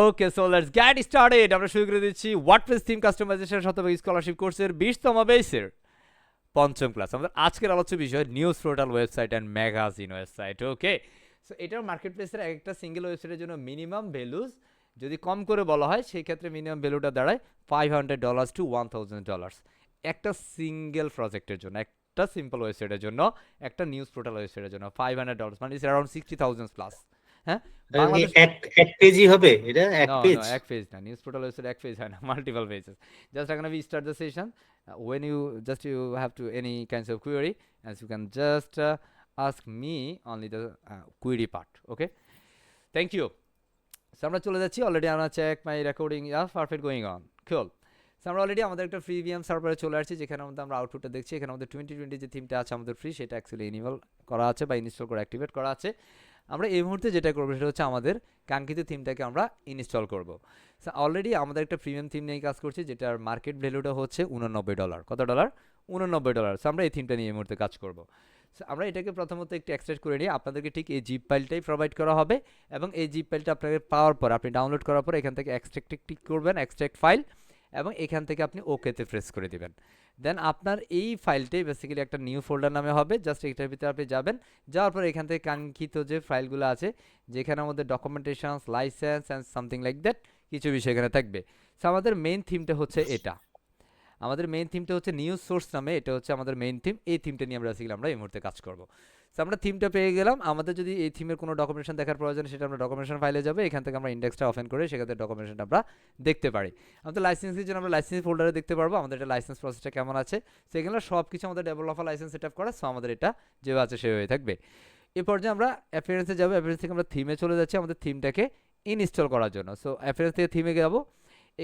Okay, so let's get started. আমরা শুরু করে দিচ্ছি ওয়ার্ডপ্রেস থিম কাস্টমাইজেশন শতভাগ স্কলারশিপ কোর্সের 20তম বেসের পঞ্চম ক্লাস। আমাদের আজকের আলোচ্য বিষয় news portal website and magazine website. Okay, so এটার মার্কেট প্লেসের একটা সিঙ্গেল ওয়েবসাইটের জন্য মিনিমাম ভ্যালুজ যদি কম করে বলা হয় সেই ক্ষেত্রে মিনিমাম ভ্যালুটা দাঁড়ায় $500 to $1000 একটা সিঙ্গেল প্রজেক্টের জন্য, একটা সিম্পল ওয়েবসাইটের জন্য, একটা নিউজ পোর্টাল ওয়েবসাইটের জন্য $500 মানে ইটস অ্যারাউন্ড 60,000 প্লাস। হ্যাঁ, এটা কি বাংলাদেশ এক পেজই হবে? এটা এক No, পেজ? no, এক পেজ না। নিউজ পোর্টাল ওয়েবসাইট এক পেজ হয় না, multiple pages. Just gonna we start the session. When you have to any kinds of query, as you can just ask me only the query part. Okay, thank you. So আমরা চলে যাচ্ছি already. আমরা check my recording perfect going on. Cool. So আমরা already আমাদের একটা free VM সার্ভারে চলে আসছি, যেখানে মধ্যে আমরা আউটপুটটা দেখছি। এখানে আমাদের 2020 যে থিমটা আছে আমাদের ফ্রি, সেটা অ্যাকচুয়ালি ইনেবল করা আছে বা ইনস্টল করে অ্যাক্টিভেট করা আছে। আমরা এই মুহূর্তে যেটা করবো সেটা হচ্ছে আমাদের কাঙ্ক্ষিত থিমটাকে আমরা ইনস্টল করব। সো অলরেডি আমাদের একটা প্রিমিয়াম থিম নিয়ে কাজ করছি, যেটার মার্কেট ভ্যালুটা হচ্ছে $89। কত ডলার? $89। সো আমরা এই থিমটা নিয়ে এই মুহূর্তে কাজ করব। সো আমরা এটাকে প্রথমত একটু এক্সট্রাক্ট করে নিই। আপনাদেরকে ঠিক এই জিপ ফাইলটাই প্রোভাইড করা হবে, এবং এই জিপ ফাইলটা আপনাকে পাওয়ার পর, আপনি ডাউনলোড করার পর এখান থেকে এক্সট্রাক্টে ক্লিক করবেন, এক্সট্রাক্ট ফাইল, এবং এখান থেকে আপনি ওকেতে প্রেস করে দিবেন। দেন আপনার এই ফাইলটাই বেসিক্যালি একটা নিউ ফোল্ডার নামে হবে। জাস্ট এটার ভিতরে আপনি যাবেন, যাওয়ার পর এখান থেকে কাঙ্ক্ষিত যে ফাইলগুলো আছে, যেখানে আমাদের ডকুমেন্টেশনস, licence and something like that কিছু বিষয় এখানে থাকবে। সো আমাদের মেইন থিমটা হচ্ছে এটা। আমাদের মেইন থিমটা হচ্ছে নিউজ সোর্স নামে, এটা হচ্ছে আমাদের মেইন থিম। এই থিমটা নিয়ে আমরা বেসিক্যালি আমরা এই মুহূর্তে কাজ করব। সো আমরা থিমটা পেয়ে গেলাম। আমাদের যদি এই থিমের কোনো ডকুমেন্টেশন দেখার প্রয়োজন, সেটা আমরা ডকুমেন্টেশন ফাইলে যাবো। এখান থেকে আমরা ইন্ডেক্সটা ওপেন করে সেখান থেকে ডকুমেন্টেশনটা আমরা দেখতে পারি। আমাদের লাইসেন্সের জন্য আমরা লাইসেন্স ফোল্ডারে দেখতে পারবো আমাদের এটা লাইসেন্স প্রসেসটা কেমন আছে। সেখানে সব কিছু আমাদের ডেভেলপার লাইসেন্স সেট আপ করা। সো আমাদের এটা যেভাবে আছে সেভাবে থাকবে। এ পর্যায়ে আমরা অ্যাপিয়ারেন্সে যাবো। অ্যাপিয়ারেন্স থেকে আমরা থিমে চলে যাচ্ছি আমাদের থিমটাকে ইনস্টল করার জন্য। সো অ্যাপিয়ারেন্স থেকে থিমে যাবো।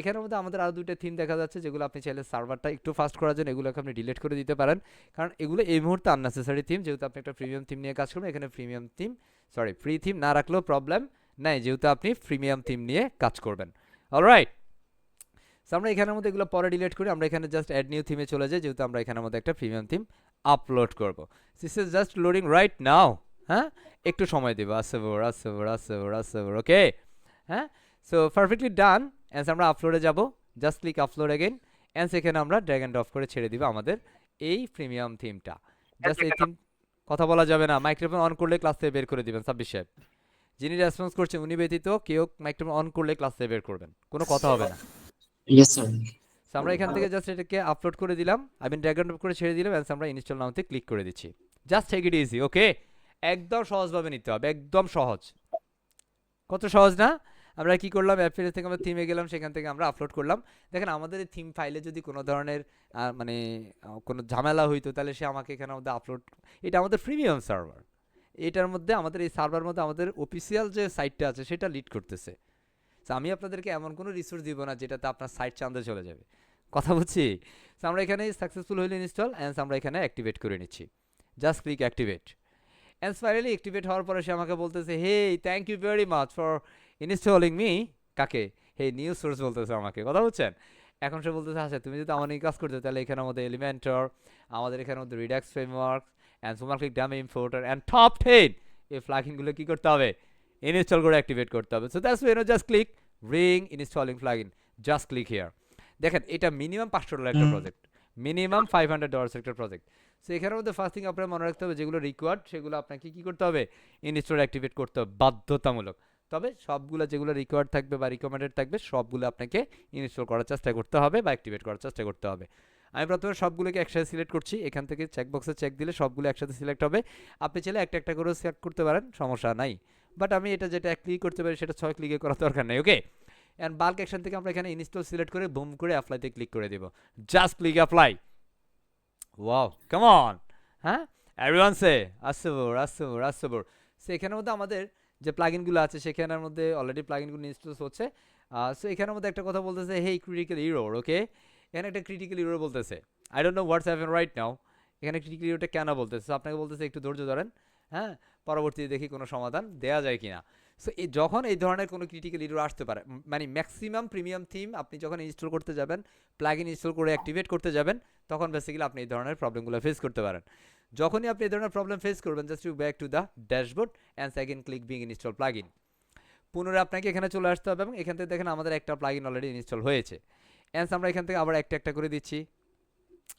এখানের মধ্যে আমাদের আরও দুইটা থিম দেখা যাচ্ছে, যেগুলো আপনি চাইলে সার্ভারটা একটু ফাস্ট করার জন্য এগুলোকে আপনি ডিলিট করে দিতে পারেন, কারণ এগুলো এই মুহূর্তে আননেসেসারি থিম। যেহেতু আপনি একটা প্রিমিয়াম থিম নিয়ে কাজ করবেন, এখানে প্রিমিয়াম থিম ফ্রি থিম না রাখলেও প্রবলেম নাই, যেহেতু আপনি প্রিমিয়াম থিম নিয়ে কাজ করবেন। অলরাইট, সো আমরা এখানের মধ্যে এগুলো পরে ডিলিট করি। আমরা এখানে জাস্ট অ্যাড নিউ থিমে চলে যাই, যেহেতু আমরা এখানের মধ্যে একটা প্রিমিয়াম থিম আপলোড করব। This is just loading right now. হ্যাঁ, একটু সময় দেবো। আসবে। ওকে, হ্যাঁ, সো পারফেক্টলি ডান। অ্যান্ড আমরা আপলোডে যাব, just click upload again, and সেখানে আমরা ড্র্যাগ অ্যান্ড ড্রপ করে ছেড়ে দিব আমাদের এই প্রিমিয়াম থিমটা। জাস্ট এই থিম, কথা বলা যাবে না, মাইক্রোফোন অন করলে ক্লাস থেকে বের করে দিবেন। সাব্বির সাহেব, যিনি রেসপন্স করছেন উনি ব্যতীত কেউ মাইক্রোফোন অন করলে ক্লাস থেকে বের করবেন, কোনো কথা হবে না। Yes sir. সো আমরা এখান থেকে জাস্ট এটাকে আপলোড করে দিলাম, আমি ড্র্যাগ অ্যান্ড ড্রপ করে ছেড়ে দিলাম, অ্যান্ড আমরা ইনস্টল নাওতে ক্লিক করে দিচ্ছি। Just take it easy. Okay, একদম সহজভাবে নিতে হবে, একদম সহজ। কত সহজ না? আমরা কি করলাম, অ্যাপিয়ারেন্স থেকে আমরা থিমে গেলাম, সেখান থেকে আমরা আপলোড করলাম। দেখেন আমাদের এই থিম ফাইলে যদি কোনো ধরনের মানে কোনো ঝামেলা হইতো, তাহলে সে আমাকে এখানে মধ্যে আপলোড, এটা আমাদের প্রিমিয়াম সার্ভার, এটার মধ্যে আমাদের এই সার্ভার মধ্যে আমাদের অফিসিয়াল যে সাইটটা আছে সেটা লিড করতেছে। সো আমি আপনাদেরকে এমন কোনো রিসোর্স দিব না যেটাতে আপনার সাইট চাঁদে চলে যাবে, কথা বুঝছি। সো আমরা এখানে সাকসেসফুল হইলে ইনস্টল, অ্যান্ড আমরা এখানে অ্যাক্টিভেট করে নিচ্ছি। Just click activate, and finally activate হওয়ার পরে সে আমাকে বলতেছে, hey thank you very much for installing me. কাকে? হে নিউজ সোর্স বলতেছে আমাকে, কথা বুঝছেন। এখন সে বলতেছে, আচ্ছা তুমি যদি আমার নিয়ে কাজ করতে, তাহলে এখানে আমাদের এলিমেন্টর, আমাদের এখানে মধ্যে রিডাক্স ফ্রেমওয়ার্ক অ্যান্ড সোমারক্লিক ডামি ইম্পোর্টার অ্যান্ড টপ 10 এই প্লাগইনগুলো কী করতে হবে? ইনস্টল করে অ্যাক্টিভেট করতে হবে। So that's just click ring installing plugin, just click here. দেখেন এটা মিনিমাম $500 একটা প্রজেক্ট, মিনিমাম $500 একটা প্রজেক্ট। সো এখানের মধ্যে ফার্স্ট থিং আপনার মনে রাখতে হবে, যেগুলো রিকোয়ার্ড সেগুলো আপনাকে কী করতে হবে? ইনস্টল অ্যাক্টিভেট করতে হবে বাধ্যতামূলক। তবে সবগুলো যেগুলো রিকোয়ার্ড থাকবে বা রিকমেন্ডেড থাকবে সবগুলো আপনাকে ইনস্টল করার চেষ্টা করতে হবে বা অ্যাক্টিভেট করার চেষ্টা করতে হবে। আমি প্রথমে সবগুলোকে একসাথে সিলেক্ট করছি। এখান থেকে চেকবক্সে চেক দিলে সবগুলো একসাথে সিলেক্ট হবে। আপনি চাইলে একটা একটা করে সিলেক্ট করতে পারেন, সমস্যা নাই। বাট আমি এটা যেটা এক ক্লিক করতে পারি সেটা 6 ক্লিকে করার দরকার নেই। ওকে, অ্যান্ড বাল্ক অ্যাকশন থেকে আমরা এখানে ইনস্টল সিলেক্ট করে বুম করে অ্যাপ্লাইতে ক্লিক করে দেবো। Just click apply. Wow, come on. হ্যাঁ, এভরিওয়ান সে আসবর। সো এখানের মধ্যে আমাদের যে প্লাগইনগুলো আছে সেখানের মধ্যে অলরেডি প্লাগইনগুলো ইনস্টল হচ্ছে। সো এখানের মধ্যে একটা কথা বলতেছে, হেই ক্রিটিক্যাল ইরর। ওকে, এখানে একটা ক্রিটিক্যাল ইরর বলতেছে। I don't no what's happen right now. এখানে ক্রিটিক্যাল ইররটা কেন বলতেছে? আপনাকে বলতেছে একটু ধৈর্য ধরেন, হ্যাঁ, পরবর্তীতে দেখি কোনো সমাধান দেওয়া যায় কিনা। সো যখন এই ধরনের কোনো ক্রিটিক্যাল ইরর আসতে পারে, মানে ম্যাক্সিমাম প্রিমিয়াম থিম আপনি যখন ইনস্টল করতে যাবেন, প্লাগইন ইনস্টল করে অ্যাক্টিভেট করতে যাবেন, তখন বেসিক্যালি আপনি এই ধরনের প্রবলেমগুলো ফেস করতে পারেন। যখনই আপনি এই ধরনের প্রবলেম ফেস করবেন, just you back to the dashboard and second click being install plugin. পুনরায় আপনাকে এখানে চলে আসতে হবে এবং এখান থেকে দেখেন আমাদের একটা প্লাগইন অলরেডি ইনস্টল হয়েছে। এন্স আমরা এখান থেকে আবার একটা একটা করে দিচ্ছি।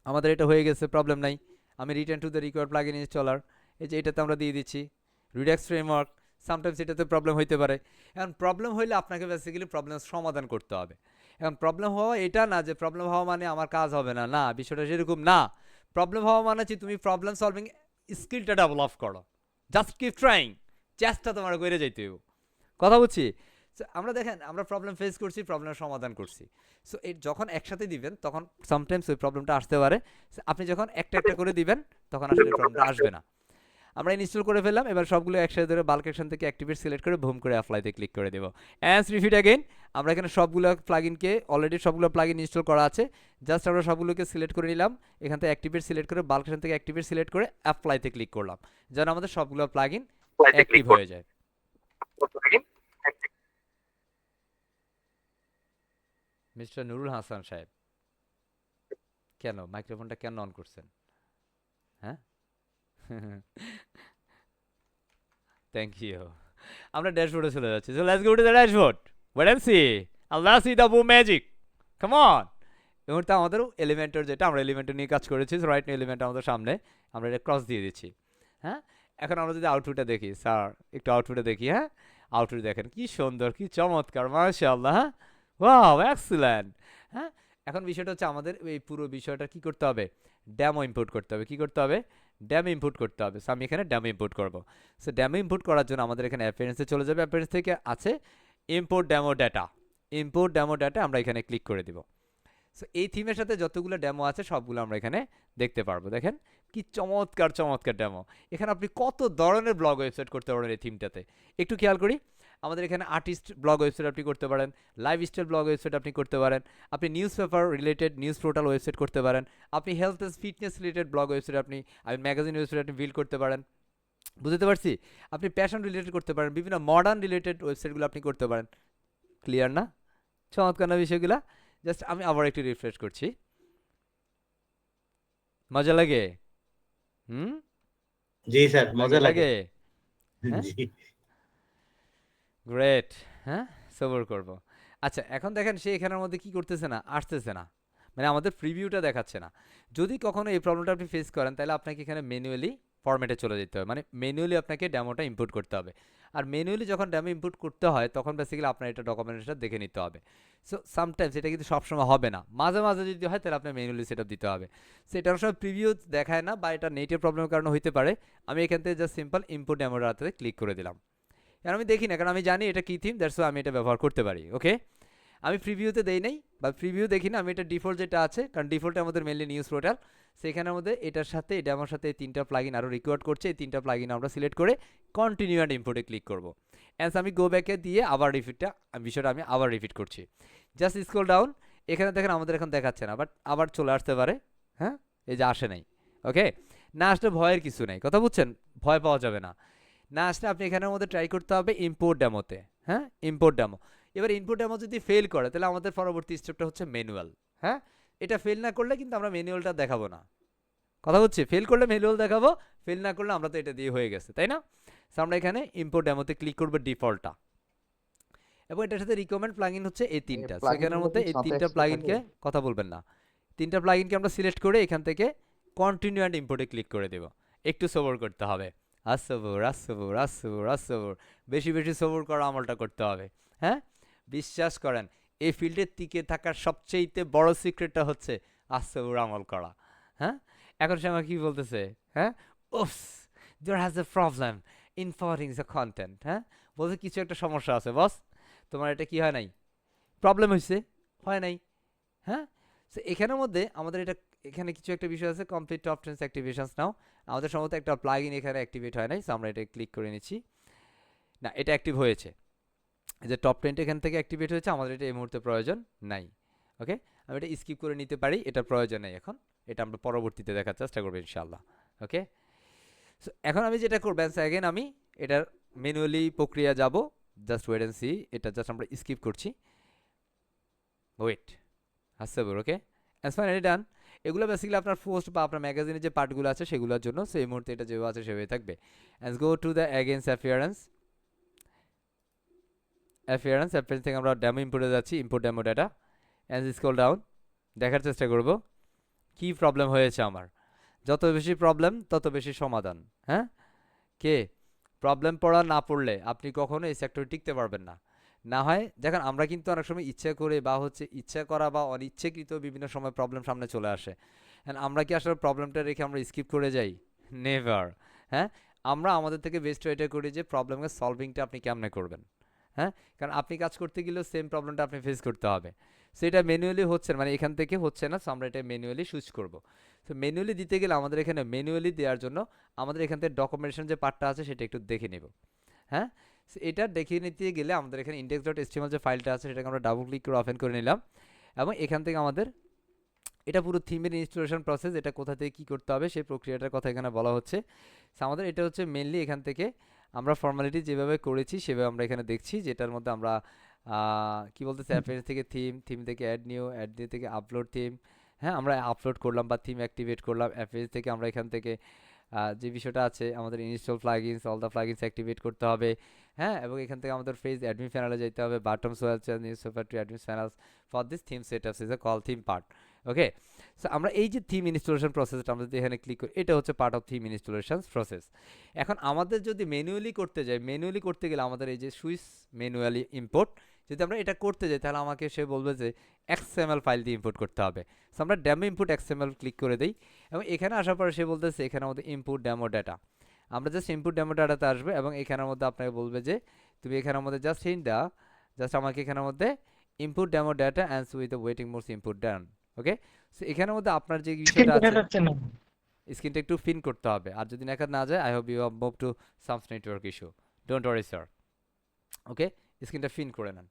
আমাদের এটা হয়ে গেছে, প্রবলেম নাই। আমি return to the required plugin installer, এই যে এটাতে আমরা দিয়ে দিচ্ছি রিডাক্স ফ্রেমওয়ার্ক। সামটাইমস এটাতে প্রবলেম হইতে পারে। এখন প্রবলেম হইলে আপনাকে বেসিক্যালি প্রবলেম সমাধান করতে হবে। এখন প্রবলেম হওয়া এটা না যে প্রবলেম হওয়া মানে আমার কাজ হবে না, না বিষয়টা সেরকম না। প্রবলেম হওয়া মানে হচ্ছে তুমি প্রবলেম সলভিং স্কিলটা ডেভেলপ করো, জাস্ট কিপ ট্রাইং, চেষ্টা তোমার করে যাইতে হবে। কথা বুঝছি? সো আমরা দেখেন আমরা প্রবলেম ফেস করছি, প্রবলেমের সমাধান করছি। সো এই যখন একসাথে দিবেন তখন সামটাইমস ওই প্রবলেমটা আসতে পারে। So, আপনি যখন একটা একটা করে দিবেন তখন আসলে প্রবলেমটা আসবে না। আমরা ইনস্টল করে ফেললাম, এবার সবগুলো একসাথে ধরে বাল্ক অ্যাকশন থেকে অ্যাক্টিভেট সিলেক্ট করে বুম করে অ্যাপ্লাইতে ক্লিক করে দেবো। And repeat again. আমরা এখানে সবগুলো প্লাগইনকে অলরেডি সবগুলো প্লাগইন ইনস্টল করা আছে, জাস্ট আমরা সবগুলোকে সিলেক্ট করে নিলাম, এখান থেকে অ্যাক্টিভেট সিলেক্ট করে বাল্ক অ্যাকশন থেকে অ্যাক্টিভেট সিলেক্ট করে অ্যাপ্লাইতে ক্লিক করলাম, যেন আমাদের সবগুলো প্লাগইন অ্যাক্টিভ হয়ে যায়। মিস্টার নুরুল হাসান সাহেব, কেন মাইক্রোফোনটা কেন অন করছেন? হ্যাঁ, থ্যাংক ইউ। আমরা ড্যাশবোর্ডে চলে যাচ্ছি। So let's go to the dashboard. Wait and see. আল্লাহ see the boom magic. Come on. এই মুহূর্তে আমাদের এলিমেন্টের যেটা আমরা এলিমেন্টের নিয়ে কাজ করেছি, রাইট নিউ এলিমেন্ট আমাদের সামনে, আমরা এটা ক্রস দিয়ে দিচ্ছি। হ্যাঁ, এখন আমরা যদি আউটপুটটা দেখি, স্যার একটু আউটপুটে দেখি। হ্যাঁ, আউটপুট দেখেন কি সুন্দর, কি চমৎকার, মাশাআল্লাহ। হ্যাঁ, ওয়াও, এক্সিলেন্ট। হ্যাঁ, এখন বিষয়টা হচ্ছে আমাদের এই পুরো বিষয়টা কি করতে হবে, ডেমো ইম্পোর্ট করতে হবে। কি করতে হবে? ডেমো ইম্পোর্ট করতে হবে। সো আমি এখানে ডেমো ইম্পোর্ট করব। সো ডেমো ইম্পোর্ট করার জন্য আমাদের এখানে অ্যাপিয়ারেন্সে চলে যাবে, অ্যাপিয়ারেন্স থেকে আছে import demo data. Import demo data আমরা এখানে ক্লিক করে দিব। সো এই থিমের সাথে যতগুলো ডেমো আছে সবগুলো আমরা এখানে দেখতে পারবো। দেখেন কি চমৎকার চমৎকার ডেমো। এখানে আপনি কত ধরনের ব্লগ ওয়েবসাইট করতে পারেন এই থিমটাতে। একটু খেয়াল করি, আমাদের এখানে আর্টিস্ট ব্লগ ওয়েবসাইট আপনি করতে পারেন, লাইফস্টাইল ব্লগ ওয়েবসাইট আপনি করতে পারেন, আপনি newspaper related news portal website করতে পারেন, আপনি health and fitness related blog website আপনি ম্যাগাজিন ওয়েবসাইট আপনি বিল্ড করতে পারেন। বুঝতে পারছি? আপনি প্যাশন রিলেটেড করতে পারেন, বিভিন্ন মডার্ন রিলেটেড ওয়েবসাইটগুলো আপনি করতে পারেন। ক্লিয়ার না? চমৎকার না বিষয়গুলা? জাস্ট আমি আবার একটু রিফ্রেশ করছি। মজা লাগে? হুম, জি স্যার, মজা লাগে। হ্যাঁ, জি গ্রেট। হ্যাঁ, সবর করব। আচ্ছা, এখন দেখেন সে এখানের মধ্যে কি করতেছে না, আসতেছে না, মানে আমাদের প্রিভিউটা দেখাচ্ছে না। যদি কখনো এই প্রবলেমটা আপনি ফেস করেন তাহলে আপনাকে এখানে ম্যানুয়ালি ফরম্যাটে চলে যেতে হবে, মানে ম্যানুয়ালি আপনাকে ডেমোটা ইম্পোর্ট করতে হবে। আর ম্যানুয়ালি যখন ডেমো ইম্পোর্ট করতে হয় তখন বেসিক্যালি আপনার এটা ডকুমেন্টেশন দেখে নিতে হবে। সো সামটাইমস এটা কিন্তু সবসময় হবে না, মাঝে মাঝে যদি হয় তাহলে আপনার ম্যানুয়ালি সেট দিতে হবে। সো এটা সময় প্রিভিউ দেখায় না বা এটা নেটের প্রবলেমের কারণে হতে পারে। আমি এখান থেকে জাস্ট সিম্পল ইম্পোর্ট ডেমোটাতে ক্লিক করে দিলাম। কারণ আমি দেখি না, কারণ আমি জানি এটা কী থিম, দ্যাটস আমি এটা ব্যবহার করতে পারি। ওকে, আমি প্রিভিউতে দেই নাই বা প্রিভিউ দেখি না, আমি এটা ডিফল্ট যেটা আছে, কারণ ডিফল্টে আমাদের মেনলি নিউজ পোর্টাল, সেখানের মধ্যে এটার সাথে এটা আমার সাথে এই তিনটা প্লাগইন আরও রিকোয়ার্ড করছে। এই তিনটা প্লাগইন আমরা সিলেক্ট করে কন্টিনিউ অ্যান্ড ইম্পোর্টে ক্লিক করব। অ্যান্স আমি গো ব্যাকে দিয়ে আবার বিষয়টা আমি আবার রিপিট করছি। জাস্ট স্ক্রল ডাউন, এখানে দেখেন আমাদের এখন দেখাচ্ছে না, বাট আবার চলে আসতে পারে। হ্যাঁ, এই যে আসে নাই। ওকে, না আসলে ভয়ের কিছু নেই, কথা বুঝছেন? ভয় পাওয়া যাবে না। না আসলে আপনি এখানের মধ্যে ট্রাই করতে হবে ইম্পোর্ট ডেমোতে। হ্যাঁ, ইম্পোর্ট ডেমো। এবার ইনপুট ডেমো যদি ফেল করে তাহলে আমাদের পরবর্তী স্টেপটা হচ্ছে ম্যানুয়াল। হ্যাঁ, এটা ফেল না করলে কিন্তু আমরা ম্যানুয়ালটা দেখাবো না, কথা হচ্ছে? ফেল করলে ম্যানুয়াল দেখাবো, ফেল না করলে আমরা তো এটা দিয়ে হয়ে গেছে, তাই না? সো আমরা এখানে ইম্পোর্ট ডেমোতে ক্লিক করবো ডিফল্টটা, এবং এটার সাথে রিকমেন্ড প্লাগইন হচ্ছে এই তিনটা। সেখানের মধ্যে এই তিনটা প্লাগইনকে, কথা বলবেন না, তিনটা প্লাগইনকে আমরা সিলেক্ট করে এখান থেকে কন্টিনিউ অ্যান্ড ইম্পোর্টে ক্লিক করে দেব। একটু সবর করতে হবে, আসবর আসবর আসবর আসবর, বেশি বেশি সবর করা আমলটা করতে হবে। হ্যাঁ, বিশ্বাস করেন এই ফিল্ডের টিকে থাকার সবচেয়ে বড় সিক্রেটটা হচ্ছে আসবর আমল করা। হ্যাঁ, এখন সে আমাকে কি বলতেছে? হ্যাঁ, oops, there has a problem in forwarding the content. হ্যাঁ, বলছে কিছু একটা সমস্যা আছে বস, তোমার এটা কি হয় নাই, প্রবলেম হয়েছে, হয় নাই। হ্যাঁ, সো এখানের মধ্যে আমাদের এটা এখানে কিছু একটা বিষয় আছে, কমপ্লিট টপ 10 অ্যাক্টিভেশনস নাও। আমাদের সম্ভবত একটা প্লাগইন এখানে অ্যাক্টিভেট হয় নাই, সো আমরা এটা ক্লিক করে নিচ্ছি। না, এটা অ্যাক্টিভ হয়েছে, এই যে টপ 10 এখান থেকে অ্যাক্টিভেট হয়েছে, আমাদের এটা এই মুহূর্তে প্রয়োজন নাই। ওকে, আমি এটা স্কিপ করে নিতে পারি, এটা প্রয়োজন নেই এখন, এটা আমরা পরবর্তীতে দেখার চেষ্টা করবো ইনশাআল্লাহ। ওকে, সো এখন আমি যেটা করবো অ্যাগেন আমি এটার ম্যানুয়ালি প্রক্রিয়া যাব, জাস্ট ওয়েট অ্যান্ড সি। এটা জাস্ট আমরা স্কিপ করছি, ওয়েট আসছে বল। ওকে, অ্যাজ ফাইনালি ডান। এগুলো বেসিক্যালি আপনার পোস্ট বা আপনার ম্যাগাজিনের যে পার্টগুলো আছে সেগুলোর জন্য, সেই মুহূর্তে এটা যেভাবে আছে সেভাবে থাকবে। As go to the against appearance, appearance থেকে আমরা ডেমো ইনপুটে যাচ্ছি, input demo data, and scroll down, দেখার চেষ্টা করব কি প্রবলেম হয়েছে আমার। যত বেশি প্রবলেম তত বেশি সমাধান। হ্যাঁ, কে প্রবলেম পড়া না পড়লে আপনি কখনো এই সেক্টরে টিকতে পারবেন না। না হয় দেখেন, আমরা কিন্তু অনেক সময় ইচ্ছা করে বা হচ্ছে ইচ্ছা করা বা অনিচ্ছাকৃত বিভিন্ন সময় প্রবলেম সামনে চলে আসে। And আমরা কি আসলে প্রবলেমটা রেখে আমরা স্কিপ করে যাই? নেভার। হ্যাঁ, আমরা আমাদের থেকে বেস্ট ওয়েটা করি যে প্রবলেমের সলভিংটা আপনি কেমনে করবেন। হ্যাঁ, কারণ আপনি কাজ করতে গেলেও সেম প্রবলেমটা আপনি ফেস করতে হবে। সো এটা ম্যানুয়ালি হচ্ছে না, মানে এখান থেকে হচ্ছে না, সো আমরা এটা ম্যানুয়ালি সুইচ করব। সো ম্যানুয়ালি দিতে গেলে আমাদের এখানে ম্যানুয়ালি দেওয়ার জন্য আমাদের এখান থেকে ডকুমেন্টেশন যে পার্টটা আছে সেটা একটু দেখে নেব। হ্যাঁ, সো এটা দেখিয়ে নিতে গেলে আমাদের এখানে index.html যে ফাইলটা আছে সেটাকে আমরা ডাবল ক্লিক করে ওপেন করে নিলাম, এবং এখান থেকে আমাদের এটা পুরো থিমের ইনস্টলেশন প্রসেস, এটা কোথা থেকে কী করতে হবে সেই প্রক্রিয়াটার কথা এখানে বলা হচ্ছে। সো আমাদের এটা হচ্ছে মেনলি এখান থেকে আমরা ফর্মালিটি যেভাবে করেছি সেভাবে আমরা এখানে দেখছি, যেটার মধ্যে আমরা কি বলতেছে, অ্যাপেজ থেকে থিম থেকে অ্যাড নিউ থেকে আপলোড থিম। হ্যাঁ, আমরা আপলোড করলাম বা থিম অ্যাক্টিভেট করলাম। অ্যাপেজ থেকে আমরা এখান থেকে যে বিষয়টা আছে আমাদের install plugins, all the plugins activate করতে হবে। হ্যাঁ, এবং এখান থেকে আমাদের ফেজ অ্যাডমিন প্যানেলে যেতে হবে, bottoms wells newspaper to admin panels for this theme setups is a call theme part. Okay, so আমরা এই যে থিম ইনস্টলেশন প্রসেসটা আমরা যদি এখানে ক্লিক করি, এটা হচ্ছে part of theme installation process. এখন আমাদের যদি ম্যানুয়ালি করতে যাই, ম্যানুয়ালি করতে গেলে আমাদের এই যে সুইচ ম্যানুয়ালি ইম্পোর্ট, যদি আমরা এটা করতে যাই তাহলে আমাকে সে বলবে যে XML ফাইল দিয়ে ইম্পোর্ট করতে হবে। সো আমরা ডেমো ইনপুট XML ক্লিক করে দিই, এবং এখানে আসার পরে সে বলতেছে এখানে আমাদের ইনপুট ডেমো ডাটা। আমরা জাস্ট ইনপুট ডেমো ডাটাতে আসবে, এবং এখানের মধ্যে আপনাকে বলবে যে তুমি এখানের মধ্যে জাস্ট হিন্ট দাও, জাস্ট আমাকে এখানের মধ্যে input demo data and with the waiting modes input done. Okay, so এখানের মধ্যে আপনার যে বিষয়টা আছে স্ক্রিনটা একটু পিন করতে হবে, আর যদি না যায় I hope you have move to some network issue, don't worry sir. Okay, স্ক্রিনটা পিন করে নেন।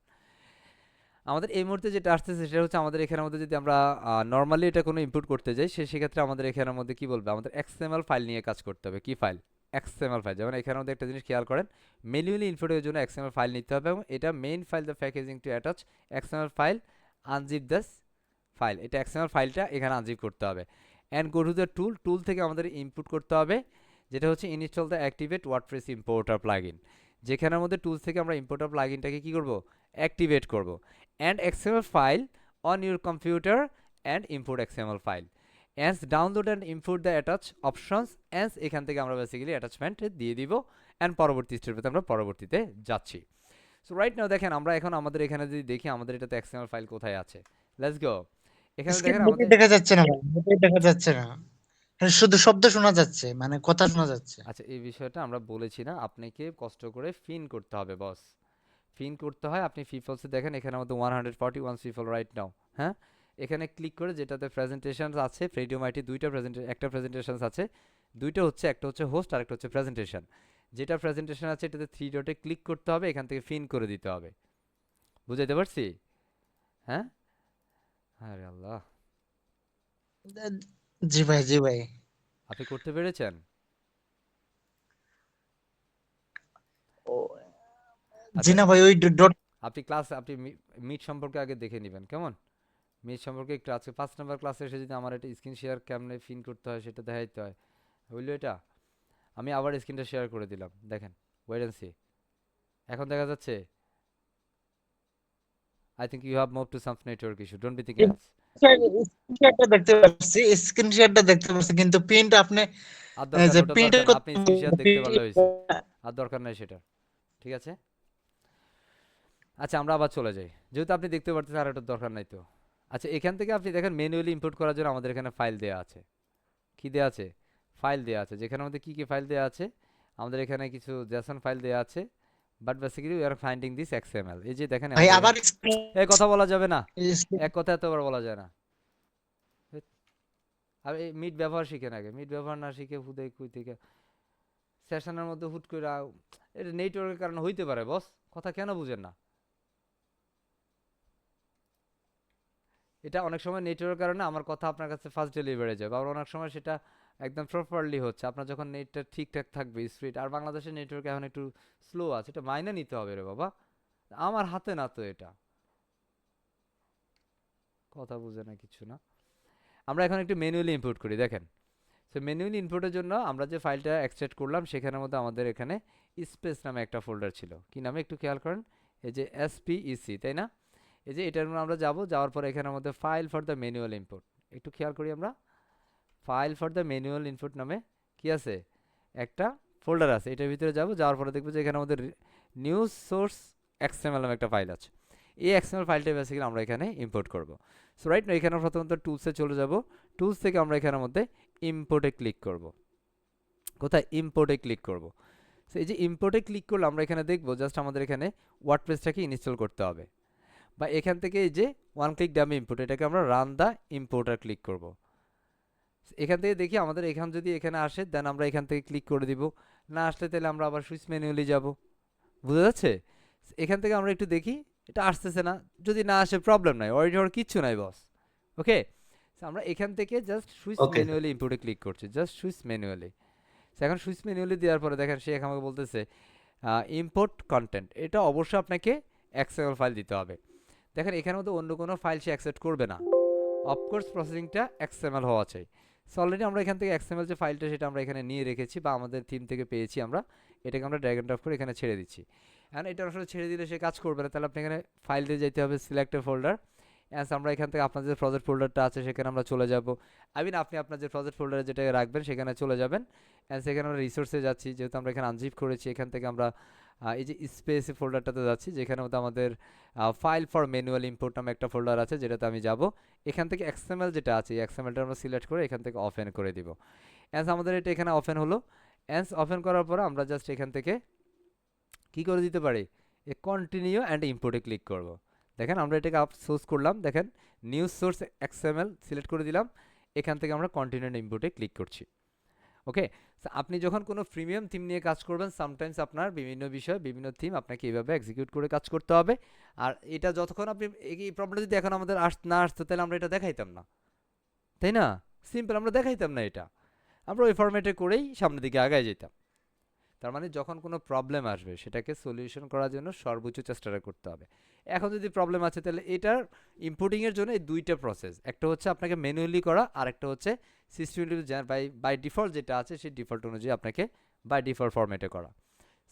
আমাদের এই মুহূর্তে যেটা আসতেছে সেটা হচ্ছে আমাদের এখানের মধ্যে যদি আমরা নর্মালি এটা কোনো ইনপুট করতে যাই, সেক্ষেত্রে আমাদের এখানের মধ্যে কি বলবে, আমাদের XML ফাইল নিয়ে কাজ করতে হবে। কি ফাইল? XML file. যেমন এখানের মধ্যে একটা জিনিস খেয়াল করেন, ম্যানুয়ালি ইনপুটের জন্য XML ফাইল নিতে হবে, এবং এটা main file the packaging to attach XML file unzip this file, এটা XML ফাইলটা এখানে আনজিপ করতে হবে। And go to the tool থেকে আমাদের ইনপুট করতে হবে, যেটা হচ্ছে install the activate WordPress importer plugin. যেখানের মধ্যে টুলস থেকে আমরা ইম্পোর্টার প্লাগইনটাকে কি করব, অ্যাক্টিভেট করব। And XML file on your computer and import XML file. As download and import the attach options, as এখান থেকে আমরা বেসিক্যালি অ্যাটাচমেন্ট দিয়ে দিব, এন্ড পরবর্তী স্টেপে আমরা পরবর্তীতে যাচ্ছি। সো রাইট নাও দেখেন, আমরা এখন আমাদের এখানে যদি দেখি আমাদের এটাতে XML ফাইল কোথায় আছে, লেটস গো। এখানে দেখেন আমাদের দেখা যাচ্ছে না, দেখা যাচ্ছে না, শুধু শব্দ শোনা যাচ্ছে, মানে কথা শোনা যাচ্ছে। আচ্ছা, এই বিষয়টা আমরা বলেছি না, আপনাকে কষ্ট করে ফিন করতে হবে বস, ফিন করতে হয়। আপনি পিপলসে দেখেন এখানে আমাদের 141 পিপল রাইট নাও। হ্যাঁ, এখানে ক্লিক করে যেটাতে প্রেজেন্টেশন আছে, ফ্রেডিওম আইটি দুইটা একটা প্রেজেন্টেশন আছে, দুইটা হচ্ছে, একটা হচ্ছে হোস্ট আর একটা হচ্ছে প্রেজেন্টেশন। যেটা প্রেজেন্টেশন আছে এটাতে 3 ডটে ক্লিক করতে হবে, এখান থেকে ফিন করে দিতে হবে। বুঝাইতে পারছি? হ্যাঁ, আরে আল্লাহ, জি ভাই, জি ভাই। আপনি করতে পেরেছেন? জি আচ্ছা, না ভাই, ওই ডট। আপনি মিট সম্পর্কে আগে দেখে নেবেন, কেমন? মিট সম্পর্কে একটু আজকে 5 নম্বর ক্লাসে এসে যদি আমার একটা স্ক্রিন শেয়ার কেমনে ফিন করতে হয় সেটা দেখাইতে হয়, বুঝলো? এটা আমি আবার স্ক্রিনটা শেয়ার করে দিলাম, দেখেন, ওয়েট এন্ড সি। এখন দেখা যাচ্ছে? I think you have move to some network issue, don't be thinking else. স্ক্রিনশটটা দেখতে পাচ্ছি, স্ক্রিনশটটা দেখতে পাচ্ছি, কিন্তু প্রিন্ট আপনি আর দরকার যে ওটা প্রিন্ট দরকার না, আপনি স্ক্রিন শেয়ার দেখতে পারলে হয়েছে, আর দরকার নাই সেটা। ঠিক আছে, আচ্ছা আমরা আবার চলে যাই, যেহেতু আপনি দেখতে পারতেছেন আর ওটার দরকার নাই তো। আচ্ছা, এখান থেকে আপনি দেখেন ম্যানুয়ালি ইম্পোর্ট করার জন্য আমাদের এখানে ফাইল দেওয়া আছে। কি দেওয়া আছে? ফাইল দেওয়া আছে। যেখানে আমাদের কি কি ফাইল দেওয়া আছে, আমাদের এখানে কিছু জেসন ফাইল দেওয়া আছে, but basically we are finding this XML। এই যে দেখেন ভাই আমাদের আবার এই কথা বলা যাবে না, এক কথা এতবার বলা যায় না। আর এই মিট ব্যবহার শিখেন আগে, মিট ব্যবহার না শিখে হুদে কুই থেকে সেশনের মধ্যে হুট করে এটা নেটওয়ার্কের কারণে হইতে পারে বস, কথা কেন বুঝেন না? এটা অনেক সময় নেটওয়ার্কের কারণে আমার কথা আপনার কাছে ফাস্ট ডেলিভারি যাবে, আবার অনেক সময় সেটা একদম প্রপারলি হচ্ছে আপনার যখন নেটটা ঠিকঠাক থাকবে স্পিড। আর বাংলাদেশের নেটওয়ার্ক এখন একটু স্লো আছে, এটা মাইনে নিতে হবে রে বাবা, আমার হাতে না তো এটা, কথা বুঝে না কিছু না। আমরা এখন একটু ম্যানুয়ালি ইম্পোর্ট করি, দেখেন। সো ম্যানুয়ালি ইনপুটের জন্য আমরা যে ফাইলটা এক্সট্রাক্ট করলাম সেখানের মধ্যে আমাদের এখানে স্পেস নামে একটা ফোল্ডার ছিল। কি নামে একটু খেয়াল করেন, এই যে SPEC, তাই না? এই যে এটার মধ্যে আমরা যাব, যাওয়ার পরে এখানের মধ্যে file for the manual input, একটু খেয়াল করি আমরা, file for the manual input নামে কি আছে, একটা ফোল্ডার আছে। এটার ভিতরে যাব, যাওয়ার পরে দেখবো যে এখানে আমাদের নিউজ সোর্স XML নামে একটা ফাইল আছে। এই XML ফাইলটা বেসিক্যালি আমরা এখানে ইম্পোর্ট করব। সো রাইট না, এখানে প্রথমত টুলসে চলে যাব, টুলস থেকে আমরা এখানের মধ্যে ইম্পোর্টে ক্লিক করব। কোথায়? ইম্পোর্টে ক্লিক করব। সো এই যে ইম্পোর্টে ক্লিক করলে আমরা এখানে দেখব জাস্ট আমাদের এখানে ওয়ার্ডপ্রেসটাকে ইনস্টল করতে হবে, বা এখান থেকে এই যে ওয়ান ক্লিক ডামি ইম্পোর্ট, এটাকে আমরা রান দ্য ইম্পোর্টার ক্লিক করব। এখান থেকে দেখি আমাদের এখান যদি এখানে আসে দেন আমরা এখান থেকে ক্লিক করে দিব, না আসলে তাহলে আমরা আবার সুইচ ম্যানুয়ালি যাব। বুঝা যাচ্ছে? এখান থেকে আমরা একটু দেখি এটা আসতেছে না, যদি না আসে প্রবলেম নাই, অডিট হওয়ার কিচ্ছু নাই বস। ওকে, আমরা এখান থেকে just switch okay sir. Manually ইম্পোর্টে ক্লিক করছি, জাস্ট সুইচ ম্যানুয়ালি। এখন সুইচ ম্যানুয়ালি দেওয়ার পরে দেখেন সে আমাকে বলতেছে ইম্পোর্ট কন্টেন্ট, এটা অবশ্যই আপনাকে XML ফাইল দিতে হবে। দেখেন এখানে মধ্যে অন্য কোনো ফাইল সে অ্যাকসেপ্ট করবে না, অফকোর্স প্রসেসিংটা XML হওয়া চাই। সো অলরেডি আমরা এখান থেকে XML যে ফাইলটা সেটা আমরা এখানে নিয়ে রেখেছি, বা আমাদের থিম থেকে পেয়েছি আমরা, এটাকে আমরা ড্র্যাগ এন্ড ড্রপ করে এখানে ছেড়ে দিচ্ছি। এখন এটা আসলে ছেড়ে দিলে সে কাজ করবে না, তাহলে আপনি এখানে ফাইল দিয়ে যেতে হবে, সিলেক্ট ফোল্ডার। অ্যান্ড আমরা এখান থেকে আপনার যে প্রজেক্ট ফোল্ডারটা আছে সেখানে আমরা চলে যাব। আপনি আপনার যে প্রজেক্ট ফোল্ডারে যেটা রাখবেন সেখানে চলে যাবেন। অ্যান্ড সেখানে আমরা রিসোর্সে যাচ্ছি, যেহেতু আমরা এখানে আনজিপ করেছি, এখান থেকে আমরা এই যে স্পেস ফোল্ডারটাতে যাচ্ছি, যেখানে মধ্যে আমাদের ফাইল ফর ম্যানুয়াল ইম্পোর্ট নামে একটা ফোল্ডার আছে, যেটাতে আমি যাব। এখান থেকে XML যেটা আছে, এই XMLটা আমরা সিলেক্ট করে এখান থেকে ওপেন করে দিব। অ্যান্ড আমাদের এটা এখানে ওপেন হলো। অ্যান্ড ওপেন করার পর আমরা জাস্ট এখান থেকে কি করে দিতে পারি, এ কন্টিনিউ অ্যান্ড ইম্পোর্টে ক্লিক করব। দেখেন আমরা এটাকে সোর্স করলাম, দেখেন নিউজ সোর্স XML সিলেক্ট করে দিলাম, এখান থেকে আমরা কন্টিনিউ অ্যান্ড ইম্পোর্টে ক্লিক করছি। ওকে, আপনি যখন কোনো প্রিমিয়াম থিম নিয়ে কাজ করবেন, সামটাইমস আপনার বিভিন্ন বিষয় বিভিন্ন থিম আপনাকে এইভাবে এক্সিকিউট করে কাজ করতে হবে। আর এটা যতক্ষণ আপনি এই প্রবলেমটা যদি এখন আমাদের না আসতো তাহলে আমরা এটা দেখাইতাম না, তাই না? সিম্পল, আমরা দেখাইতাম না এটা, আমরা ওই ফরম্যাটে করেই সামনের দিকে আগায় যেতাম। তার মানে যখন কোনো প্রবলেম আসবে সেটাকে সলিউশন করার জন্য সর্বোচ্চ চেষ্টাটা করতে হবে। এখন যদি প্রবলেম আছে তাহলে এটার ইম্পোর্টিংয়ের জন্য এই দুইটা প্রসেস, একটা হচ্ছে আপনাকে ম্যানুয়ালি করা, আর একটা হচ্ছে সিস্টেমটি বাই ডিফল্ট যেটা আছে সেই ডিফল্ট অনুযায়ী আপনাকে বাই ডিফল্ট ফরম্যাটে করা।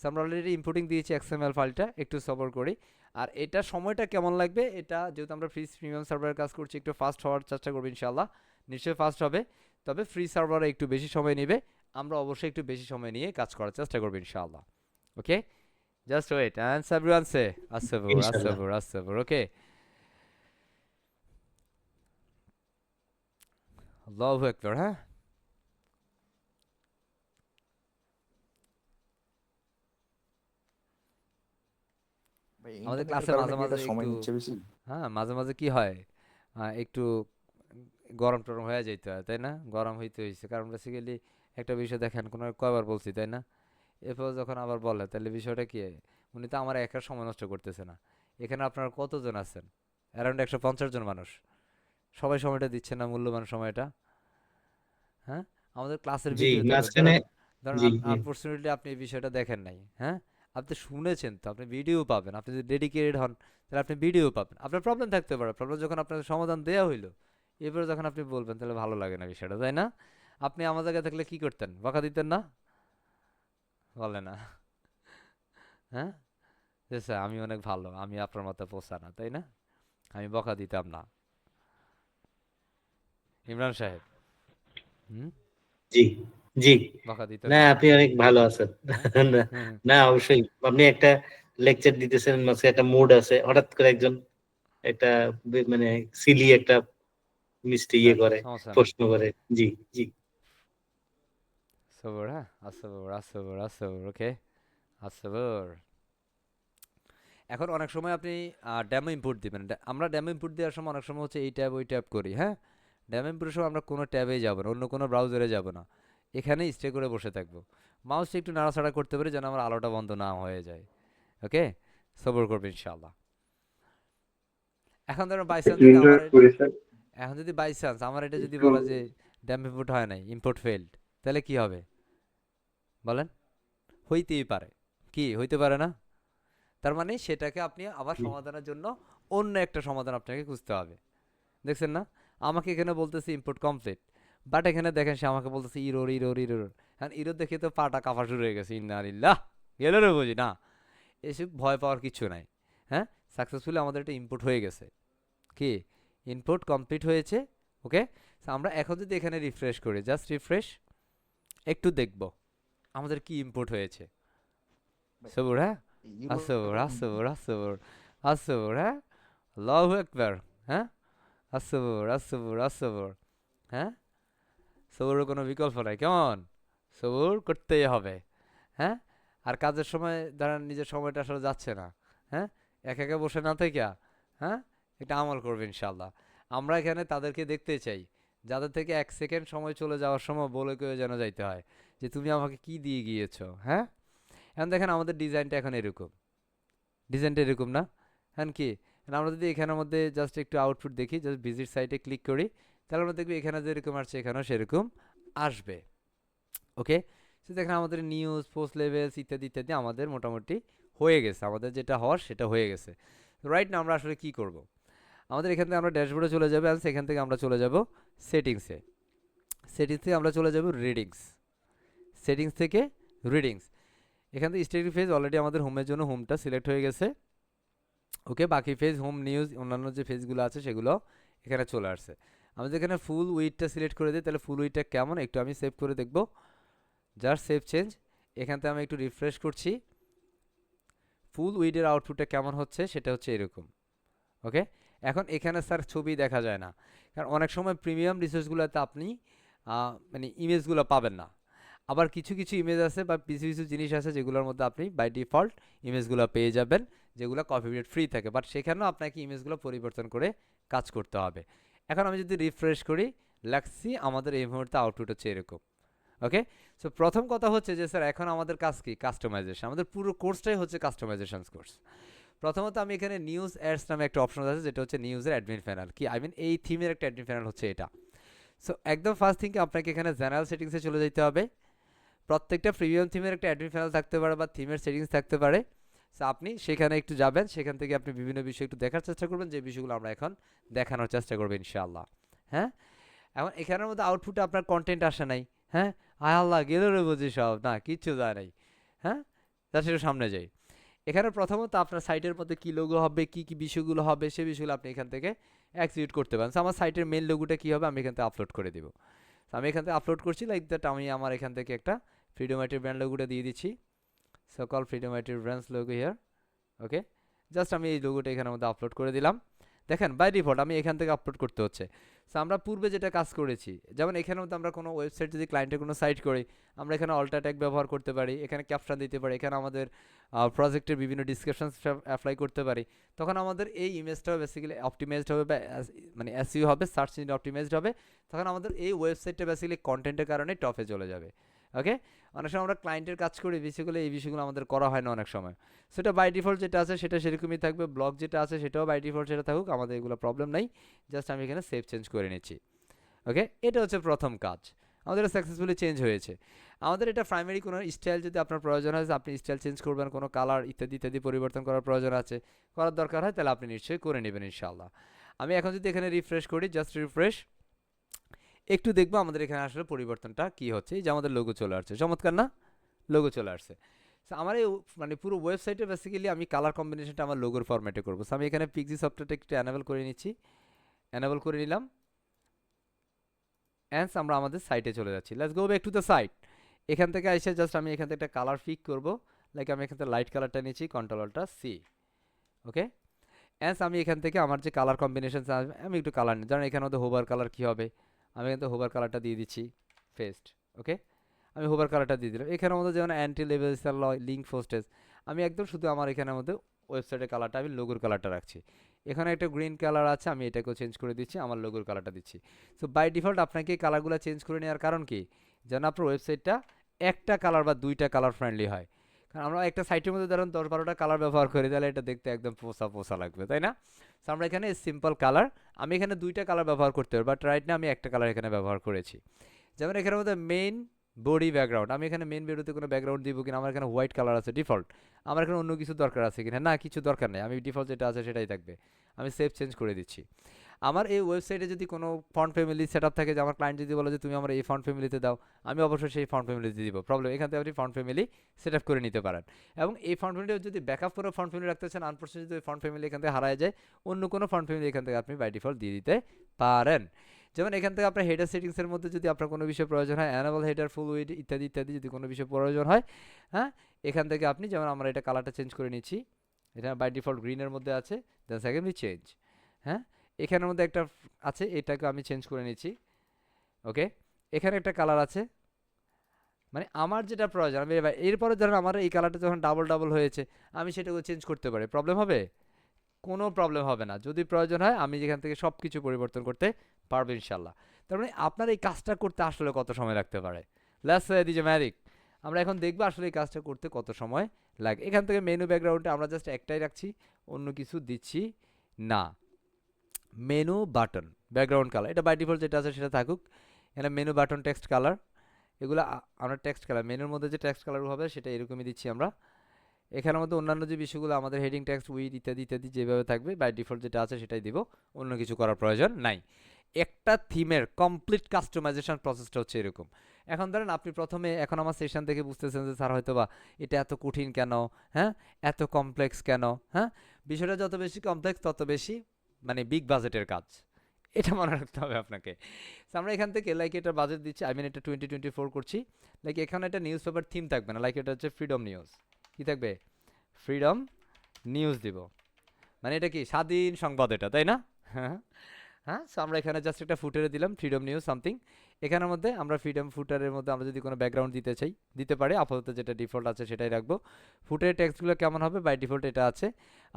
সো আমরা অলরেডি ইম্পোর্টিং দিয়েছি XML ফাইলটা, একটু সবর করি। আর এটা সময়টা কেমন লাগবে, এটা যেহেতু আমরা ফ্রি প্রিমিয়াম সার্ভারের কাজ করছি, একটু ফাস্ট হওয়ার চেষ্টা করবো ইনশাল্লাহ, নিশ্চয়ই ফাস্ট হবে। তবে ফ্রি সার্ভারে একটু বেশি সময় নেবে, আমরা অবশ্যই একটু বেশি সময় নিয়ে কাজ করার চেষ্টা করবো ইনশাআল্লাহ। ওকে, জাস্ট ওয়েট অ্যান্ড এভরিওয়ান সে আসসাবুর ইনশাল্লাহ। আসসাবুর আসসাবুর। ওকে, আল্লাহু আকবার। হ্যাঁ, ভাই আমাদের ইন্টারনেটের ক্লাসে কারণে মাঝে কি মাঝে এটা সময় একটু, নিচ্ছে বেশি? হ্যাঁ মাঝে মাঝে কি হয়, একটু গরম টরম হয়ে যেতে হয়, তাই না? গরম হইতে হয়েছে কারণ বেসিক্যালি একটা বিষয় দেখেন, কোনো কয়বার বলছি, তাই না? এরপর যখন আবার বলে তাহলে বিষয়টা কি, উনি তো আমার একার সময় নষ্ট করতেছে না, এখানে আপনারা কতজন আছেন, অ্যারাউন্ড 150 জন মানুষ, সবাই সময়টা দিচ্ছে না, মূল্যবান সময়টা। হ্যাঁ, আমাদের ক্লাসের জি ভিডিও থাকবে, মাঝখানে। ধরেন ধরেন জি জি আনফর্চুনেটলি আপনি এই বিষয়টা দেখেন নাই, হ্যাঁ, আপনি শুনেছেন তো, আপনি ভিডিও পাবেন, আপনি যদি ডেডিকেটেড হন তাহলে আপনি ভিডিও পাবেন। আপনার প্রবলেম থাকতে পারে, প্রবলেম যখন আপনার সমাধান দেওয়া হইলো এরপরে যখন আপনি বলবেন তাহলে ভালো লাগে না বিষয়টা, তাই না? আপনি আমার জায়গায় থাকলে কি করতেন, বকা দিতেন না? বলে না? হ্যাঁ, যে স্যার আমি অনেক ভালো, আমি আপনার মতো পোষা না, তাই না? আমি বকা দিতাম না, ইমরান সাহেব। হুম, জি জি। বকা দিতেন না না? আপনি অনেক ভালো আছেন। হ্যাঁ, না হুম, না, অবশ্যই আপনি একটা লেকচার দিতেছেন, মাঝে একটা মুড আছে, হঠাৎ করে একজন একটা মানে সিলি একটা মিষ্টি ইয়ে যাক করে, সমস্যা নাই। প্রশ্ন করে। জি জি সবর, হ্যাঁ, আসবর আসবর আসবর। ওকে, আসবর। এখন অনেক সময় আপনি ডেমো ইনপুট দিবেন, আমরা ডেমো ইনপুট দেওয়ার সময় অনেক সময় হচ্ছে এই ট্যাব ওই ট্যাব করি, হ্যাঁ। ডেমো ইনপুটের সময় আমরা কোনো ট্যাবেই যাব না, অন্য কোনো ব্রাউজারে যাব না, এখানেই স্টে করে বসে থাকবো। মাউসটা একটু নাড়াচাড়া করতে পারি যেন আমার আলোটা বন্ধ না হয়ে যায়। ওকে, সবর করবে ইনশাআল্লাহ। এখন ধরো বাই চান্স যদি আমার এখন যদি বাই চান্স আমার এটা যদি বলা যে ড্যাম ইনপুট হয় নাই, ইম্পোর্ট ফেলড, তাহলে কি হবে বলেন? হইতেই পারে, কি হইতে পারে না? তার মানে সেটাকে আপনি আবার জি সমাধানের জন্য অন্য একটা সমাধান আপনাকে খুঁজতে হবে। দেখছেন না, আমাকে এখানে বলতেছে ইম্পোর্ট কমপ্লিট, বাট এখানে দেখেন সে আমাকে বলতেছে ইরোর ইরোর ইরোর। হ্যাঁ, ইরোর দেখে তো পাটা কাঁপা শুরু হয়ে গেছে, ইন্না লিল্লাহ, গেল রে বুঝি না, এসব ভয় পাওয়ার কিছু নাই। হ্যাঁ, সাকসেসফুলি আমাদের এটা ইনপুট হয়ে গেছে। কি ইনপুট কমপ্লিট হয়েছে। ওকে, আমরা এখন যদি এখানে রিফ্রেশ করি, জাস্ট রিফ্রেশ, একটু দেখব আমাদের কি ইনপুট হয়েছে। ভাই সবুর, হ্যাঁ, ইউরো আসবুর আসবুর আসবুর আসবুর, হ্যাঁ, আল্লাহু আকবার, হ্যাঁ, আসবুর আসবুর আসবুর, হ্যাঁ, সবুরের কোনো বিকল্প নাই, কেমন, সবুর করতেই হবে। হ্যাঁ, আর কাজের সময় ধরেন নিজের সময়টা আসলে যাচ্ছে না, হ্যাঁ, একা একা বসে না থেকে, হ্যাঁ, এটা আমল করবে ইনশাল্লাহ। আমরা এখানে তাদেরকে দেখতে চাই যাদের থেকে 1 সেকেন্ড সময় চলে যাওয়ার সময় বলে কেউ যেন যাইতে হয় যে তুমি আমাকে কি দিয়ে গিয়েছো। হ্যাঁ, এখন দেখেন আমাদের ডিজাইনটা এখন এরকম, ডিজাইনটা এরকম না, হ্যাঁ কি, আমরা যদি এখানের মধ্যে জাস্ট একটু আউটপুট দেখি, জাস্ট ভিজিট সাইটে ক্লিক করি, তাহলে আমরা দেখবি এখানে যেরকম আসছে এখানেও সেরকম আসবে। ওকে, সে দেখেন আমাদের নিউজ, পোস্ট লেভেলস ইত্যাদি ইত্যাদি আমাদের মোটামুটি হয়ে গেছে, আমাদের যেটা হওয়ার সেটা হয়ে গেছে। রাইট না, আমরা আসলে কি করব, আমাদের এখান থেকে আমরা ড্যাশবোর্ডে চলে যাবো, আর সেখান থেকে আমরা চলে যাব সেটিংসে, সেটিংস থেকে আমরা চলে যাব রিডিংস, সেটিংস থেকে রিডিংস, এখান থেকে স্ট্যাটিক ফেজ অলরেডি আমাদের হোমের জন্য হোমটা সিলেক্ট হয়ে গেছে। ওকে, বাকি ফেজ হোম, নিউজ, অন্যান্য যে ফেজগুলো আছে সেগুলো এখানে চলে আসছে। আমি যদি এখানে ফুল উইডটা সিলেক্ট করে দিই, তাহলে ফুল উইডটা কেমন একটু আমি সেভ করে দেখব, জাস্ট সেভ চেঞ্জ, এখান থেকে আমি একটু রিফ্রেশ করছি, ফুল উইডের আউটপুটটা কেমন হচ্ছে সেটা হচ্ছে এরকম। ওকে, এখন এখানে স্যার ছবি দেখা যায় না, কারণ অনেক সময় প্রিমিয়াম রিসোর্সগুলোতে আপনি মানে ইমেজগুলো পাবেন না, আবার কিছু কিছু ইমেজ আছে বা কিছু কিছু জিনিস আছে যেগুলোর মধ্যে আপনি বাই ডিফল্ট ইমেজগুলো পেয়ে যাবেন, যেগুলো কপিরাইট ফ্রি থাকে, বাট সেখানেও আপনাকে ইমেজগুলো পরিবর্তন করে কাজ করতে হবে। এখন আমি যদি রিফ্রেশ করি, লাগছি আমাদের এই মুহূর্তে আউটপুট হচ্ছে এরকম। ওকে, সো প্রথম কথা হচ্ছে যে স্যার এখন আমাদের কাজ কি, কাস্টমাইজেশন, আমাদের পুরো কোর্সটাই হচ্ছে কাস্টমাইজেশন কোর্স। প্রথমত আমি এখানে নিউজ অ্যাডস নামে একটা অপশন আছে, যেটা হচ্ছে নিউজের অ্যাডমিন প্যানেল, কি আই মিন এই থিমের একটা অ্যাডমিন প্যানেল হচ্ছে এটা। সো একদম ফার্স্ট থিংকে আপনাকে এখানে জেনারেল সেটিংসে চলে যেতে হবে। প্রত্যেকটা প্রিমিয়াম থিমের একটা অ্যাডমিন প্যানেল থাকতে পারে বা থিমের সেটিংস থাকতে পারে, সো আপনি সেখানে একটু যাবেন, সেখান থেকে আপনি বিভিন্ন বিষয় একটু দেখার চেষ্টা করবেন, যে বিষয়গুলো আমরা এখন দেখানোর চেষ্টা করবো ইনশাআল্লাহ। হ্যাঁ, এখন এখানের মধ্যে আউটপুটে আপনার কন্টেন্ট আসে নাই, হ্যাঁ, আয় আল্লাহ গেল রে বুঝি সব, না কিচ্ছু যায় নাই। হ্যাঁ, তা সেটা সামনে যাই, এখানে প্রথমত আপনার সাইটের মধ্যে কী লোগো হবে, কী কী বিষয়গুলো হবে, সে বিষয়গুলো আপনি এখান থেকে এক্সিকিউট করতে পারেন। আমার সাইটের মেন লোগোটা কী হবে আমি এখান থেকে আপলোড করে দিব, আমি এখান থেকে আপলোড করছি লাইক দ্যাট, আমি আমার এখান থেকে একটা ফ্রিডম আইটির ব্র্যান্ড লোগোটা দিয়ে দিচ্ছি, সকল ফ্রিডম আইটির brands logo here. Okay, just আমি এই লোগোটা এখানের মধ্যে আপলোড করে দিলাম। দেখেন বাই ডিফল্ট আমি এখান থেকে আপলোড করতে হচ্ছে। সো আমরা পূর্বে যেটা কাজ করেছি, যেমন এখানের মধ্যে আমরা কোনো ওয়েবসাইট যদি ক্লায়েন্টের কোনো সাইট করি, আমরা এখানে অল্টা ট্যাগ ব্যবহার করতে পারি, এখানে ক্যাপশন দিতে পারি, এখানে আমাদের প্রজেক্টের বিভিন্ন ডিসক্রিপশন অ্যাপ্লাই করতে পারি, তখন আমাদের এই ইমেজটাও বেসিক্যালি অপটিমাইজড হবে বা মানে এসইও হবে, সার্চ ইঞ্জিন অপটিমাইজড হবে, তখন আমাদের এই ওয়েবসাইটটা বেসিক্যালি কন্টেন্টের কারণে টপে চলে যাবে। ওকে, অনেক সময় আমরা ক্লায়েন্টের কাজ করি, বেসিক্যালি এই বিষয়গুলো আমাদের করা হয় না অনেক সময়, সেটা বাই ডিফল্ট যেটা আছে সেটা সেরকমই থাকবে, ব্লগ যেটা আছে সেটাও বাই ডিফল্ট সেটা থাকুক, আমাদের এগুলো প্রবলেম নাই, জাস্ট আমি এখানে সেভ চেঞ্জ করে নিচ্ছি। ওকে, এটা হচ্ছে প্রথম কাজ, আমাদের সাকসেসফুলি চেঞ্জ হয়েছে। আমাদের এটা প্রাইমারি কোনো স্টাইল যদি আপনার প্রয়োজন হয়, আপনি স্টাইল চেঞ্জ করবেন, কোনো কালার ইত্যাদি ইত্যাদি পরিবর্তন করার প্রয়োজন আছে, করার দরকার হয়, তাহলে আপনি নিশ্চয়ই করে নেবেন ইনশাআল্লাহ। আমি এখন যদি এখানে রিফ্রেশ করি, জাস্ট রিফ্রেশ, একটু দেখবো আমাদের এখানে আসলে পরিবর্তনটা কি হচ্ছে, এই যে আমাদের লোগো চলে আসছে, চমৎকার না, লোগো চলে আসছে। সো আমার এই মানে পুরো ওয়েবসাইটে বেসিক্যালি আমি কালার কম্বিনেশনটা আমার লোগোর ফরম্যাটে করবো। সো আমি এখানে পিক্সি সফটওয়্যারটা একটু অ্যানেবল করে নিচ্ছি, অ্যানেবল করে নিলাম, অ্যান্স আমরা আমাদের সাইটে চলে যাচ্ছি, let's go back to the site. এখান থেকে এসে জাস্ট আমি এখান থেকে একটা কালার পিক করবো, লাইক আমি এখান থেকে লাইট কালারটা নিচ্ছি, কন্ট্রোলটা সি। ওকে, অ্যান্স আমি এখান থেকে আমার যে কালার কম্বিনেশন আমি একটু কালার নিই, ধরেন এখানে মধ্যে হোভার কালার কী হবে, আমি এখান থেকে হোভার কালারটা দিয়ে দিচ্ছি, ফেস্ট। ওকে, আমি হোভার কালারটা দিয়ে দিলাম, এখানের মধ্যে যেমন অ্যান্টি লেভেল লিঙ্ক ফোস্টেজ, আমি একদম শুধু আমার এখানের মধ্যে ওয়েবসাইটের কালারটা আমি লোগোর কালারটা রাখছি, এখানে একটা গ্রিন কালার আছে, আমি এটাকেও চেঞ্জ করে দিচ্ছি, আমার লোগোর কালারটা দিচ্ছি। সো বাই ডিফল্ট আপনাকে এই কালারগুলো চেঞ্জ করে নেওয়ার কারণ কি, যেন আপনার ওয়েবসাইটটা একটা কালার বা দুইটা কালার ফ্রেন্ডলি হয়, কারণ আমরা একটা সাইটের মধ্যে ধরুন 10-12টা কালার ব্যবহার করি, তাহলে এটা দেখতে একদম পোষা পোষা লাগবে, তাই না? সো আমরা এখানে সিম্পল কালার, আমি এখানে দুইটা কালার ব্যবহার করতে পারি, বাট রাইট না আমি একটা কালার এখানে ব্যবহার করেছি। যেমন এখানের মধ্যে মেইন বডি ব্যাকগ্রাউন্ড, আমি এখানে মেইন বডিতে কোনো ব্যাকগ্রাউন্ড দিব কিনা, আমার এখানে হোয়াইট কালার আছে ডিফল্ট, আমার এখানে অন্য কিছু দরকার আছে কিনা, না কিছু দরকার নেই, আমি ডিফল্ট যেটা আছে সেটাই থাকবে, আমি সেভ চেঞ্জ করে দিচ্ছি। আমার এই ওয়েবসাইটে যদি কোনো ফন্ট ফ্যামিলি সেট আপ থাকে, যে আমার ক্লায়েন্ট যদি বলে যে তুমি আমার এই ফন্ট ফ্যামিলিতে দাও, আমি অবশ্যই সেই ফন্ট ফ্যামিলিতে দিব, প্রবলেম এখান থেকে আপনি ফন্ট ফ্যামিলি সেট আপ করে নিতে পারেন। এবং এই ফন্ট ফ্যামিলি যদি ব্যাকআপ করে ফন্ট ফ্যামিলি রাখতে চান, আনফরচুনেটলি যদি ফন্ট ফ্যামিলি এখান থেকে হারায় যায়, অন্য কোনো ফন্ট ফ্যামিলি এখান থেকে আপনি বাই ডিফল্ট দিয়ে দিতে পারেন। যেমন এখান থেকে আপনার হেডার সেটিংসের মধ্যে যদি আপনার কোনো বিষয় প্রয়োজন হয়, অ্যানাবল হেডার, ফুল উইড ইত্যাদি ইত্যাদি যদি কোনো বিষয় প্রয়োজন হয়, হ্যাঁ, এখান থেকে আপনি, যেমন আমরা এটা কালারটা চেঞ্জ করে নিচ্ছি, এটা বাই ডিফল্ট গ্রিনের মধ্যে আছে, দেন সেকেন্ড উই চেঞ্জ, হ্যাঁ, এখানের মধ্যে একটা আছে, এটাকে আমি চেঞ্জ করে নিচ্ছি। ওকে, এখানে একটা কালার আছে, মানে আমার যেটা প্রয়োজন আমি এরপরে ধরেন আমার এই কালারটা যখন ডাবল ডাবল হয়েছে, আমি সেটাকে চেঞ্জ করতে পারি, প্রবলেম হবে? কোনো প্রবলেম হবে না। যদি প্রয়োজন হয় আমি যেখান থেকে সব কিছু পরিবর্তন করতে পারবো ইনশাল্লাহ। তার মানে আপনার এই কাজটা করতে আসলে কত সময় লাগতে পারে? Let's say this magic. আমরা এখন দেখবো আসলে এই কাজটা করতে কত সময় লাগে। এখান থেকে মেনু ব্যাকগ্রাউন্ডে আমরা জাস্ট একটাই রাখছি, অন্য কিছু দিচ্ছি না। মেনু বাটন ব্যাকগ্রাউন্ড কালার, এটা বাই ডিফল্ট যেটা আছে সেটা থাকুক। এখানে মেনু বাটন টেক্সট কালার, এগুলো আমরা টেক্সট কালার, মেনুর মধ্যে যে টেক্সট কালার হবে সেটা এরকমই দিচ্ছি আমরা। এখানের মধ্যে অন্যান্য যে বিষয়গুলো আমাদের হেডিং টেক্সট উইড ইত্যাদি ইত্যাদি যেভাবে থাকবে বাই ডিফল্ট যেটা আছে সেটাই দিব, অন্য কিছু করার প্রয়োজন নাই। একটা থিমের কমপ্লিট কাস্টমাইজেশন প্রসেসটা হচ্ছে এরকম। এখন ধরেন আপনি প্রথমে, এখন আমার সেশন থেকে বুঝতেছেন যে স্যার হয়তো বা এটা এত কঠিন কেন, হ্যাঁ, এত কমপ্লেক্স কেন, হ্যাঁ, বিষয়টা যত বেশি কমপ্লেক্স তত বেশি মানে বিগ বাজেটের কাজ, এটা মনে রাখতে হবে আপনাকে। So আমরা এখান থেকে লাইক এটা বাজেট দিচ্ছি, আই মিন এটা 2024 করছি, লাইক এখানে একটা নিউজ পেপার থিম থাকবে না, লাইক এটা হচ্ছে ফ্রিডম নিউজ, কি থাকবে? ফ্রিডম নিউজ দিব, মানে এটা কি স্বাধীন সংবাদ এটা, তাই না? হ্যাঁ হ্যাঁ। সো আমরা এখানে জাস্ট একটা ফুটারে দিলাম ফ্রিডম নিউজ সামথিং। এখানের মধ্যে আমরা ফ্রিডম ফুটারের মধ্যে আমরা যদি কোনো ব্যাকগ্রাউন্ড দিতে চাই দিতে পারি, আপাতত যেটা ডিফল্ট আছে সেটাই রাখবো। ফুটারের টেক্সটগুলো কেমন হবে? বাই ডিফল্ট এটা আছে।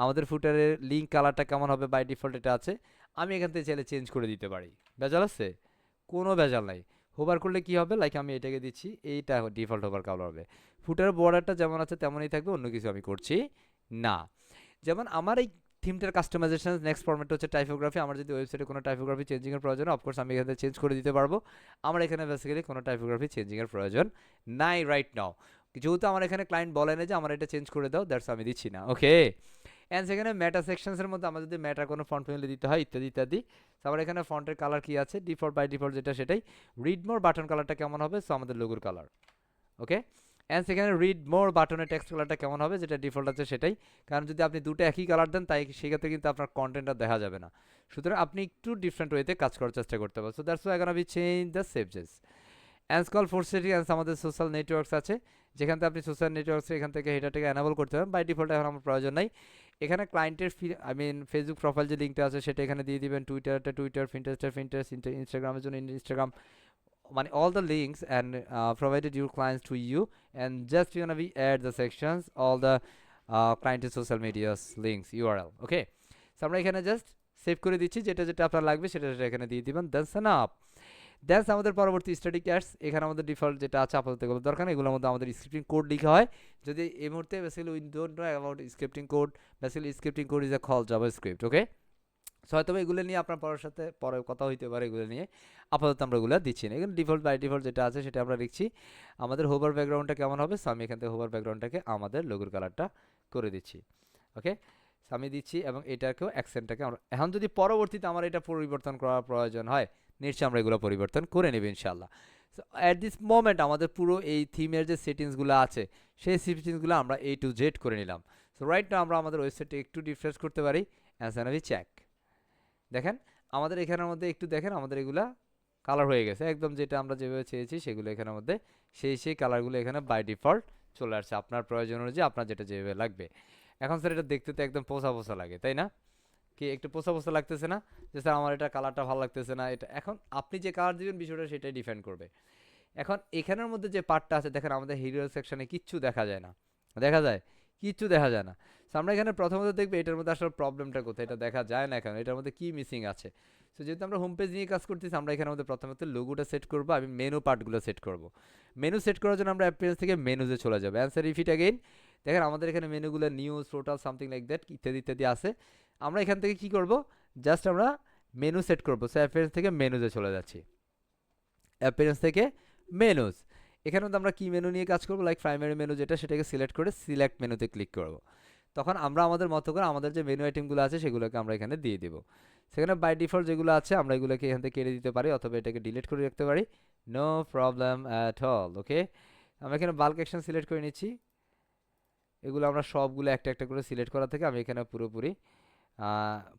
আমাদের ফুটারের লিঙ্ক কালারটা কেমন হবে? বাই ডিফল্ট এটা আছে। আমি এখান থেকে চাইলে চেঞ্জ করে দিতে পারি, ভেজাল আছে? কোনো ভেজাল নাই। হোভার করলে কি হবে? লাইক আমি এটাকে দিচ্ছি, এইটা ডিফল্ট হোভার কালার হবে। ফুটারের বর্ডারটা যেমন আছে তেমনই থাকবে, অন্য কিছু আমি করছি না। যেমন আমার এই থিমটার কাস্টমাইজেশন নেক্সট ফরম্যাট হচ্ছে টাইপোগ্রাফি। আমার যদি ওয়েবসাইটে কোনো টাইপোগ্রাফি চেঞ্জিংয়ের প্রয়োজন হয়, অফকোর্স আমি এখানে চেঞ্জ করে দিতে পারবো। আমার এখানে বেসিক্যালি কোনো টাইপোগ্রাফি চেঞ্জিংয়ের প্রয়োজন নাই রাইট নাও, যেহেতু আমার এখানে ক্লায়েন্ট বলে না যে আমার এটা চেঞ্জ করে দাও, দ্যাটস আমি দিচ্ছি না। ওকে, অ্যান্ড সেখানে মেটা সেকশনসের মধ্যে আমার যদি মেটা কোনো ফন্ট ফ্যামিলি দিতে হয় ইত্যাদি ইত্যাদি। তো আমার এখানে ফন্টের কালার কি আছে? ডিফল্ট বাই ডিফল্ট যেটা সেটাই। রিড মোর বাটন কালারটা কেমন হবে? সো আমাদের লোগোর কালার। ওকে, অ্যান্ড সেখানে রিড মোর বাটনের টেক্সট কালারটা কেমন হবে? যেটা ডিফল্ট আছে সেটাই। কারণ যদি আপনি দুটো একই কালার দেন তাই সেক্ষেত্রে কিন্তু আপনার কন্টেন্টটা দেখা যাবে না। সুতরাং আপনি একটু ডিফারেন্ট ওয়েতে কাজ করার চেষ্টা করতে পারেন। So that's why gonna be change the savages. And call for setting and আমাদের সোশ্যাল নেটওয়ার্কস আছে, যেখান থেকে আপনি সোশ্যাল নেটওয়ার্কস এখান থেকে হেডারটাকে অ্যানাবল করতে পারেন। বাই ডিফল্ট এখন আমার প্রয়োজন নাই। এখানে ক্লায়েন্টের আই মিন ফেসবুক প্রোফাইল যে লিঙ্কটা আছে সেটা এখানে দিয়ে দিবেন, টুইটারটা টুইটার, ফিন্টারেস্ট, ইনস্টাগ্রামের জন্য ইনস্টাগ্রাম, মানে all the links and provided your clients to you, and just you're gonna be add the sections all the client social media's links URL. Okay, so আমরা এখানে জাস্ট সেভ করে দিচ্ছি, যেটা যেটা আপনার লাগবে সেটা সেটা এখানে দিয়ে দিবেন। That's enough. দ্যাটস আমাদের পরবর্তী স্ট্যাটিক অ্যাডস। এখানে আমাদের ডিফল্ট যেটা আছে আপাতত এগুলো দরকার নেই, এগুলোর মধ্যে আমাদের স্ক্রিপ্টিং কোড লেখা হয়। যদি এই মুহূর্তে basically we don't know about scripting code, basically scripting code is a call JavaScript. Okay, so হয়তো এগুলো নিয়ে আপনার পরের সাথে পরে কথা হইতে পারে, এগুলো নিয়ে আপাতত আমরা এগুলো দিচ্ছি না। এখানে ডিফল্ট বাই ডিফল্ট যেটা আছে সেটা আমরা লিখছি। আমাদের হোভার ব্যাকগ্রাউন্ডটা কেমন হবে? সো আমি এখান থেকে হোভার ব্যাকগ্রাউন্ডটাকে আমাদের লোগোর কালারটা করে দিচ্ছি। ওকে, সো আমি দিচ্ছি এবং এটাকেও অ্যাকসেন্টটাকে আমরা এখন যদি পরবর্তীতে আমার এটা পরিবর্তন করার প্রয়োজন হয়, নিশ্চয়ই আমরা এগুলো পরিবর্তন করে নেব ইনশাল্লাহ। সো অ্যাট দিস মোমেন্ট আমাদের পুরো এই থিমের যে সেটিংসগুলো আছে সেই সেটিংসগুলো আমরা A to Z করে নিলাম। সো রাইট নাও আমরা আমাদের ওয়েবসাইটে একটু রিফ্রেশ করতে পারি, অ্যাজ এন আমি চেক। দেখেন আমাদের এখানের মধ্যে একটু দেখেন আমাদের এগুলা কালার হয়ে গেছে, একদম যেটা আমরা যেভাবে চেয়েছি সেগুলো এখানের মধ্যে সেই কালারগুলো এখানে বাই ডিফল্ট চলে আসছে আপনার প্রয়োজন অনুযায়ী, আপনার যেটা যেভাবে লাগবে। এখন স্যার এটা দেখতে তো একদম পোষা পোষা লাগে, তাই না? কি একটু পোষা পোষা লাগতেছে না? যে স্যার আমার এটা কালারটা ভালো লাগতেছে না, এটা এখন আপনি যে কালার দিবেন বিষয়টা সেটাই ডিফেন্ড করবে। এখন এখানের মধ্যে যে পার্টটা আছে দেখেন আমাদের হিরো সেকশনে কিচ্ছু দেখা যায় না, দেখা যায়? কিচ্ছু দেখা যায় না। সো আমরা এখানে প্রথমত দেখবে এটার মধ্যে আসলে প্রবলেমটা কোথায়, এটা দেখা যায় না কেন, এটার মধ্যে কি মিসিং আছে। সো যেহেতু আমরা হোম পেজ নিয়ে কাজ করতেছি, আমরা এখানের মধ্যে প্রথমত লোগোটা সেট করবো, আমি মেনু পার্টগুলো সেট করব। মেনু সেট করার জন্য আমরা অ্যাপিয়ারেন্স থেকে মেনুতে চলে যাবো। Answer repeat again. দেখেন আমাদের এখানে মেনুগুলো news, total, something like that ইত্যাদি ইত্যাদি আছে। আমরা এখান থেকে কি করব? জাস্ট আমরা মেনু সেট করবো। সো অ্যাপিয়ারেন্স থেকে মেনুতে চলে যাচ্ছি, অ্যাপিয়ারেন্স থেকে মেনুজ। এখানে আমরা কি মেনু নিয়ে কাজ করবো? লাইক প্রাইমারি মেনু যেটা সেটাকে সিলেক্ট করে সিলেক্ট মেনুতে ক্লিক করব। তখন আমরা আমাদের মতো করে আমাদের যে মেনু আইটেমগুলো আছে সেগুলোকে আমরা এখানে দিয়ে দেবো। সেখানে বাই ডিফল্ট যেগুলো আছে আমরা এগুলোকে এখান থেকে কেটে দিতে পারি অথবা এটাকে ডিলিট করে রাখতে পারি, নো প্রবলেম অ্যাট অল। ওকে, আমরা এখানে বাল্ক অ্যাকশন সিলেক্ট করে নিচ্ছি। এগুলো আমরা সবগুলো একটা একটা করে সিলেক্ট করা থেকে আমি এখানে পুরোপুরি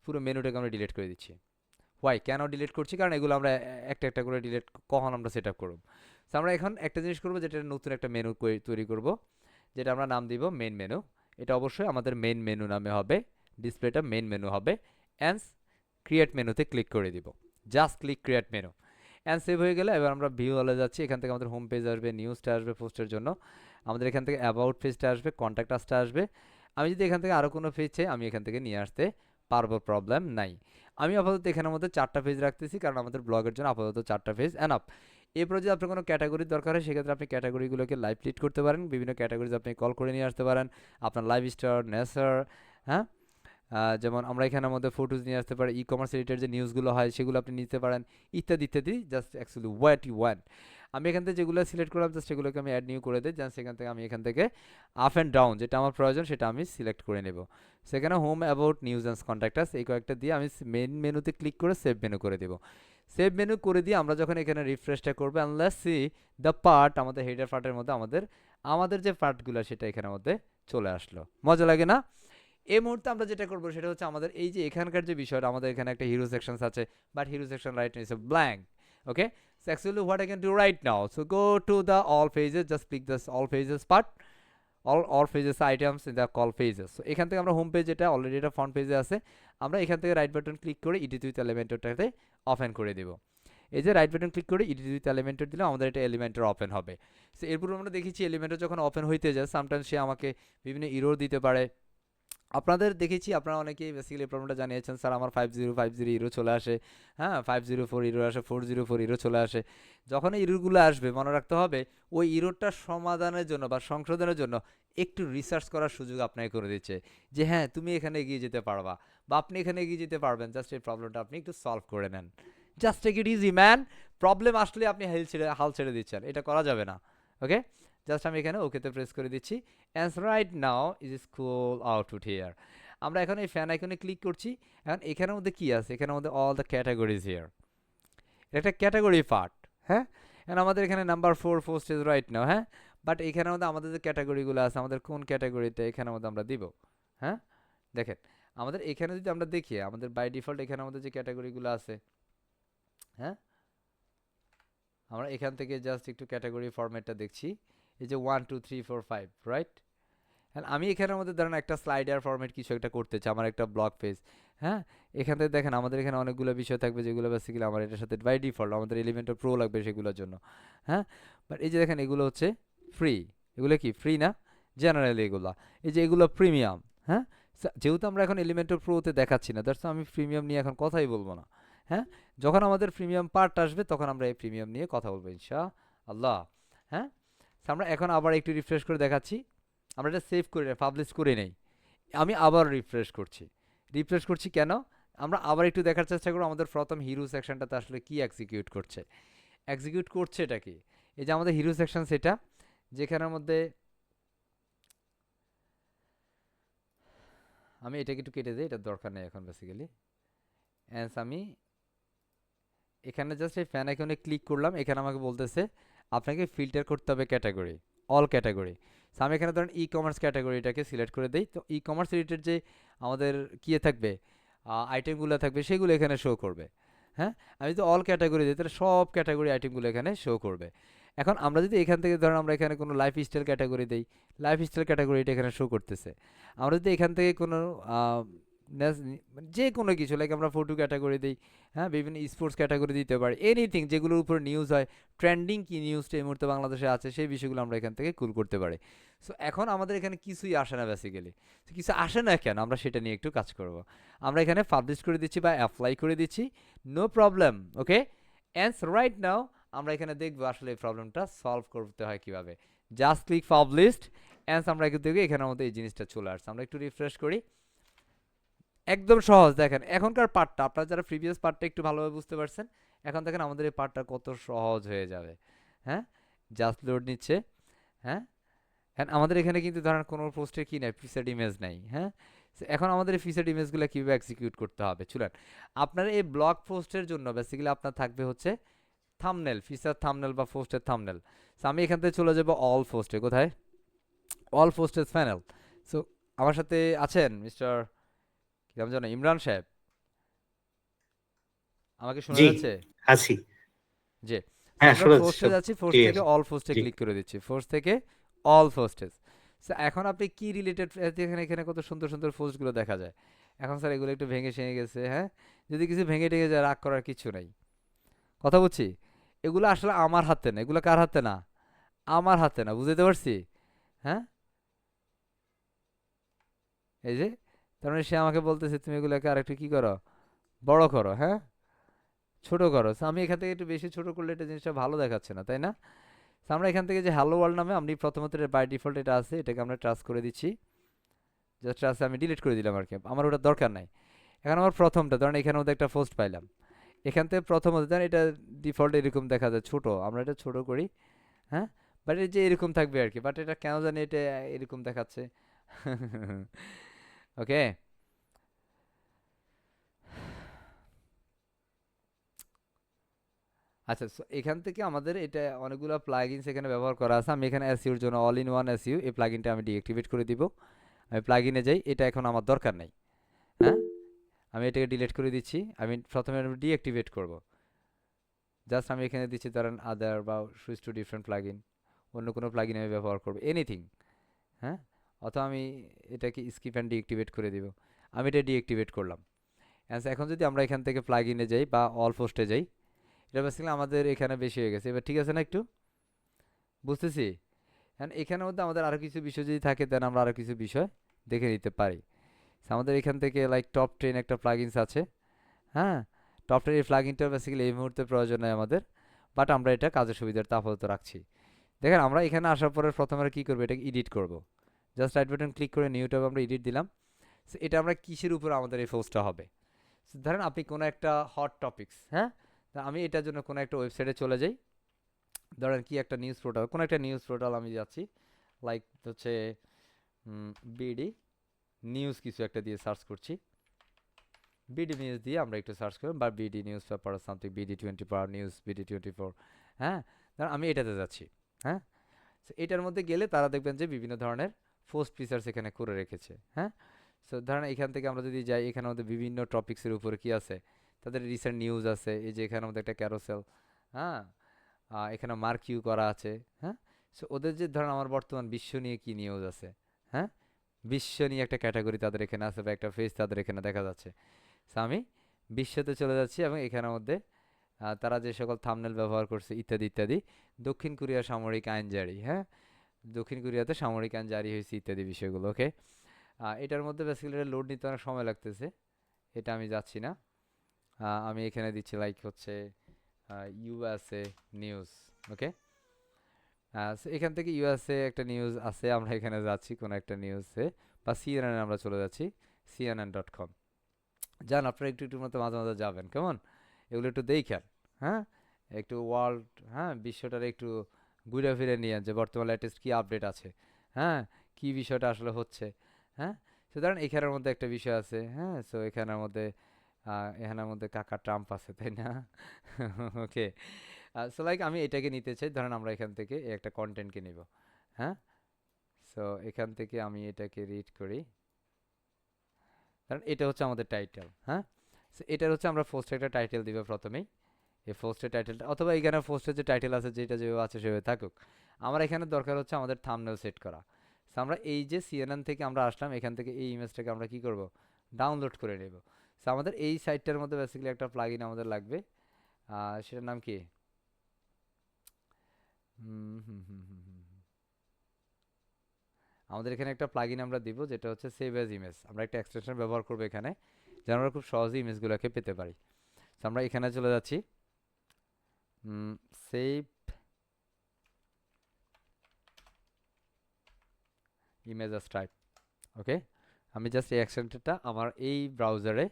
পুরো মেনুটাকে আমরা ডিলিট করে দিচ্ছি। হোয়াই, কেন ডিলিট করছি? কারণ এগুলো আমরা একটা একটা করে ডিলিট কখন আমরা সেট আপ করব। তো আমরা এখন একটা জিনিস করবো, যেটা নতুন একটা মেনু তৈরি করব, যেটা আমরা নাম দিব মেইন মেনু। এটা অবশ্যই আমাদের মেইন মেনু নামে হবে, ডিসপ্লেটা মেইন মেনু হবে। অ্যান্ড ক্রিয়েট মেনুতে ক্লিক করে দিব, just click create menu. And save হয়ে গেলে এবার আমরা ভিউ হলে যাচ্ছি। এখান থেকে আমাদের হোম পেজ আসবে, নিউজটা আসবে পোস্টের জন্য, আমাদের এখান থেকে অ্যাবাউট পেজটা আসবে, কন্ট্যাক্ট আসটা আসবে। আমি যদি এখান থেকে আরও কোনো পেজ চাই আমি এখান থেকে নিয়ে আসতে পারবো, প্রবলেম নাই। আমি আপাতত এখানের মধ্যে 4টা পেজ রাখতেছি, কারণ আমাদের ব্লগের জন্য আপাতত 4টা পেজ এনাফ। এরপরে যদি আপনার কোনো ক্যাটাগরির দরকার হয় সেক্ষেত্রে আপনি ক্যাটাগরিগুলোকে লাইভ লিড করতে পারেন, বিভিন্ন ক্যাটাগরিজ আপনি কল করে নিয়ে আসতে পারেন, আপনার লাইভ স্টার, নেসার, হ্যাঁ, যেমন আমরা এখানের মধ্যে ফটোজ নিয়ে আসতে পারি, ই কমার্স রিলেটেড যে নিউজগুলো হয় সেগুলো আপনি নিতে পারেন, ইত্যাদি ইত্যাদি, just actually what you want. আমি এখান থেকে যেগুলো সিলেক্ট করলাম জাস্ট সেগুলোকে আমি অ্যাড নিউ করে দিই, জাস্ট এখান থেকে আমি এখান থেকে আপ অ্যান্ড ডাউন যেটা আমার প্রয়োজন সেটা আমি সিলেক্ট করে নেব। সেখানে হোম, অ্যাবাউট, নিউজ অ্যান্ড কন্ট্যাক্টাস এই কয়েকটা দিয়ে আমি মেন মেনুতে ক্লিক করে সেভ মেনু করে দেবো। সেভ মেনু করে দিয়ে আমরা যখন এখানে রিফ্রেশটা করবো, and let's see the part, আমাদের হেডার পার্টের মধ্যে আমাদের যে পার্টগুলো সেটা এখানের মধ্যে চলে আসলো। মজা লাগে না? এই মুহূর্তে আমরা যেটা করবো সেটা হচ্ছে আমাদের এই যে এখানকার যে বিষয়টা, আমাদের এখানে একটা হিরো সেকশনস আছে, but hero section right now is a blank. Okay, so actually what I can do right now, so go to the all pages, just click this all pages part, all pages items in the all pages. So এখান থেকে আমরা home page, এটা already এটা front পেজে আছে, আমরা এখান থেকে রাইট বাটন ক্লিক করে এডিট উইথ এলিমেন্টরটাতে ওপেন করে দেব। এই যে রাইট বাটন ক্লিক করে এডিট উইথ এলিমেন্টর দিলে আমাদের এটা এলিমেন্টর ওপেন হবে। সো এরপর আমরা দেখেছি এলিমেন্টর যখন ওপেন হইতে যায় সামটাইমস সে আমাকে বিভিন্ন এরর দিতে পারে। আপনাদের দেখেছি, আপনারা অনেকেই বেসিক্যালি প্রবলেমটা জানিয়েছেন, স্যার আমার 5050 ইরো চলে আসে, হ্যাঁ 504 ইরো আসে, 404 ইরো চলে আসে। যখন এই ইরোগুলো আসবে মনে রাখতে হবে ওই ইরোটা সমাধানের জন্য বা সংশোধনের জন্য একটু রিসার্চ করার সুযোগ আপনাকে করে দিচ্ছে, যে হ্যাঁ তুমি এখানে এগিয়ে যেতে পারবা বা আপনি এখানে এগিয়ে যেতে পারবেন, জাস্ট এই প্রবলেমটা আপনি একটু সলভ করে নেন। Just take it easy man. Problem আসলে আপনি হাল ছেড়ে দিচ্ছেন, এটা করা যাবে না। ওকে, জাস্ট আমি এখানে ওকেতে প্রেস করে দিচ্ছি। And right now is scroll output here. আমরা এখন এই ফ্যান আইকনে ক্লিক করছি। এখন এখানের মধ্যে কি আছে? এখানের মধ্যে অল দ্য ক্যাটাগরিজ হিয়ার, এটা একটা ক্যাটাগরি পার্ট। হ্যাঁ, এখন আমাদের এখানে number 4 post is right now. হ্যাঁ, বাট এখানের মধ্যে আমাদের যে ক্যাটাগরিগুলো আছে, আমাদের কোন ক্যাটাগরিতে এখানের মধ্যে আমরা দিব। হ্যাঁ, দেখেন আমাদের এখানে যদি আমরা দেখি, আমাদের বাই ডিফল্ট এখানের মধ্যে যে ক্যাটাগরিগুলো আছে, হ্যাঁ, আমরা এখান থেকে জাস্ট একটু ক্যাটাগরি ফরম্যাটটা দেখছি। এই যে 1 2 3 4 5 রাইট। হ্যাঁ, আমি এখানের মধ্যে ধরেন একটা স্লাইডার ফরম্যাট কিছু একটা করতে চাই, আমার একটা ব্লগ পেজ। হ্যাঁ, এখান থেকে দেখেন আমাদের এখানে অনেকগুলো বিষয় থাকবে যেগুলো বেসিক্যালি আমার এটার সাথে বাই ডিফল্ট আমাদের এলিমেন্টর প্রো লাগবে সেগুলোর জন্য। হ্যাঁ, বাট এই যে দেখেন এগুলো হচ্ছে ফ্রি। এগুলো কি ফ্রি না? জেনারেলি এগুলো, এই যে এগুলো প্রিমিয়াম। হ্যাঁ, যেহেতু আমরা এখন এলিমেন্টর প্রোতে দেখাচ্ছি না, দ্যাটস আমি প্রিমিয়াম নিয়ে এখন কথাই বলবো না। হ্যাঁ, যখন আমাদের প্রিমিয়াম পার্ট আসবে তখন আমরা এই প্রিমিয়াম নিয়ে কথা বলবো ইনশাআল্লাহ। হ্যাঁ, আমরা এখন আবার একটু রিফ্রেশ করে দেখাচ্ছি। আমরা এটা সেভ করে পাবলিশ করে নেই, আমি আবার রিফ্রেশ করছি কেন? আমরা আবার একটু দেখার চেষ্টা করব আমাদের প্রথম হিরো সেকশনটাতে আসলে কি এক্সিকিউট করছে এটা কি। এই যে আমাদের হিরো সেকশন, সেটা যেখানের মধ্যে আমি এটাকে একটু কেটে দিই, এটার দরকার নেই এখন বেসিক্যালি। অ্যান্ড আমি এখানে জাস্ট এই ফ্যান আইকনে ক্লিক করলাম, এখানে আমাকে বলতেছে আপনাকে ফিল্টার করতে হবে ক্যাটাগরি, অল ক্যাটাগরি। সো আমি এখানে ধরেন ই কমার্স ক্যাটাগরিটাকে সিলেক্ট করে দিই, তো ই কমার্স রিলেটেড যে আমাদের কিয়ে থাকবে আইটেমগুলো থাকবে সেগুলো এখানে শো করবে। হ্যাঁ, আমি যদি অল ক্যাটাগরি দিই তাহলে সব ক্যাটাগরি আইটেমগুলো এখানে শো করবে। এখন আমরা যদি এখান থেকে ধরেন আমরা এখানে কোনো লাইফস্টাইল ক্যাটাগরি দিই, লাইফস্টাইল ক্যাটাগরিটা এখানে শো করতেছে। আমরা যদি এখান থেকে কোনো যে কোনো কিছু লাইক আমরা ফটো ক্যাটাগরি দিই, হ্যাঁ বিভিন্ন স্পোর্টস ক্যাটাগরি দিতে পারি, এনিথিং যেগুলোর উপর নিউজ হয়, ট্রেন্ডিং কি নিউজটা এই মুহূর্তে বাংলাদেশে আছে সেই বিষয়গুলো আমরা এখান থেকে কুল করতে পারি। সো এখন আমাদের এখানে কিছুই আসে না বেসিক্যালি। কিছু আসে না কেন, আমরা সেটা নিয়ে একটু কাজ করব। আমরা এখানে পাবলিশ করে দিচ্ছি বা অ্যাপ্লাই করে দিচ্ছি, no problem. Okay, and right now আমরা এখানে দেখবো আসলে এই প্রবলেমটা সলভ করতে হয় কিভাবে। জাস্ট ক্লিক পাবলিশড, অ্যান্ড আমরা একটু দেখি এখানের মধ্যে এই জিনিসটা চলে আসছে। আমরা একটু রিফ্রেশ করি, একদম সহজ। দেখেন এখনকার পার্টটা, আপনারা যারা প্রিভিয়াস পার্টটা একটু ভালোভাবে বুঝতে পারছেন, এখন দেখেন আমাদের এই পার্টটা কত সহজ হয়ে যাবে। হ্যাঁ, জাস্ট লোড নিচ্ছে। হ্যাঁ, হ্যাঁ, আমাদের এখানে কিন্তু ধরেন কোনো পোস্টের কি নাই, পিকচার ইমেজ নাই। হ্যাঁ, এখন আমাদের এই ফিচার্ড ইমেজগুলো কীভাবে এক্সিকিউট করতে হবে চলেন। আপনার এই ব্লগ পোস্টের জন্য বেসিক্যালি আপনার থাকবে হচ্ছে থাম্বনেল, ফিচার থাম্বনেল বা পোস্টের থাম্বনেল। সো আমি এখান থেকে চলে যাব অল পোস্টে। কোথায়? All postage panel. সো আমার সাথে আছেন মিস্টার কি নাম জানো, ইমরান সাহেব? আমাকে শোনা জি যাচ্ছে? আছি। জি। হ্যাঁ আমরা শোনা যাচ্ছে, ফোর্সে সব যাচ্ছি, ফোর্স ক্লিয়ার। থেকে অল ফোর্সে জি ক্লিক করে দিচ্ছি, ফোর্স থেকে অল ফোর্সেস। সো এখন আপনি কি রিলেটেড, এখানে এখানে কত সুন্দর সুন্দর পোস্টগুলো দেখা যায়। এখন স্যার এগুলো একটু ভেঙে সেঙে গেছে, হ্যাঁ, যদি কিছু ভেঙে টেঙে যায় রাগ করার কিছু নাই, কথা বুঝছি। এগুলো আসলে আমার হাতে না, এগুলো কার হাতে না, আমার হাতে না, বুঝতে পারছি। হ্যাঁ, এই যে তার মানে সে আমাকে বলতেছে তুমি এগুলোকে আর একটু কি করো, বড় করো, হ্যাঁ, ছোট করো। So আমি এখান থেকে একটু বেশি ছোট করলে এটা জিনিসটা ভালো দেখাচ্ছে না, তাই না? So আমরা এখান থেকে যে হ্যালো ওয়ার্ল্ড নামে আমি প্রথমত বাই ডিফল্ট এটা আছে, এটাকে আমরা ট্রাস্ট করে দিচ্ছি। জাস্ট ট্রাস্ট আমি ডিলিট করে দিলাম আর কি, আমার ওটা দরকার নাই। এখন আমার প্রথমটা ধরেন এখানে মধ্যে একটা পোস্ট পাইলাম, এখান থেকে প্রথমত ধরেন এটা ডিফল্ট এরকম দেখা যায় ছোট, আমরা এটা ছোট করি, হ্যাঁ, বাট এই যে এরকম থাকবে আর কি, বাট এটা কেন জানি এটা এরকম দেখাচ্ছে। ওকে, আচ্ছা। সো এখান থেকে আমাদের এটা অনেকগুলো প্লাগইনস এখানে ব্যবহার করা আছে। আমি এখানে এসইউর জন্য অল ইন ওয়ান এসইউ এই প্লাগইনটা আমি ডিঅ্যাক্টিভেট করে দিব। আমি প্লাগইনে যাই, এটা এখন আমার দরকার নাই, হ্যাঁ, আমি এটাকে ডিলিট করে দিচ্ছি। আমি প্রথমে ডিঅ্যাক্টিভেট করব, জাস্ট আমি এখানে দিচ্ছি ধরেন আদার বা সুইচ টু ডিফারেন্ট প্লাগইন, অন্য কোনো প্লাগইন আমি ব্যবহার করব এনিথিং, হ্যাঁ, অথবা আমি এটাকে স্কিপ অ্যান্ড ডিঅ্যাক্টিভেট করে দিব। আমি এটা ডিঅ্যাক্টিভেট করলাম। এখন যদি আমরা এখান থেকে প্লাগইনে যাই বা অল পোস্টে যাই, এটা বেসিক্যালি আমাদের এখানে বেশি হয়ে গেছে, এবার ঠিক আছে না, একটু বুঝতেছি। এখানের মধ্যে আমাদের আরও কিছু বিষয় যদি থাকে দেন আমরা আরও কিছু বিষয় দেখে নিতে পারি। So আমাদের এখান থেকে লাইক টপ 10 একটা প্লাগইনস আছে, হ্যাঁ, টপ 10 এই প্লাগইনটা বেসিক্যালি এই মুহূর্তে প্রয়োজন নেই আমাদের, বাট আমরা এটা কাজের সুবিধার্থে আপাতত রাখছি। দেখেন আমরা এখানে আসার পরে প্রথমে আমরা কী করবো, এটাকে এডিট করব। জাস্ট রাইট বাটন ক্লিক করে নিউ ট্যাবে আমরা এডিট দিলাম। সো এটা আমরা কিসের উপর আমাদের এই পোস্টটা হবে। So ধরেন আপনি কোনো একটা হট টপিকস, হ্যাঁ, তা আমি এটার জন্য কোনো একটা ওয়েবসাইটে চলে যাই, ধরেন কি একটা নিউজ পোর্টাল, কোনো একটা নিউজ পোর্টাল আমি যাচ্ছি, লাইক হচ্ছে বিডি নিউজ কিছু একটা দিয়ে সার্চ করছি, বিডি নিউজ দিয়ে আমরা একটু সার্চ করব, বা BD news paper something, BD 24 news, BD 24, হ্যাঁ, ধরেন আমি এটাতে যাচ্ছি, হ্যাঁ। সো এটার মধ্যে গেলে তারা দেখবেন যে বিভিন্ন ধরনের পোস্ট ফিচার্স এখানে করে রেখেছে, হ্যাঁ। সো ধরেন এখান থেকে আমরা যদি যাই, এখানে আমাদের বিভিন্ন টপিক্সের উপরে কি আছে, তাদের রিসেন্ট নিউজ আছে, এই যে এখানে আমাদের একটা ক্যারোসেল, হ্যাঁ, এখানে মার্ক ইউ করা আছে, হ্যাঁ। সো ওদের যে ধরেন আমার বর্তমান বিশ্ব নিয়ে কি নিউজ আছে, হ্যাঁ, বিশ্ব নিয়ে একটা ক্যাটাগরি তাদের এখানে আছে বা একটা ফেজ তাদের এখানে দেখা যাচ্ছে। সো আমি বিশ্বতে চলে যাচ্ছি এবং এখানের মধ্যে তারা যে সকল থাম্বনেল ব্যবহার করছে ইত্যাদি ইত্যাদি, দক্ষিণ কোরিয়ার সামরিক আইন জারি, হ্যাঁ, দক্ষিণ কোরিয়াতে সামরিক আইন জারি হয়েছে ইত্যাদি বিষয়গুলো, ওকে। এটার মধ্যে বেসিক্যালি লোড নিতে অনেক সময় লাগতেছে, এটা আমি যাচ্ছি না। আমি এখানে দিচ্ছি লাইক হচ্ছে ইউএসএ নিউজ, ওকে। সো এখান থেকে ইউএসএ একটা নিউজ আছে, আমরা এখানে যাচ্ছি কোনো একটা নিউজে, বা সিএনএন আমরা চলে যাচ্ছি, CNN.com। যান আপনারা একটু একটু মতো মাঝে মাঝে যাবেন, কেমন, এগুলো একটু দেখেন, হ্যাঁ, একটু ওয়ার্ল্ড, হ্যাঁ, বিশ্বটার একটু ঘুরে ফিরে নিয়ে যে বর্তমানে লেটেস্ট কী আপডেট আছে, হ্যাঁ, কী বিষয়টা আসলে হচ্ছে, হ্যাঁ। সো ধরেন এখানের মধ্যে একটা বিষয় আছে, হ্যাঁ, সো এখানের মধ্যে কাকা ট্রাম্প আছে, তাই না? ওকে। সো লাইক আমি এটাকে নিতে চাই, ধরেন আমরা এখান থেকে একটা কন্টেন্টকে নিব, হ্যাঁ। সো এখান থেকে আমি এটাকে রিড করি, কারণ এটা হচ্ছে আমাদের টাইটেল, হ্যাঁ। সো এটার হচ্ছে আমরা পোস্টে একটা টাইটেল দিব প্রথমেই, এই পোস্টের টাইটেলটা, অথবা এখানে পোস্টের যে টাইটেল আছে যেটা যেভাবে আছে সেভাবে থাকুক। আমার এখানে দরকার হচ্ছে আমাদের থাম্বনেল সেট করা। সো আমরা এই যে সিএনএন থেকে আমরা আসলাম, এখান থেকে এই ইমেজটাকে আমরা কি করব, ডাউনলোড করে নেব। সো আমাদের এই সাইটটার মধ্যে বেসিক্যালি একটা প্লাগইন আমাদের লাগবে, সেটার নাম কি, হুম হুম হুম হুম হুম হুম। আমাদের এখানে একটা প্লাগইন আমরা দিব যেটা হচ্ছে সেভ অ্যাজ ইমেজ, আমরা একটা এক্সটেনশন ব্যবহার করবো এখানে, যেন আমরা খুব সহজেই ইমেজগুলোকে পেতে পারি। সো আমরা এখানে চলে যাচ্ছি, সেভ ইমেজ অ্যাজ টাইপ, ওকে। আমি জাস্ট এই এক্সটেনশনটা আমার এই ব্রাউজারে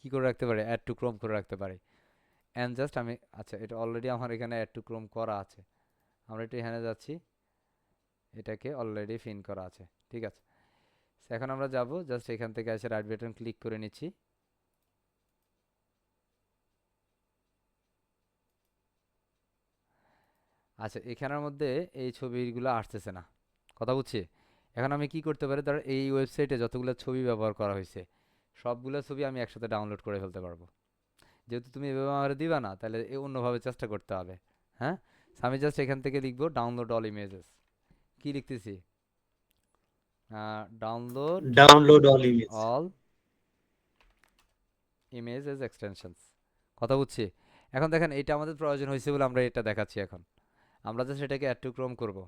কি করে রাখতে পারি, অ্যাড টু ক্রোম করে রাখতে পারি, অ্যান্ড জাস্ট আমি, আচ্ছা এটা অলরেডি আমার এখানে অ্যাড টু ক্রোম করা আছে, আমরা একটু এখানে যাচ্ছি, এটাকে অলরেডি ফিন করা আছে, ঠিক আছে। এখন আমরা যাব জাস্ট এখান থেকে এসে রাইট বাটন ক্লিক করে নিচ্ছি। আচ্ছা, এখানের মধ্যে এই ছবিগুলো আসতেছে না, কথা বুঝছি। এখন আমি কি করতে পারি, ধর এই ওয়েবসাইটে যতগুলো ছবি ব্যবহার করা হয়েছে সবগুলো ছবি আমি একসাথে ডাউনলোড করে ফেলতে পারবো। যেহেতু তুমি এভাবে আমার দিবা না, তাহলে অন্যভাবে চেষ্টা করতে হবে। হ্যাঁ, আমি জাস্ট এখান থেকে লিখবো ডাউনলোড অল ইমেজেস। কি লিখতেছি, download download all image. All images extensions, কথা বুঝছি। এখন দেখেন এটা আমাদের প্রয়োজন হয়েছে বলে আমরা এটা দেখাচ্ছি। এখন আমরা জাস্ট এটাকে অ্যাড টু ক্রোম করবো।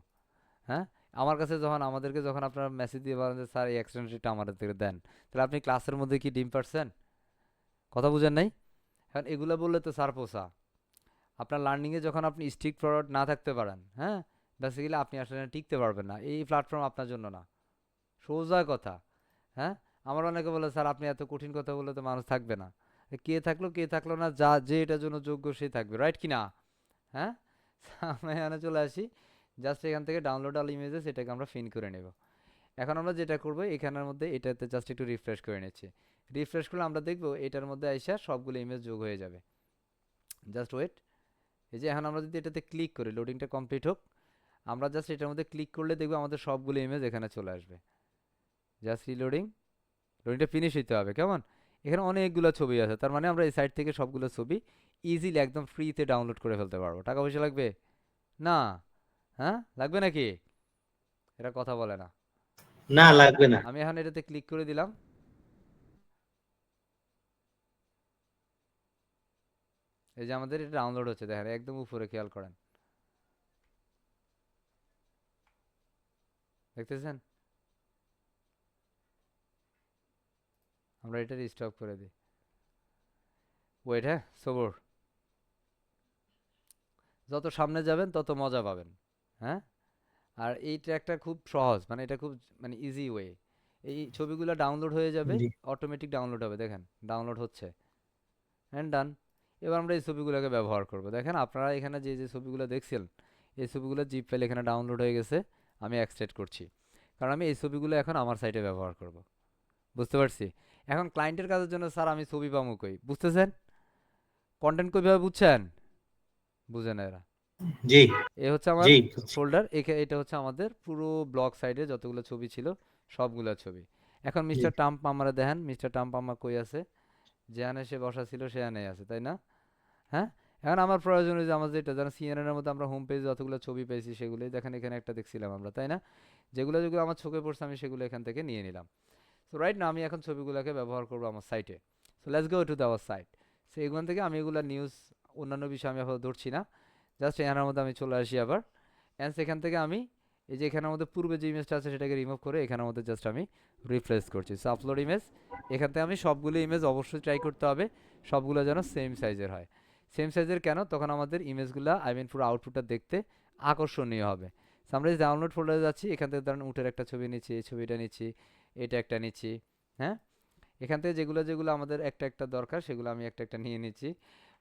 হ্যাঁ, আমার কাছে যখন আমাদেরকে যখন আপনারা মেসেজ দিয়ে বলেন যে স্যার এই এক্সটেনশনটা আমাদের থেকে দেন, তাহলে আপনি ক্লাসের মধ্যে কি ডিম পারছেন, কথা বুঝেন নাই। এখন এগুলো বললে তো স্যার পোষা, আপনার লার্নিংয়ে যখন আপনি স্ট্রিক্ট ফরওয়ার্ড না থাকতে পারেন, হ্যাঁ, বেসিক্যালি আপনি আসলে টিকতে পারবেন না, এই প্ল্যাটফর্ম আপনার জন্য না, সোজা কথা। হ্যাঁ, আমার অনেকে বলে স্যার আপনি এত কঠিন কথা বললে তো মানুষ থাকবে না। কে থাকলো কে থাকলো না, যা যে এটার জন্য যোগ্য সেই থাকবে, রাইট কি না। হ্যাঁ, আমরা এখানে চলে আসি, জাস্ট এখান থেকে ডাউনলোড অল ইমেজেস এটাকে আমরা ফিন করে নেব। এখন আমরা যেটা করব, এখানের মধ্যে এটাতে জাস্ট একটু রিফ্রেশ করে নিচ্ছি। রিফ্রেশ করলে আমরা দেখব এটার মধ্যে আইসা সবগুলো ইমেজ যোগ হয়ে যাবে। জাস্ট ওয়েট, এই যে এখন আমরা যদি এটাতে ক্লিক করি, লোডিংটা কমপ্লিট হোক, আমরা জাস্ট এটার মধ্যে ক্লিক করলে দেখবো আমাদের সবগুলো ইমেজ এখানে চলে আসবে। জাস্ট রিলোডিং, লোডিংটা ফিনিশ হইতে হবে, কেমন। এখানে অনেকগুলো ছবি আছে, তার মানে আমরা এই সাইট থেকে সবগুলো ছবি ইজিলি একদম ফ্রিতে ডাউনলোড করে ফেলতে পারবো। টাকা পয়সা লাগবে না, হ্যাঁ লাগবে নাকি, এটা কথা বলে না। না, লাগবে না। আমি এখন এটাতে ক্লিক করে দিলাম, এই যে আমাদের এটা ডাউনলোড হচ্ছে, দেখেন একদম উপরে, খেয়াল করেন, দেখতেছেন। আমরা এটা স্টপ করে দিই, ওয়েট, হ্যাঁ সবর, যত সামনে যাবেন তত মজা পাবেন। হ্যাঁ, আর এই ট্র্যাকটা খুব সহজ, মানে এটা খুব মানে ইজি ওয়ে। এই ছবিগুলো ডাউনলোড হয়ে যাবে, জি। অটোমেটিক ডাউনলোড হবে, দেখেন ডাউনলোড হচ্ছে, অ্যান্ড ডান। এবার আমরা এই ছবিগুলোকে ব্যবহার করব। দেখেন আপনারা এখানে যে যে ছবিগুলো দেখছেন, এই ছবিগুলো জিপ ফাইল এখানে ডাউনলোড হয়ে গেছে, আমি এক্সট্রাক্ট করছি, কারণ আমি এই ছবিগুলো এখন আমার সাইটে ব্যবহার করব। বুঝতে পারছি। এখন ক্লায়েন্টের কাজের জন্য স্যার আমি ছবি পাবো কই, বুঝতেছেন, কন্টেন্ট কইভাবে বুঝছেন, বুঝে না এরা। জি এ হচ্ছে আমার জি, বুঝছি। ফোল্ডার, এটা হচ্ছে আমাদের পুরো ব্লগ সাইডে যতগুলো ছবি ছিল সবগুলো ছবি। এখন জি মিস্টার টাম্প আমরা দেখেন, মিস্টার টাম্প আমার কই আছে, যেখানে সে বসা ছিল সেখানে আছে, তাই না। হ্যাঁ, এখন আমার প্রয়োজন যে আমাদের যেটা যেন সিএনএন এর মধ্যে আমরা হোম পেজে যতগুলো ছবি পেয়েছি সেগুলোই দেখেন, এখানে একটা দেখছিলাম আমরা, তাই না। যেগুলো যেগুলো আমার চোখে পড়ছে আমি সেগুলো এখান থেকে নিয়ে নিলাম। সো রাইট না, আমি এখন ছবিগুলোকে ব্যবহার করবো আমার সাইটে। So let's go to our site. So এগুলো থেকে আমি এগুলো নিউজ অন্যান্য বিষয় আমি এখন ধরছি না, জাস্ট এখানের মধ্যে আমি চলে আসি আবার। অ্যান্ড সেখান থেকে আমি এই যে এখানের মধ্যে পূর্বে যে ইমেজটা আছে সেটাকে রিমুভ করে এখানের মধ্যে জাস্ট আমি রিপ্লেস করছি। সো আপলোড ইমেজ, এখান থেকে আমি সবগুলো ইমেজ অবশ্যই ট্রাই করতে হবে সবগুলো যেন সেম সাইজের হয়। সেম সাইজের কেন, তখন আমাদের ইমেজগুলো আই মিন পুরো আউটপুটটা দেখতে আকর্ষণীয় হবে। সো আমরা যে ডাউনলোড ফোল্ডারে যাচ্ছি, এখান থেকে ধরেন উটের একটা ছবি নিচ্ছি, এই ছবিটা নিচ্ছি, এটা একটা নিচ্ছি। হ্যাঁ, এখান থেকে যেগুলো যেগুলো আমাদের একটা একটা দরকার সেগুলো আমি একটা একটা নিয়ে নিচ্ছি।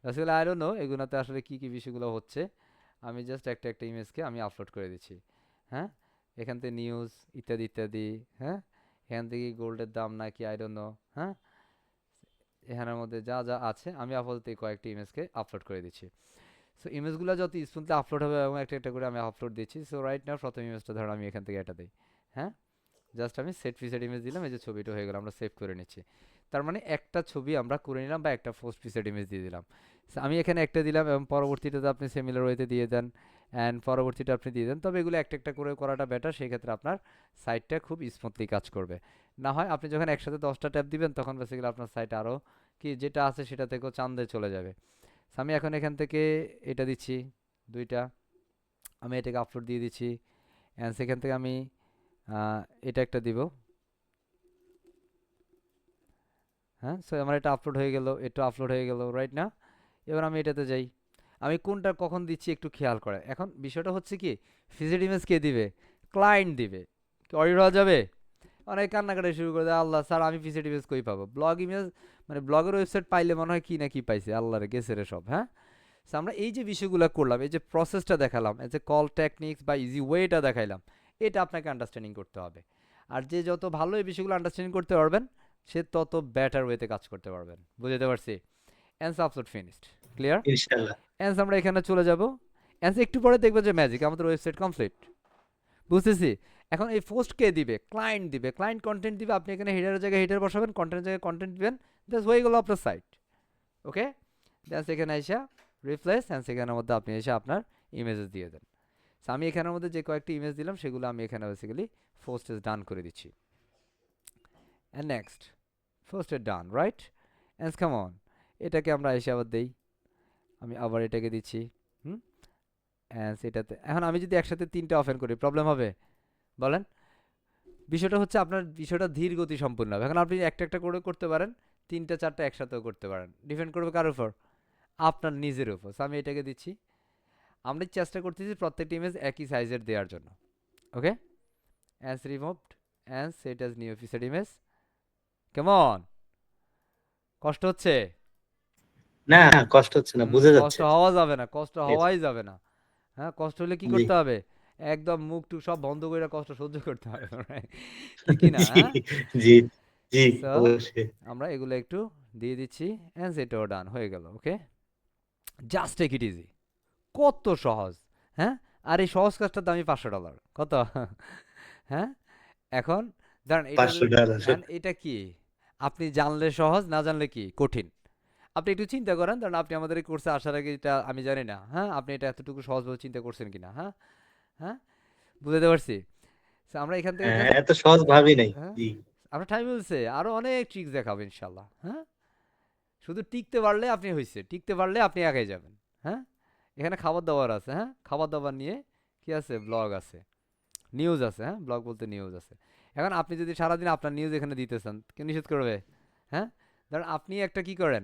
আসলে আই ডোন্ট নো এগুলোতে আসলে কী কী বিষয়গুলো হচ্ছে, আমি জাস্ট একটা একটা ইমেজকে আমি আপলোড করে দিচ্ছি। হ্যাঁ, এখান থেকে নিউজ ইত্যাদি ইত্যাদি। হ্যাঁ, এখান থেকে গোল্ডের দাম নাকি আই ডোন্ট নো। হ্যাঁ, এখানের মধ্যে যা যা আছে আমি আপাতত এই কয়েকটি ইমেজকে আপলোড করে দিচ্ছি। সো ইমেজগুলো যত স্মুথলি আপলোড হবে এবং একটা একটা করে আমি আপলোড দিচ্ছি। সো রাইট নাও প্রথম ইমেজটা ধরো আমি এখান থেকে এটা দিই। হ্যাঁ, জাস্ট আমি সেট পিসেড ইমেজ দিলাম, এই যে ছবিটা হয়ে গেল, আমরা সেভ করে নিচ্ছি। তার মানে একটা ছবি আমরা করে নিলাম বা একটা পোস্ট পিসেড ইমেজ দিয়ে দিলাম। So, আমি এখানে একটা দিলাম এবং পরবর্তীটাতে আপনি সিমিলার ওয়েতে দিয়ে দেন, অ্যান্ড পরবর্তীটা আপনি দিয়ে দেন। তবে এগুলো একটা একটা করে করাটা বেটার, সেই ক্ষেত্রে আপনার সাইটটা খুব স্মুথলি কাজ করবে। না হয় আপনি যখন একসাথে 10টা ট্যাব দিবেন তখন বেসিক্যালি আপনার সাইট আরও কি যেটা আছে সেটা থেকেও চাঁদে চলে যাবে। So, আমি এখন এখান থেকে এটা দিচ্ছি দুইটা, আমি এটাকে আপলোড দিয়ে দিচ্ছি, অ্যান্ড সেখান থেকে আমি এটা একটা দিব। হ্যাঁ, সো আমার এটা আপলোড হয়ে গেল, এটা আপলোড হয়ে গেল, রাইট না। এবার আমি এটাতে যাই, আমি কোনটা কখন দিচ্ছি একটু খেয়াল করে। এখন বিষয়টা হচ্ছে কি, ফিজেড ইমেজ কে দিবে, ক্লায়েন্ট দিবে, কি অডিট হওয়া যাবে। অনেক কান্নাকাটি শুরু করে দেয়, আল্লাহ স্যার আমি ফিজেড ইমেজ কই পাবো, ব্লগ ইমেজ মানে ব্লগের ওয়েবসাইট পাইলে মনে হয় কি না কি পাইছে, আল্লাহরে গেছে রে সব। হ্যাঁ, সো আমরা এই যে বিষয়গুলো করলাম, এই যে প্রসেসটা দেখালাম, এই যে কল টেকনিক্স বা ইজি ওয়েটা দেখাইলাম, এটা আপনাকে আন্ডারস্ট্যান্ডিং করতে হবে। আর যে যত ভালো এই বিষয়গুলো আন্ডারস্ট্যান্ডিং করতে পারবেন সে তত বেটার ওয়েতে কাজ করতে পারবেন। বুঝতে পারছি? অ্যান্স আপলোড ফিনিশড। ক্লিয়ার? ইনশাআল্লাহ। অ্যান্স আমরা এখানে চলে যাব। অ্যান্স একটু পরে দেখবেন যে ম্যাজিক আমাদের ওয়েবসাইট কমপ্লিট। বুঝতেছি? এখন এই পোস্ট কে দিবে? ক্লায়েন্ট দিবে। ক্লায়েন্ট কন্টেন্ট দিবে। আপনি এখানে হেডারের জায়গায় হেডার বসাবেন, কন্টেন্টের জায়গায় কন্টেন্ট দিবেন। জাস্ট হয়ে গেল আপনার সাইট। ওকে? দেন সেখানে এসে রিপ্লেস অ্যান্ড সেখানের মধ্যে আপনি এসে আপনার ইমেজেস দিয়ে দেন। সো আমি এখানের মধ্যে যে কয়েকটি ইমেজ দিলাম সেগুলো আমি এখানে বেসিক্যালি পোস্টে ডান করে দিচ্ছি। অ্যান্ড নেক্সট পোস্টে ডান, রাইট? অ্যান্ড কাম অন, এটাকে আমরা এসে আবার দেই। আমি আবার এটাকে দিচ্ছি। অ্যান্ড এটাতে এখন আমি যদি একসাথে 3টা ওপেন করি প্রবলেম হবে? বলেন। বিষয়টা হচ্ছে আপনার বিষয়টা ধীর গতি সম্পূর্ণ হবে। এখন আপনি একটা একটা করে করতে পারেন, 3টা 4টা একসাথেও করতে পারেন। ডিপেন্ড করবে কার উপর? আপনার নিজের উপর। সো আমি এটাকে দিচ্ছি। আমরা চেষ্টা করতেছি প্রত্যেকটা ইমেজ একই সাইজের দেওয়ার জন্য। Okay? As removed and set as new feature image. কেমন? কষ্ট হচ্ছে? না, কষ্ট হচ্ছে না, বুঝে কষ্ট যাচ্ছে। হওয়া যাবে না, কষ্ট Yes, হওয়াই যাবে না। হ্যাঁ, কষ্ট হলে কি জি। করতে হবে? একদম মুখ টুক সব বন্ধ করে কষ্ট সহ্য করতে হবে। ঠিকই না? জি, হ্যাঁ? জি, জি, সো অবশ্যই। আমরা এগুলো একটু দিয়ে দিচ্ছি অ্যান্ড সেটাও ডান হয়ে গেল। Okay? Just take it easy. কত সহজ! হ্যাঁ? আর এই সহজ কাজটার দামই $500। কত? হ্যাঁ? এখন দাঁড়ান এটা যদি $500 এখন এটা কি? আপনি জানলে সহজ, না জানলে কি? কঠিন। আপনি একটু চিন্তা করেন, কারণ আপনি আমাদের এই কোর্সে আসার আগে এটা আমি জানি না। হ্যাঁ? আপনি এটা এতটুকু সহজভাবে চিন্তা করছেন কিনা? হ্যাঁ? হ্যাঁ? বুঝাতে পারছি? সো আমরা এখান থেকে হ্যাঁ, জাস্ট এত সহজ ভাবি নাই। হ্যাঁ? জি, আমরা টাইম মিলছে। আরো অনেক ট্রিক্স দেখাবো ইনশাআল্লাহ। হ্যাঁ? শুধু টিকতে পারলে আপনি হইছে। টিকতে পারলে আপনি এগিয়ে যাবেন। হ্যাঁ? এখানে খাবার-দাবার আছে। হ্যাঁ? খাবার-দাবার নিয়ে কি আছে? ব্লগ আছে। নিউজ আছে। হ্যাঁ? ব্লগ বলতে নিউজ আছে। এখন আপনি যদি সারাদিন আপনার নিউজ এখানে দিতে চান, কেউ নিষেধ করবে? হ্যাঁ? ধরেন আপনি একটা কি করেন?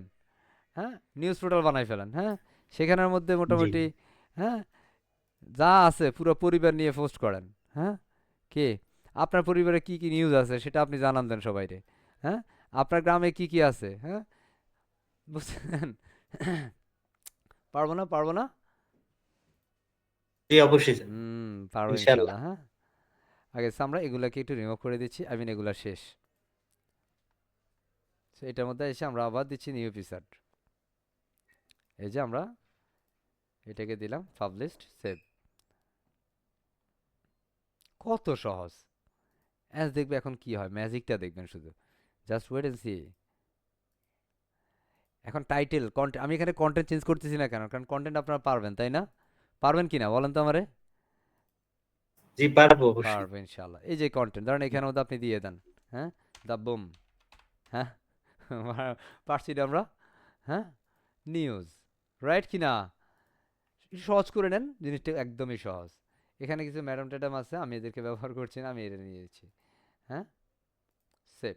হ্যাঁ? নিউজ পোর্টাল বানাই ফেলেন। হ্যাঁ? সেখানের মধ্যে জি। মোটামুটি হ্যাঁ? যা আছে পুরো পরিবার নিয়ে পোস্ট করেন। হ্যাঁ? কি? আপনার পরিবারে কি, কি নিউজ আছে সেটা আপনি জানান দেন সবাইরে। হ্যাঁ? আপনার গ্রামে কি, কি আছে? হ্যাঁ? বুঝছেন? পারবো না, পারবো না? জি, অবশ্যই স্যার। পারবো ইনশাআল্লাহ। ইনশাআল্লাহ। হ্যাঁ? আগে আমরা এগুলাকে একটু রিমুভ করে দিচ্ছি। আই মিন এগুলা শেষ। সো এটার মধ্যে এসে আমরা আবার দিচ্ছি নিউ এপিসোড। এই যে আমরা এটাকে দিলাম পাবলিশড, সেভ। কত সহজ! দেখবে এখন কি হয়, ম্যাজিকটা দেখবেন শুধু। Just wait and see. এখন টাইটেল কন্টেন্ট আমি এখানে কন্টেন্ট চেঞ্জ করতেছি না কেন? কারণ কন্টেন্ট আপনারা পারবেন, তাই না? পারবেন কিনা বলেন তো আমারে? জি, পারবো অবশ্যই। পারবেন ইনশাআল্লাহ। এই যে কন্টেন্ট ধরেন এখানের মধ্যে আপনি দিয়ে দেন। হ্যাঁ? দা বুম। হ্যাঁ? পারছি না আমরা? হ্যাঁ? নিউজ। রাইট কিনা? একটু সহজ করে নেন, জিনিসটা একদমই সহজ। এখানে কিছু ম্যাডাম ট্যাডাম আছে, আমি এদেরকে ব্যবহার করছি না, আমি এটা নিয়ে দিচ্ছি। হ্যাঁ? সেভ।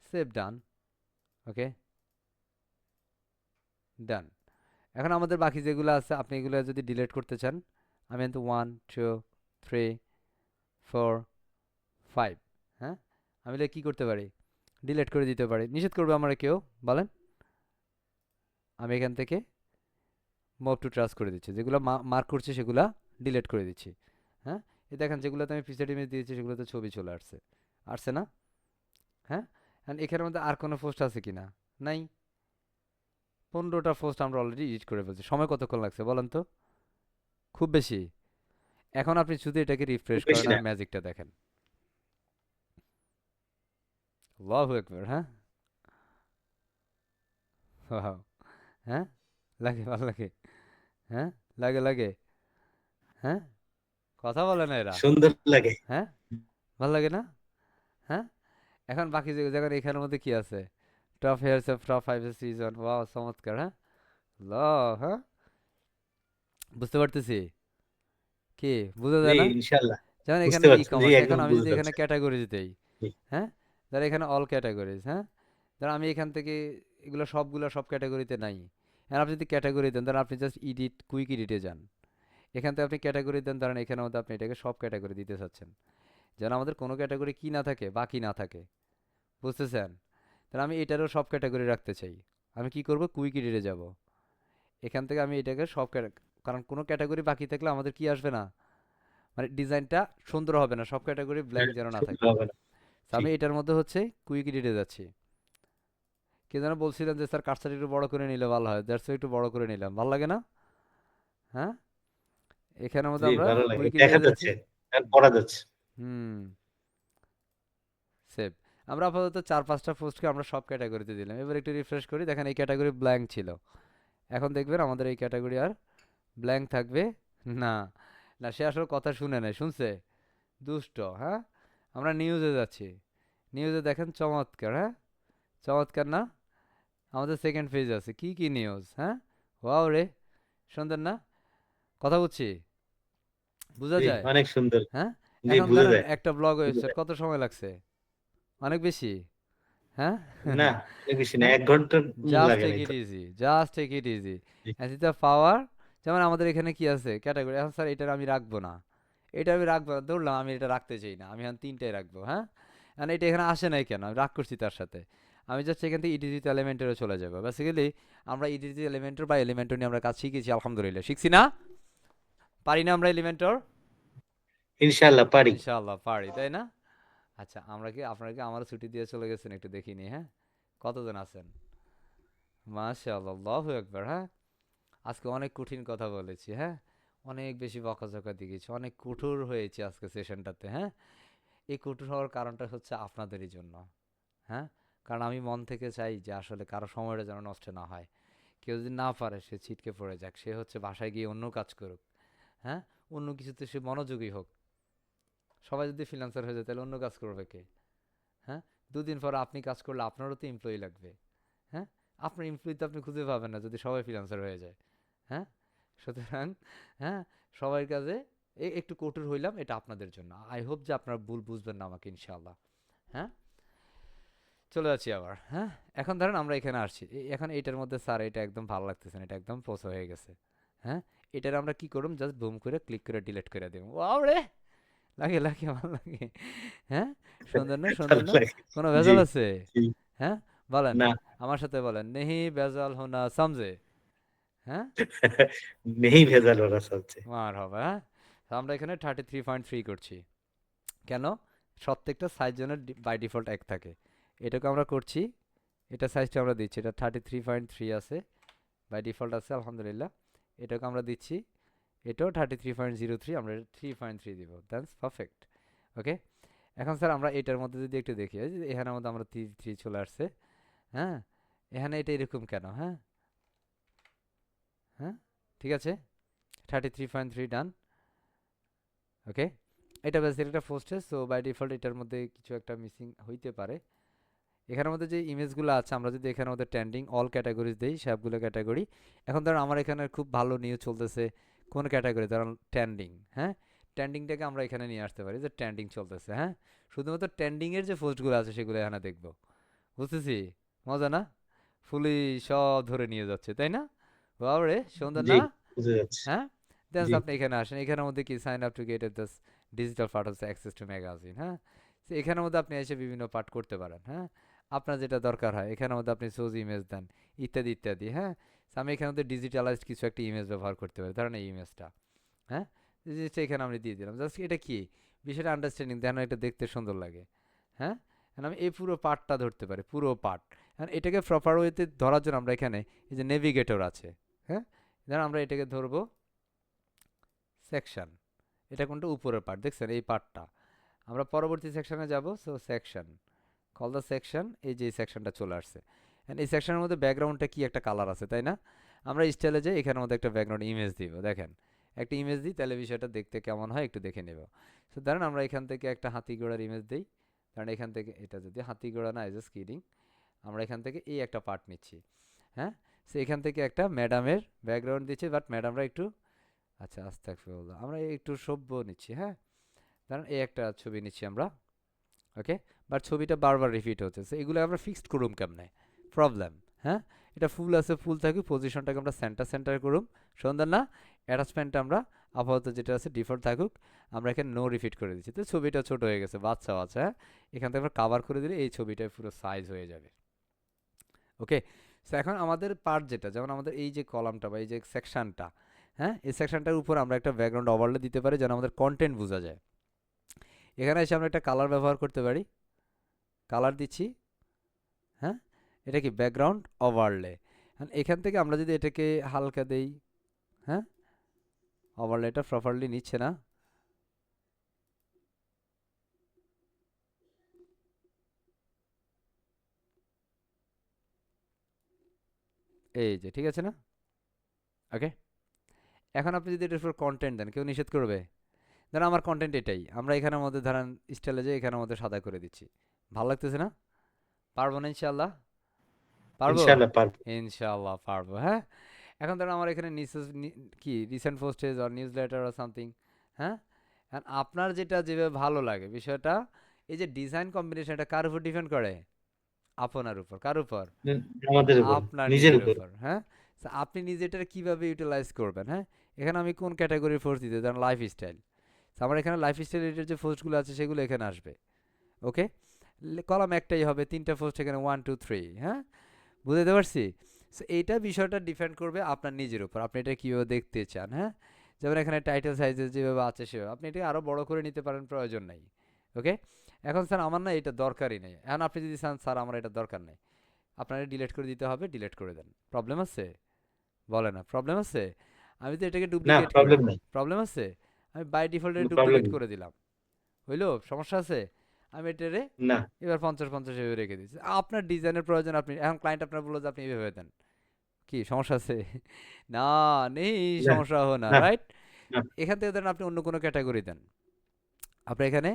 সেভ ডান। ওকে? ডান। এখন আমাদের বাকি যেগুলো আছে আপনি এগুলো যদি ডিলিট করতে চান, আমি কিন্তু 1 2 3 4 5, হ্যাঁ? আমি এগুলো কি করতে পারি? ডিলিট করে দিতে পারি। নিষেধ করবে আমার কেউ? বলেন। আমি এখান থেকে মুভ টু ট্রাস্ট করে দিচ্ছি। যেগুলো মার্ক করছি সেগুলা ডিলিট করে দিচ্ছি। হ্যাঁ? এই দেখেন যেগুলোতে আমি ফিচার ইমেজ দিয়েছি সেগুলোতে ছবি চলে আসছে। আসছে না? হ্যাঁ? এখন এখানের মধ্যে আর কোনো পোস্ট আছে কিনা? নাই। 15টা পোস্ট আমরা অলরেডি এডিট করে ফেলছি। সময় কতক্ষণ লাগছে বলেন তো? খুব বেশি। এখন আপনি শুধু এটাকে রিফ্রেশ খুব বেশি করেন না। আর ম্যাজিকটা দেখেন। আল্লাহু আকবার। হ্যাঁ? ওয়াও! হ্যাঁ? লাগে, ভাল লাগে। হ্যাঁ? লাগে, লাগে। হ্যাঁ? কথা বলে না এরা। সুন্দর লাগে। হ্যাঁ? ভাল লাগে না? হ্যাঁ? এখন বাকি যে দেখেন এখানের মধ্যে কি আছে? Top hairs of top 5 season. Wow! চমৎকার। হ্যাঁ? হ্যাঁ? বুঝতে পারতেছি। কি? বোঝা জি, যায় না? ইনশাআল্লাহ। যেমন বুঝতে এখানে পারছি। জি, ই-কমার্স। এখন একদম আমি যদি বুঝতে এখানে পারছি। ক্যাটাগরিজ দেই, জি, হ্যাঁ? ধর এখানে অল ক্যাটাগরিজ, হ্যাঁ? ধর আমি এখান থেকে এগুলো সবগুলো সব ক্যাটাগরিতে নাই। এখন আপনি যদি ক্যাটাগরি দেন, ধরেন আপনি জাস্ট এডিট, কুইক এডিটে যান। এখান থেকে আপনি ক্যাটাগরি দেন, ধরেন এখানের মধ্যে আপনি এটাকে সব ক্যাটাগরি দিতে চাচ্ছেন। যেন আমাদের কোনো ক্যাটাগরি কি না থাকে? বাকি না থাকে। বুঝতেছেন? তাহলে আমি এটারও সব ক্যাটাগরি রাখতে চাই। আমি কি করব? কুইক এডিটে যাব। এখান থেকে আমি এটাকে সব কারণ কোনো ক্যাটাগরি বাকি থাকলে আমাদের কি আসবে না? মানে ডিজাইনটা সুন্দর হবে না, সব ক্যাটাগরি ব্ল্যাঙ্ক যেন না থাকে। সুন্দর হবে না। তো আমি ঠিক। এটার মধ্যে হচ্ছে কুইক এডিটে যাচ্ছি। কে যেন বলছিলেন যে স্যার কার্সার একটু বড় করে নিলে ভালো হয়, দ্যাটস একটু বড় করে নিলাম, ভালো লাগে না? হ্যাঁ, এখানের মধ্যে জি, আমরা ভালো লাগে, কুইক দেখা এডিটে যাচ্ছি। যাচ্ছে আর পড়া যাচ্ছে। হুম, সেভ। আমরা আপাতত 4-5টা পোস্টকে আমরা সব ক্যাটাগরিতে দিলাম। এবার একটু রিফ্রেশ করি, দেখেন এই ক্যাটাগরি ব্ল্যাঙ্ক ছিল। এখন দেখবেন আমাদের এই ক্যাটাগরি আর ব্ল্যাঙ্ক থাকবে না। না, সে আসলে কথা শুনে নাই, শুনছে? দুষ্ট, হ্যাঁ? আমরা নিউজে যাচ্ছি। নিউজে দেখেন চমৎকার, হ্যাঁ? চমৎকার না? আমাদের সেকেন্ড পেজ আছে। কি কি নিউজ, হ্যাঁ? ওয়াও রে! সুন্দর না? কথা বুঝছি? বুঝা জি, যায়? অনেক সুন্দর। হ্যাঁ? জি, এখন বুঝা ধরেন যায়, একটা ব্লগ বুঝা ওয়েবসাইট যায়। কত সময় লাগছে? অনেক বেশি? হ্যাঁ? না, অনেক বেশি না, হ্যাঁ? 1 ঘন্টা জাস্ট লাগে টেক নাই ইট তো। Easy, just take it easy. জি, অ্যাজ ইট দ্য পাওয়ার। যেমন আমাদের এখানে কি আছে ক্যাটাগরি, এখন স্যার এটা আমি রাখবো না, এটা আমি রাখবো না, ধরলাম আমি এটা রাখতে চাই না, আমি এখন 3টাই রাখবো, হ্যাঁ? কারণ এটা এখানে আসে নাই কেন, আমি রাগ করছি তার সাথে। আমি জাস্ট এখান থেকে ইডিজিট এলিমেন্টেরও চলে যাবো। বেসিক্যালি আমরা ইডিজিট এলিমেন্টর বা এলিমেন্টর নিয়ে আমরা কাজ শিখেছি, আলহামদুলিল্লাহ। শিখছি না? পারি না আমরা এলিমেন্টর? ইনশাআল্লাহ পারি। ইনশাআল্লাহ পারি, তাই না? আচ্ছা, আমরা কি আপনারা কি আমারও ছুটি দিয়ে চলে গেছেন, একটু দেখিনি, হ্যাঁ? কতজন আছেন? মাশাআল্লাহ, আল্লাহু আকবার, হ্যাঁ? আজকে অনেক কঠিন কথা বলেছি, হ্যাঁ? অনেক বেশি বকাঝকা দিয়ে গেছি, অনেক কঠোর হয়েছি আজকে সেশনটাতে, হ্যাঁ? এই কঠোর হওয়ার কারণটা হচ্ছে আপনাদেরই জন্য, হ্যাঁ? কারণ আমি মন থেকে চাই যে আসলে কারো সময়টা যেন নষ্ট না হয়। কেউ যদি না পারে সে ছিটকে পড়ে যাক, সে হচ্ছে বাসায় গিয়ে অন্য কাজ করুক, হ্যাঁ? অন্য কিছুতে সে মনোযোগী হোক। সবাই যদি ফ্রিল্যান্সার হয়ে যায় তাহলে অন্য কাজ করবে কে, হ্যাঁ? 2 দিন পর আপনি কাজ করলে আপনারও তো এমপ্লয়ি লাগবে, হ্যাঁ? আপনার এমপ্লয়ি তো আপনি খুঁজে পাবেন না যদি সবাই ফ্রিল্যান্সার হয়ে যায়, হ্যাঁ? সুতরাং, হ্যাঁ, সবার কাজে একটু কঠোর হইলাম, এটা আপনাদের জন্য। আই হোপ যে আপনারা ভুল বুঝবেন না আমাকে, ইনশাআল্লাহ। হ্যাঁ, চলে যাচ্ছি আবার, হ্যাঁ? এখন ধরেন আমরা এখানে আসছি, এখন এইটার মধ্যে স্যার এটা একদম ভালো লাগতেছে না, এটা একদম পোষা হয়ে গেছে, হ্যাঁ? এটার আমরা কি করুম, জাস্ট বুম করে ক্লিক করে ডিলিট করে দেবো। ওয়াও রে! লাগে লাগে, ভালো লাগে, হ্যাঁ? সুন্দর না, সুন্দর ভালো না? লাগে। কোনো জি, ভেজাল আছে? জি। হ্যাঁ, বলেন, না, আমার সাথে বলেন, নেহি ভেজাল হোনা সমঝে, হ্যাঁ? নেই ভেজাল ওরা চলছে। মার হবে, হ্যাঁ? তো আমরা এখানে 33.3 করছি। কেন? প্রত্যেকটা সাইজ যেন বাই ডিফল্ট 1 থাকে। এটাকে আমরা করছি, এটা সাইজটা আমরা দিচ্ছি, এটা 33.3 আছে, বাই ডিফল্ট আছে, আলহামদুলিল্লাহ। এটাকে আমরা দিচ্ছি, এটাও 33.03, আমরা 3.3 দিব, দ্যাটস পারফেক্ট। ওকে, এখন স্যার আমরা এটার মধ্যে যদি একটু দেখি, এই যে এখানের মধ্যে আমরা 3 চলে আসছে, হ্যাঁ? এখানে এটা এরকম কেন, হ্যাঁ? হ্যাঁ, ঠিক আছে, 33.3 ডান। ওকে, এটা বেসিক্যালি একটা পোস্টে, সো বাই ডিফল্ট এটার মধ্যে কিছু একটা মিসিং হইতে পারে। এখানের মধ্যে যে ইমেজগুলো আছে, আমরা যদি এখানের মধ্যে ট্রেন্ডিং অল ক্যাটাগরিজ দেই, সবগুলো ক্যাটাগরি, এখন ধরুন আমার এখানে খুব ভালো নিউজ চলতেছে কোন ক্যাটাগরি, ধরুন ট্রেন্ডিং, হ্যাঁ? ট্রেন্ডিংটাকে আমরা এখানে নিয়ে আসতে পারি যে ট্রেন্ডিং চলতেছে, হ্যাঁ? শুধুমাত্র ট্রেন্ডিংয়ের যে পোস্টগুলো আছে সেগুলো এখানে দেখবো। বুঝতেছি? মজা না? ফুলি সব ধরে নিয়ে যাচ্ছে, তাই না? বাবারে, সুন্দর জি, না? বুঝা যাচ্ছে। হ্যাঁ, দেন জি, আপনি এখানে আসেন, এখানের মধ্যে কি sign up to get this digital part হচ্ছে অ্যাক্সেস টু ম্যাগাজিন, হ্যাঁ? তো এখানের মধ্যে আপনি এসে বিভিন্ন পার্ট করতে পারেন, হ্যাঁ? আপনার যেটা দরকার হয় এখানের মধ্যে আপনি সোজ ইমেজ দেন, ইত্যাদি ইত্যাদি, হ্যাঁ? তো আমি এখানের মধ্যে ডিজিটালাইজড কিছু একটা ইমেজ ব্যবহার করতে পারি, ধরেন এই ইমেজটা, হ্যাঁ? এই জিনিসটা এখানে আমি দিয়ে দিলাম, জাস্ট এটা কি বিষয়টা আন্ডারস্ট্যান্ডিং, যেন এটা দেখতে সুন্দর লাগে, হ্যাঁ? এখন আমি এই পুরো পার্টটা ধরতে পারি, পুরো পার্ট। এখন এটাকে প্রপার ওয়েতে ধরার জন্য আমরা এখানে এই যে নেভিগেটর আছে, হ্যাঁ? ধরেন আমরা এটাকে ধরবো সেকশন, এটা কোনটা উপরের পার্ট, দেখছেন এই পার্টটা। আমরা পরবর্তী সেকশনে যাব, so section, call the section, এই যে সেকশনটা চলে আসছে। এন্ড এই সেকশনের মধ্যে ব্যাকগ্রাউন্ডটা কি একটা কালার আছে, তাই না? আমরা স্টাইলে যাই, এখানের মধ্যে একটা ব্যাকগ্রাউন্ড ইমেজ দিব, দেখেন একটা ইমেজ দিই, তাহলে বিষয়টা দেখতে কেমন হয় একটু দেখে নেব। সো ধরেন আমরা এখান থেকে একটা হাতি ঘোড়ার ইমেজ দিই, কারণ এখান থেকে এটা যদি হাতি ঘোড়া না, জাস্ট কিডিং, আমরা এখান থেকে এই একটা পার্ট নিচ্ছি, হ্যাঁ? সো এখান থেকে একটা ম্যাডামের ব্যাকগ্রাউন্ড দিচ্ছি, বাট ম্যাডামরা একটু, আচ্ছা আস্তাগফিরুল্লাহ, আমরা একটু সভ্য নিচ্ছি, হ্যাঁ? কারণ এই একটা ছবি নিচ্ছি আমরা, ওকে? বাট ছবিটা বারবার রিপিট হচ্ছে, সো এগুলো আমরা ফিক্সড করুম কেমনে, প্রবলেম, হ্যাঁ? এটা ফুল আছে, ফুল থাকুক, পজিশনটাকে আমরা সেন্টার করুম, সুন্দর না? অ্যাটাচমেন্টটা আমরা আপাতত যেটা আছে ডিফল্ট থাকুক, আমরা এখানে নো রিপিট করে দিচ্ছি, তো ছবিটা ছোট হয়ে গেছে, বাচ্চা বাচ্চা, হ্যাঁ? এখান থেকে আমরা কাভার করে দিলে এই ছবিটা পুরো সাইজ হয়ে যাবে, ওকে? সো এখন আমাদের পার্ট যেটা, যেমন আমাদের এই যে কলামটা বা এই যে সেকশনটা, হ্যাঁ, এই সেকশনটার উপর আমরা একটা ব্যাকগ্রাউন্ড ওভারলে দিতে পারি যেন আমাদের কন্টেন্ট বোঝা যায়। এখানে এসে আমরা একটা কালার ব্যবহার করতে পারি, কালার দিচ্ছি। হ্যাঁ, এটা কি ব্যাকগ্রাউন্ড ওভারলে। এখান থেকে আমরা যদি এটাকে হালকা দেই, হ্যাঁ, ওভারলেটা প্রপারলি নিচ্ছে না। এই যে ঠিক আছে না? ওকে, এখন আপনি যদি এটার উপর কন্টেন্ট দেন, কেউ নিষেধ করবে? ধরেন আমার কন্টেন্ট এটাই, আমরা এখানের মধ্যে ধরেন স্টাইলে যে এখানের মধ্যে সাদা করে দিচ্ছি, ভালো লাগতেছে না? পারবো না ইনশাল্লাহ? পারবো? ইনশাআল্লাহ পারবো। ইনশাল্লাহ পারবো। হ্যাঁ, এখন ধরেন আমার এখানে কি রিসেন্ট পোস্টেজ আর নিউজ লেটার আর সামথিং। হ্যাঁ, এখন আপনার যেটা যেভাবে ভালো লাগে বিষয়টা, এই যে ডিজাইন কম্বিনেশন, এটা কার উপর ডিপেন্ড করে? আপনার উপর। কার উপর? আমাদের উপর, আপনার নিজের নিজের উপর। উপর। হ্যাঁ, so আপনি নিজেটা কিভাবে ইউটিলাইজ করবেন। হ্যাঁ, এখানে আমি কোন ক্যাটাগরির পোস্ট দিতে, ধরেন লাইফস্টাইল, আমার এখানে লাইফস্টাইল রিলেটেড যে পোস্টগুলো আছে সেগুলো এখানে আসবে। ওকে, কলাম একটাই হবে, 3টা পোস্ট এখানে 1 2 3। হ্যাঁ, বুঝতে পারছি? সো এইটা বিষয়টা ডিপেন্ড করবে আপনার নিজের উপর, আপনি এটা কীভাবে দেখতে চান। হ্যাঁ, যেমন এখানে টাইটেল সাইজেস যেভাবে আছে সেভাবে আপনি এটা আরও বড় করে নিতে পারেন, প্রয়োজন নাই। ওকে, এখন স্যার আমার না এটা দরকারই নেই, এখন আপনি যদি চান স্যার আমার এটা দরকার নেই, আপনারা ডিলিট করে দিতে হবে, ডিলিট করে দেন। প্রবলেম আছে? বলে না প্রবলেম আছে? আমি তো এটাকে না, ডুপ্লিকেট করি। প্রবলেম নাই, প্রবলেম আছে? আমি বাই ডিফল্টে কোনো প্রবলেম ডুপ্লিকেট নেই। করে দিলাম, হইলো? সমস্যা আছে? আমি এটারে না এবার 50 এভাবে রেখে দিচ্ছি। আপনার ডিজাইনের প্রয়োজন, আপনি এখন ক্লায়েন্ট আপনার বললো যে আপনি এভাবে দেন, কি সমস্যা আছে? না, নেই না সমস্যা হবে না, না রাইট? না এখান থেকে ধরেন আপনি অন্য কোনো ক্যাটাগরি দেন, আপনি এখানে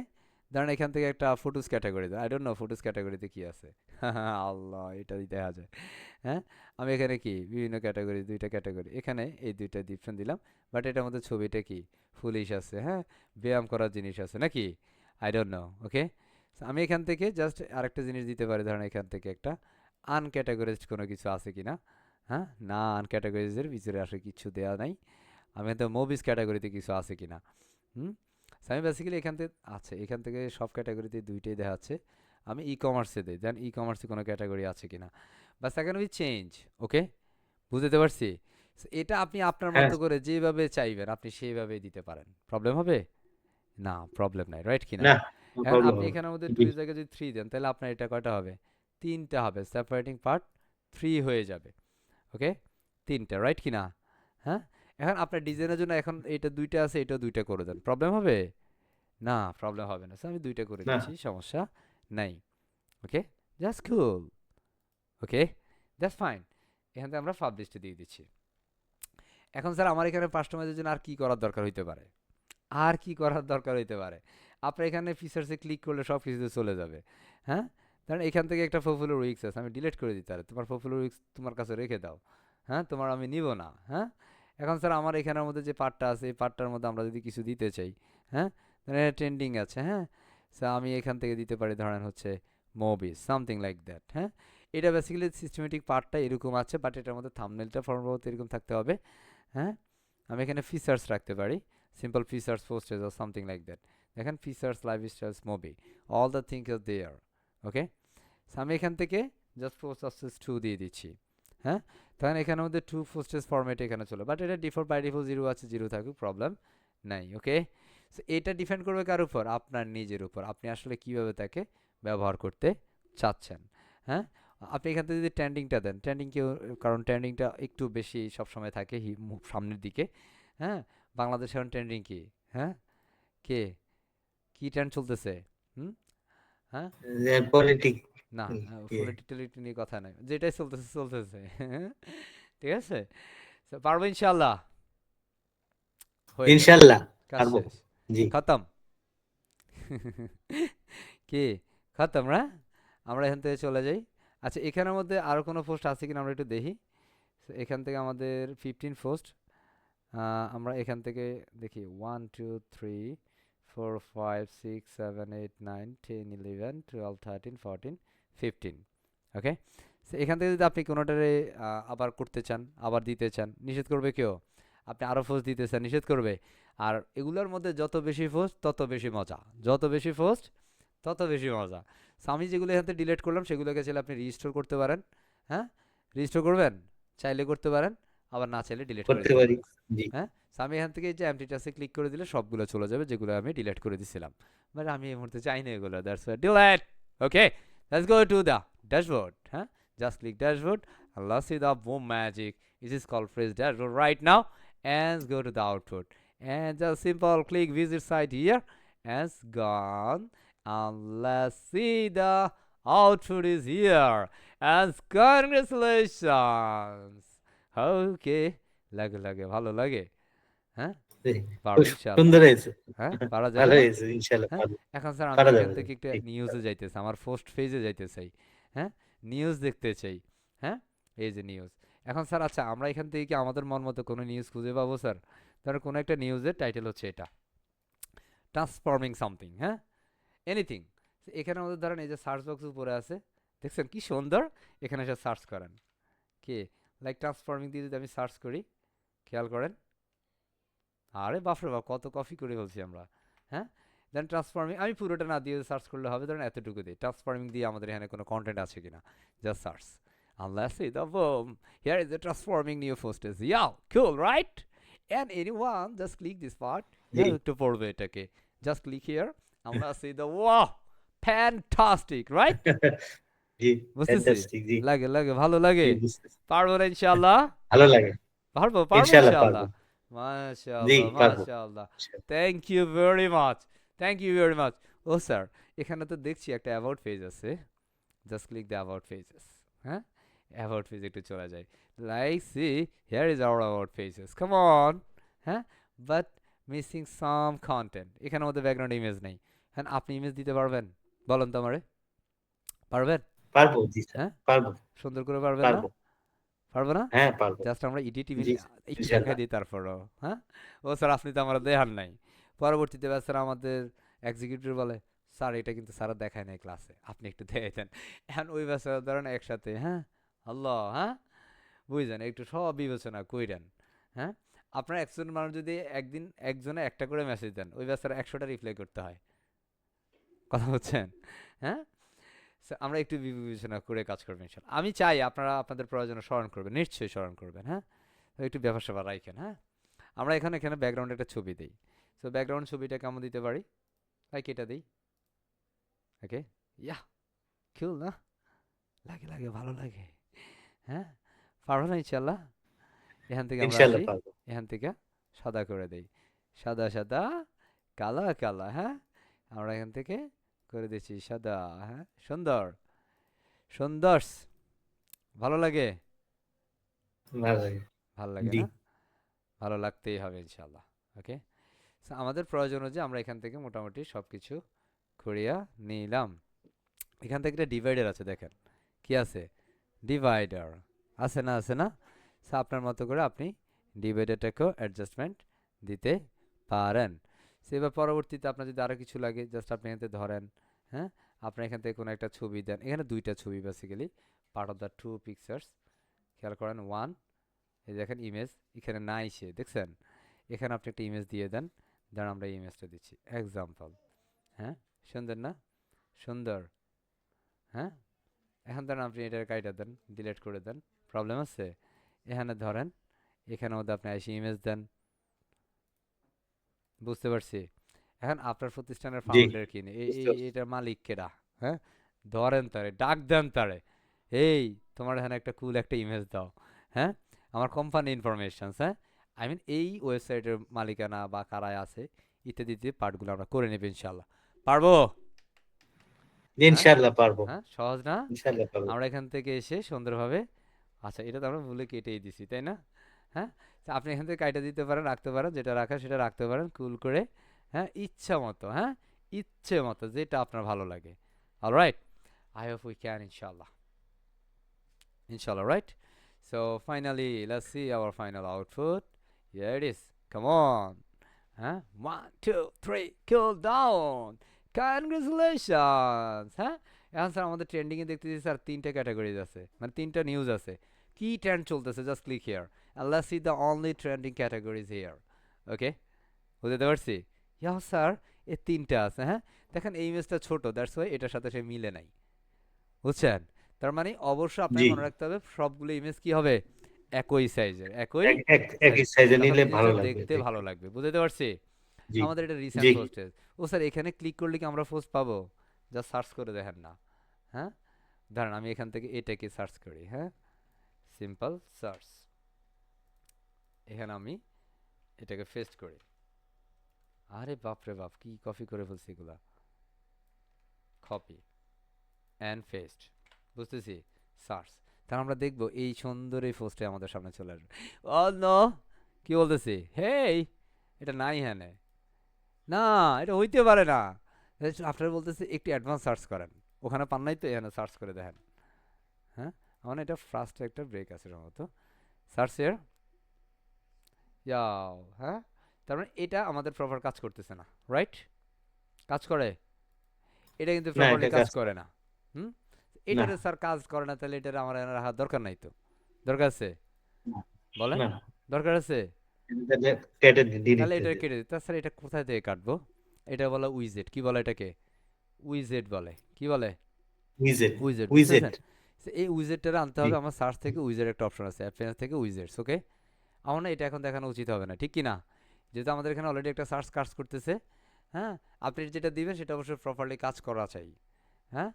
ধরেন এখান থেকে একটা ফটোস ক্যাটাগরি দেন। আই ডোন্ট নো ফটোস ক্যাটাগরিতে কি আছে। আল্লাহ, এটা দিতে আছে। হ্যাঁ, আমি এখানে কি বিভিন্ন ক্যাটাগরি, 2টা ক্যাটাগরি, এখানে এই 2টা ডিপশন দিলাম, বাট এটার মধ্যে ছবিটা কি ফুলিশ আছে, হ্যাঁ, ব্যায়াম করার জিনিস আছে নাকি? I don't no. ওকে, আমি এখান থেকে জাস্ট আরেকটা জিনিস দিতে পারি, ধরেন এখান থেকে একটা আনক্যাটাগরাইজড কোনো কিছু আছে কিনা। হ্যাঁ, না, আনক্যাটাগরাইজের ভিতরে আসলে কিছু দেওয়া নাই। আমি তো মুভিজ ক্যাটাগরিতে কিছু আছে কিনা। হুম, আমি বেসিক্যালি এখান থেকে আছে, এখান থেকে সব ক্যাটাগরিতে 2টাই দেখাচ্ছে। আমি ই কমার্সে দিই, দেন ই কমার্সে কোনো ক্যাটাগরি আছে কিনা, বাস সেকেন্ড উই চেঞ্জ। ওকে, বুঝতে পারছি? So, এটা আপনি আপনার হ্যাঁ মতো করে যেভাবে চাইবেন আপনি সেইভাবেই দিতে পারেন। প্রবলেম হবে না? প্রবলেম নাই, রাইট কিনা? না, কোনো এখন প্রবলেম আপনি হবে এখানের মধ্যে না। 2 এর জায়গায় যদি 3 দেন, তাহলে আপনার এটা কয়টা হবে? 3টা হবে, সেপারেটিং পার্ট 3 হয়ে যাবে। ওকে, 3টা, রাইট কিনা? হ্যাঁ, এখন আপনার ডিজাইনের জন্য এখন এটা 2টা আছে, এটাও 2টা করে দেন, প্রবলেম হবে? না, প্রবলেম হবে না। আমি 2টা করে না দিচ্ছি, সমস্যা নাই। Okay, just cool. Okay, that's fine. এখান থেকে আমরা পাবলিশড দিয়ে দিচ্ছি। এখন স্যার আমার এখানে কাস্টমাইজের জন্য আর কি করার দরকার হইতে পারে? আর কি করার দরকার হইতে পারে? আপনার এখানে ফিচার্সে ক্লিক করলে সব কিছুতে চলে যাবে। হ্যাঁ, কারণ এখান থেকে একটা পপুলার উইক্স আছে, আমি ডিলিট করে দিতে পারি, তোমার পপুলার উইক্স তোমার কাছে রেখে দাও। হ্যাঁ, তোমার আমি নিব না। হ্যাঁ, এখন স্যার আমার এখানের মধ্যে যে পার্টটা আছে, এই পার্টটার মধ্যে আমরা যদি কিছু দিতে চাই, হ্যাঁ, ট্রেন্ডিং আছে, হ্যাঁ, আমি এখান থেকে দিতে পারি, ধরেন হচ্ছে মুভিজ, সামথিং লাইক দ্যাট। হ্যাঁ, এটা বেসিক্যালি সিস্টেমেটিক পার্টটা এরকম আছে, বাট এটার মধ্যে থাম্বনেলটা সম্ভবত এরকম থাকতে হবে। হ্যাঁ, আমি এখানে ফিচার্স রাখতে পারি, simple features postage or something like that. দেখেন features, lifestyles, movie, all the things are there. Okay, আমি এখান থেকে জাস্ট পোস্ট অফসেস 2 দিয়ে দিচ্ছি। হ্যাঁ, তখন এখানের মধ্যে 2 পোস্টেজ ফরম্যাট এখানে চলে, বাট এটা ডিফল্ট বাই ডিফল্ট 0 আছে, 0 থাকুক, প্রবলেম নাই। ওকে, সো এটা ডিপেন্ড করবে কার উপর? আপনার নিজের উপর, আপনি আসলে কীভাবে তাকে ব্যবহার করতে চাচ্ছেন। হ্যাঁ, আপনি এখান থেকে যদি ট্রেন্ডিংটা দেন, ট্রেন্ডিং কেউ, কারণ ট্রেন্ডিংটা একটু বেশি সবসময় থাকে সামনের দিকে। হ্যাঁ, বাংলাদেশে এখন ট্রেন্ডিং কি? হ্যাঁ, কে কি ট্রেন্ড চলতেছে? হুম, হ্যাঁ, পলিটিক না, পলিটিক্যালিটি নিয়ে কথা নাই, যেটাই চলতেছে চলতেছে। ঠিক আছে, So, পারবো ইনশাল্লাহ? হয়ে গেল, ইনশাল্লাহ কাজ পারবো। শেষ, জি খতম। কি খতম? না, আমরা এখান থেকে চলে যাই। আচ্ছা, এখানের মধ্যে আরো কোনো পোস্ট আছে কিনা আমরা একটু দেখি। So, এখান থেকে আমাদের 15 পোস্ট, আমরা এখান থেকে দেখি 1 2 3 4 5 6 7 8 9 10 11 12 13 14 15। ওকে, সো এখান থেকে যদি আপনি কোনোটারে আবার করতে চান, আবার দিতে চান, নিষেধ করবে কেউ? আপনি আরও পোস্ট দিতে চান, নিষেধ করবে? আর এগুলোর মধ্যে যত বেশি পোস্ট তত বেশি মজা, যত বেশি পোস্ট তত বেশি মজা। সো আমি যেগুলো এখান থেকে ডিলিট করলাম সেগুলোকে চাইলে আপনি রিস্টোর করতে পারেন। হ্যাঁ, রিস্টোর করবেন, চাইলে করতে পারেন, আবার না চাইলে ডিলিট করে করতে দিতে পারি। পারেন। জি। হ্যাঁ, সো আমি এখান থেকে এই যে এমটি টাস্কে ক্লিক করে দিলে সবগুলো চলে যাবে যেগুলো আমি ডিলিট করে দিছিলাম, বাট আমি এই মুহূর্তে চাই না এগুলো, that's why delete. Okay, let's go to the dashboard. হ্যাঁ, just click dashboard and let's see the boom magic. It is called phrase dashboard right now, and go to the output and just simple click visit site here and it's gone, and let's see the output is here, and congratulations. Okay, লাগে লাগে ভালো লাগে। হ্যাঁ, জি। পারবো খুব ইনশাআল্লাহ। সুন্দর হয়েছে। হ্যাঁ, পারা যাবে ভালো না? হয়েছে, ইনশাআল্লাহ হ্যাঁ, পারবো। এখন স্যার আমি পারা এখান যাবে। থেকে একটা ঠিক। নিউজে যাইতেছি, আমার ফার্স্ট পেজে যাইতে চাই। হ্যাঁ, নিউজ দেখতে চাই। হ্যাঁ, এই যে নিউজ। এখন স্যার আচ্ছা আমরা এখান থেকে কি আমাদের মন মতো কোনো নিউজ খুঁজে পাবো স্যার? ধরো কোনো একটা নিউজের টাইটেল হচ্ছে এটা, ট্রান্সফর্মিং সামথিং। হ্যাঁ, এনিথিং। এখানে আমাদের ধরেন এই যে সার্চ বক্স উপরে আছে, দেখছেন কি সুন্দর, এখানে এসে সার্চ করেন। কি লাইক ট্রান্সফর্মিং দিয়ে যদি আমি সার্চ করি, খেয়াল করেন, আরে বাপরে বাপ কত কপি করে ফেলছি আমরা। হ্যাঁ, দেন ট্রান্সফর্মিং আমি পুরোটা না দিয়ে সার্চ করলে হবে, ধরেন এতটুকু দিয়ে ট্রান্সফর্মিং দিয়ে আমাদের এখানে কোনো কন্টেন্ট আছে কিনা just search, and let's see the boom, here is the transforming new posters, yeah, cool right, and anyone just click this part, জি। একটু পড়বে এটাকে, just click here and let's see the wow, fantastic right, জি, বুঝতেছি, fantastic. জি, লাগে লাগে ভালো লাগে, জি, বুঝতেছি। পারবো না ইনশাআল্লাহ, ভালো লাগে। পারবো পারবো ইনশাআল্লাহ ইনশাআল্লাহ, পারবো। জি, মাশাআল্লাহ পারবো। মাশাআল্লাহ, thank you very much, thank you very much. ও স্যার, এখানে তো দেখছি একটা অ্যাবাউট পেজ আছে, just click the about pages. হ্যাঁ, অ্যাবাউট পেজ একটু চলে যায়, like see here is our about pages, come on. হ্যাঁ, বাট মিসিং সাম কন্টেন্ট, এখানে আমাদের ব্যাকগ্রাউন্ড ইমেজ নেই। হ্যাঁ, আপনি ইমেজ দিতে পারবেন? বলেন তো আমারে, পারবেন? পারবো, জি স্যার, হ্যাঁ, পারবো, সুন্দর করে পারবেন না? পারবো। পারবো না? হ্যাঁ, পারবো। জাস্ট আমরা এডিট ইমেজ জি, একটু দেখাই ইনশাআল্লাহ। দিই তারপরও। হ্যাঁ, ও স্যার আপনি তো আমার দেখান নাই। পরবর্তীতে স্যার আমাদের এক্সিকিউটিভ বলে, স্যার এটা কিন্তু স্যার দেখায় নাই ক্লাসে, আপনি একটু দেখাই দেন। এখন ওই বেচারা ধরেন একসাথে, হ্যাঁ আল্লাহ, হ্যাঁ বুঝছেন, একটু সব বিবেচনা কইরেন। হ্যাঁ, আপনার একজন মানুষ যদি একদিন একজনে একটা করে মেসেজ দেন, ওই বেচারা 100টা রিপ্লাই করতে হয়, কথা বলছেন? হ্যাঁ, So, আমরা একটু বিবেচনা করে কাজ করবেন ইনশাল্লাহ। আমি চাই আপনারা আপনাদের প্রয়োজনে স্মরণ করবেন, নিশ্চয়ই স্মরণ করবেন। হ্যাঁ, তো একটু ব্যাপার স্যাপার রাখেন। হ্যাঁ, আমরা এখানে ব্যাকগ্রাউন্ডে একটা ছবি দিই, সো ব্যাকগ্রাউন্ড ছবিটা কেমন দিতে পারি, লাইক এটা দিই। ওকে, ইয়া কিউল না, লাগে লাগে ভালো লাগে। হ্যাঁ, পারবো না ইনশাল্লাহ। এখান থেকে আমরা ইনশাআল্লাহ আসি, পারবো। এখান থেকে সাদা করে দেই, সাদা সাদা, কালা কালা। হ্যাঁ, আমরা এখান থেকে করে দিচ্ছি সাদা। হ্যাঁ, সুন্দর সুন্দর, ভালো লাগে, ভালো লাগে। ভালো লাগে জি, না, ভালো লাগতেই হবে ইনশাল্লাহ। ওকে, আমাদের প্রয়োজন অনুযায়ী আমরা এখান থেকে মোটামুটি সব কিছু করিয়া নিলাম। এখান থেকে একটা ডিভাইডার আছে, দেখেন কি আছে, ডিভাইডার আছে না, আছে না? সো আপনার মতো করে আপনি ডিভাইডারটাকেও অ্যাডজাস্টমেন্ট দিতে পারেন। সো এবার পরবর্তীতে আপনার যদি আরও কিছু লাগে, জাস্ট আপনি এখান থেকে ধরেন। হ্যাঁ, আপনি এখান থেকে কোনো একটা ছবি দেন, এখানে দুইটা ছবি basically, part of the two pictures, খেয়াল করেন। ওয়ান, এই দেখেন ইমেজ এখানে নাই, সে দেখছেন, এখানে আপনি একটা ইমেজ দিয়ে দেন, দেন আমরা এই ইমেজটা দিচ্ছি এক্সাম্পল। হ্যাঁ, সুন্দর না, সুন্দর। হ্যাঁ, এখন ধরেন আপনি এটার কাইটা দেন, ডিলিট করে দেন, প্রবলেম আছে? এখানে ধরেন, এখানে মধ্যে আপনি এসে ইমেজ দেন, বুঝতে পারছি। এখন আপনার প্রতিষ্ঠানের জি, ফাউন্ডার কিনে বুঝতে পারছি। এটার মালিক কেডা? হ্যাঁ, ধরেন তারে, ডাক দেন তারে, এই তোমার এখানে একটা কুল একটা ইমেজ দাও। হ্যাঁ, আমার কোম্পানি ইনফরমেশনস, হ্যাঁ আই মিন এই ওয়েবসাইটের মালিকানা বা কারায় আছে ইত্যাদি ইত্যাদি পার্টগুলো আমরা করে নেব ইনশাল্লাহ। পারবো? জি, হ্যাঁ ইনশাআল্লাহ পারবো। হ্যাঁ, সহজ না? ইনশাআল্লাহ পারবো। আমরা এখান থেকে এসে সুন্দরভাবে, আচ্ছা এটা তো আমরা ভুলে কেটেই দিছি তাই না? হ্যাঁ, তো আপনি এখান থেকে কাইটা দিতে পারেন, রাখতে পারেন, যেটা রাখা সেটা রাখতে পারেন কুল করে। হ্যাঁ, ইচ্ছা মতো, হ্যাঁ ইচ্ছে মতো যেটা আপনার ভালো লাগে। Alright, I hope we can ইনশাল্লাহ, ইনশাল্লাহ right. So finally, let's see our final output. Here it is. Come on. Huh? 1, 2, 3, cool down. Congratulations. হ্যাঁ, এখন স্যার আমাদের ট্রেন্ডিং এ দেখতেছি স্যার 3টা ক্যাটাগরিজ আছে, মানে 3টা নিউজ আছে। কি ট্রেন্ড চলতেছে, just click here and let's see the only trending categories here. ওকে, বুঝতে পারছি? ইয়া স্যার এই 3টা আছে। হ্যাঁ, দেখেন এই ইমেজটা ছোট, দ্যাটস ওয়াই এটার সাথে সে মিলে নাই, বুঝছেন? তার মানে অবশ্যই আপনাকে জি, মনে রাখতে হবে সবগুলো ইমেজ কি হবে, একই সাইজের একই একই সাইজে তখন নিলে ভালো জিনিসটা লাগবে দেখতে দেখতে। ভালো লাগবে, বুঝতে পারছি। জি আমাদের এটা রিসেন্ট জি পোস্টেজ। ও স্যার এখানে ক্লিক করলে কি আমরা পোস্ট পাবো? জাস্ট সার্চ করে দেখেন না। হ্যাঁ, ধরেন আমি এখান থেকে এটাকে সার্চ করি। হ্যাঁ, সিম্পল সার্চ, এখানে আমি এটাকে পেস্ট করি। আরে বাপ রে বাপ, কি কপি করে ফেলছি এগুলা। কপি অ্যান্ড পেস্ট, বুঝতেছি, সার্চ। তাহলে আমরা দেখবো এই সুন্দর এই পোস্টে আমাদের সামনে চলে আসবে। ও নো, কি বলতেছি, হেই এটা নাই হ্যানে, না এটা হইতে পারে না। আপনারা বলতেছে একটু অ্যাডভান্স সার্চ করেন, ওখানে পান নাই তো এখানে সার্চ করে দেখেন। হ্যাঁ, আমার এটা ফার্স্ট একটা ব্রেক আছে সম্ভবত। সার্চ এর ইয়াও, হ্যাঁ, তার মানে এটা আমাদের প্রপার কাজ করতেছে না, রাইট? কাজ করে, এটা কিন্তু না প্রপারলি এটা কাজ কাজ করে না। হুম, না এটারে স্যার কাজ করে না, তাহলে এটার আমার এখানে রাখার দরকার নাই তো। দরকার আছে? না বলেন, না দরকার আছে? তাহলে কেটে দিয়ে তাহলে দিতে এটা দে। কেটে দিই। তাছাড়া এটা কোথায় থেকে কাটবো? এটা বলে উইজেট, কি বলে এটাকে? উইজেট বলে, কি বলে? উইজেট উইজেট, উইজেট বুঝতেছেন? এই উইজেটটা আনতে জি হবে আমার সার্চ থেকে। উইজেট একটা অপশন আছে, অ্যাপেন্স থেকে উইজেটস, ওকে? আমার না এটা এখন দেখানো উচিত হবে না, ঠিক কি না? যেহেতু আমাদের এখানে অলরেডি একটা সার্চ কাজ করতেছে। হ্যাঁ, আপনি যেটা দিবেন সেটা অবশ্যই প্রপারলি কাজ করা চাই। হ্যাঁ,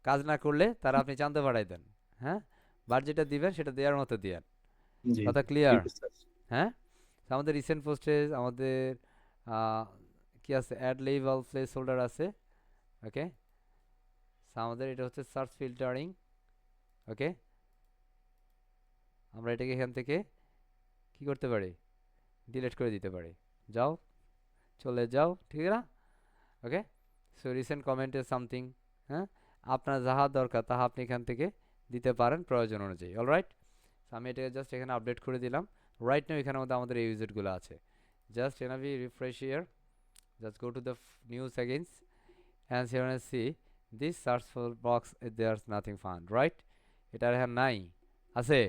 কাজ না করলে তারা আপনি জানতে বাড়াই দেন। হ্যাঁ, বার যেটা দিবেন সেটা দেওয়ার মতো দিয়েন। জি কথা ক্লিয়ার? ঠিক আছে হ্যাঁ, তো আমাদের রিসেন্ট পোস্টে আমাদের আহ, কি আছে, অ্যাড লেভেল প্লেস হোল্ডার আছে, ওকে? আমাদের এটা হচ্ছে সার্চ ফিল্টারিং, ওকে? আমরা এটাকে এখান থেকে কি করতে পারি, ডিলিট করে দিতে পারি। যাও, চলে যাও, ঠিক না? ওকে, সো রিসেন্ট কমেন্টে সামথিং, হ্যাঁ, আপনার যাহা দরকার তাহা আপনি এখান থেকে দিতে পারেন প্রয়োজন অনুযায়ী। অলরাইট, আমি এটাকে জাস্ট এখানে আপডেট করে দিলাম। রাইট নাও এখানে মধ্যে আমাদের এই ইউজেটগুলো আছে। Just enable refresh here, just go to the news again and here and see this search for box, there's nothing found, right? এটার হ্যাঁ নাই, আছে?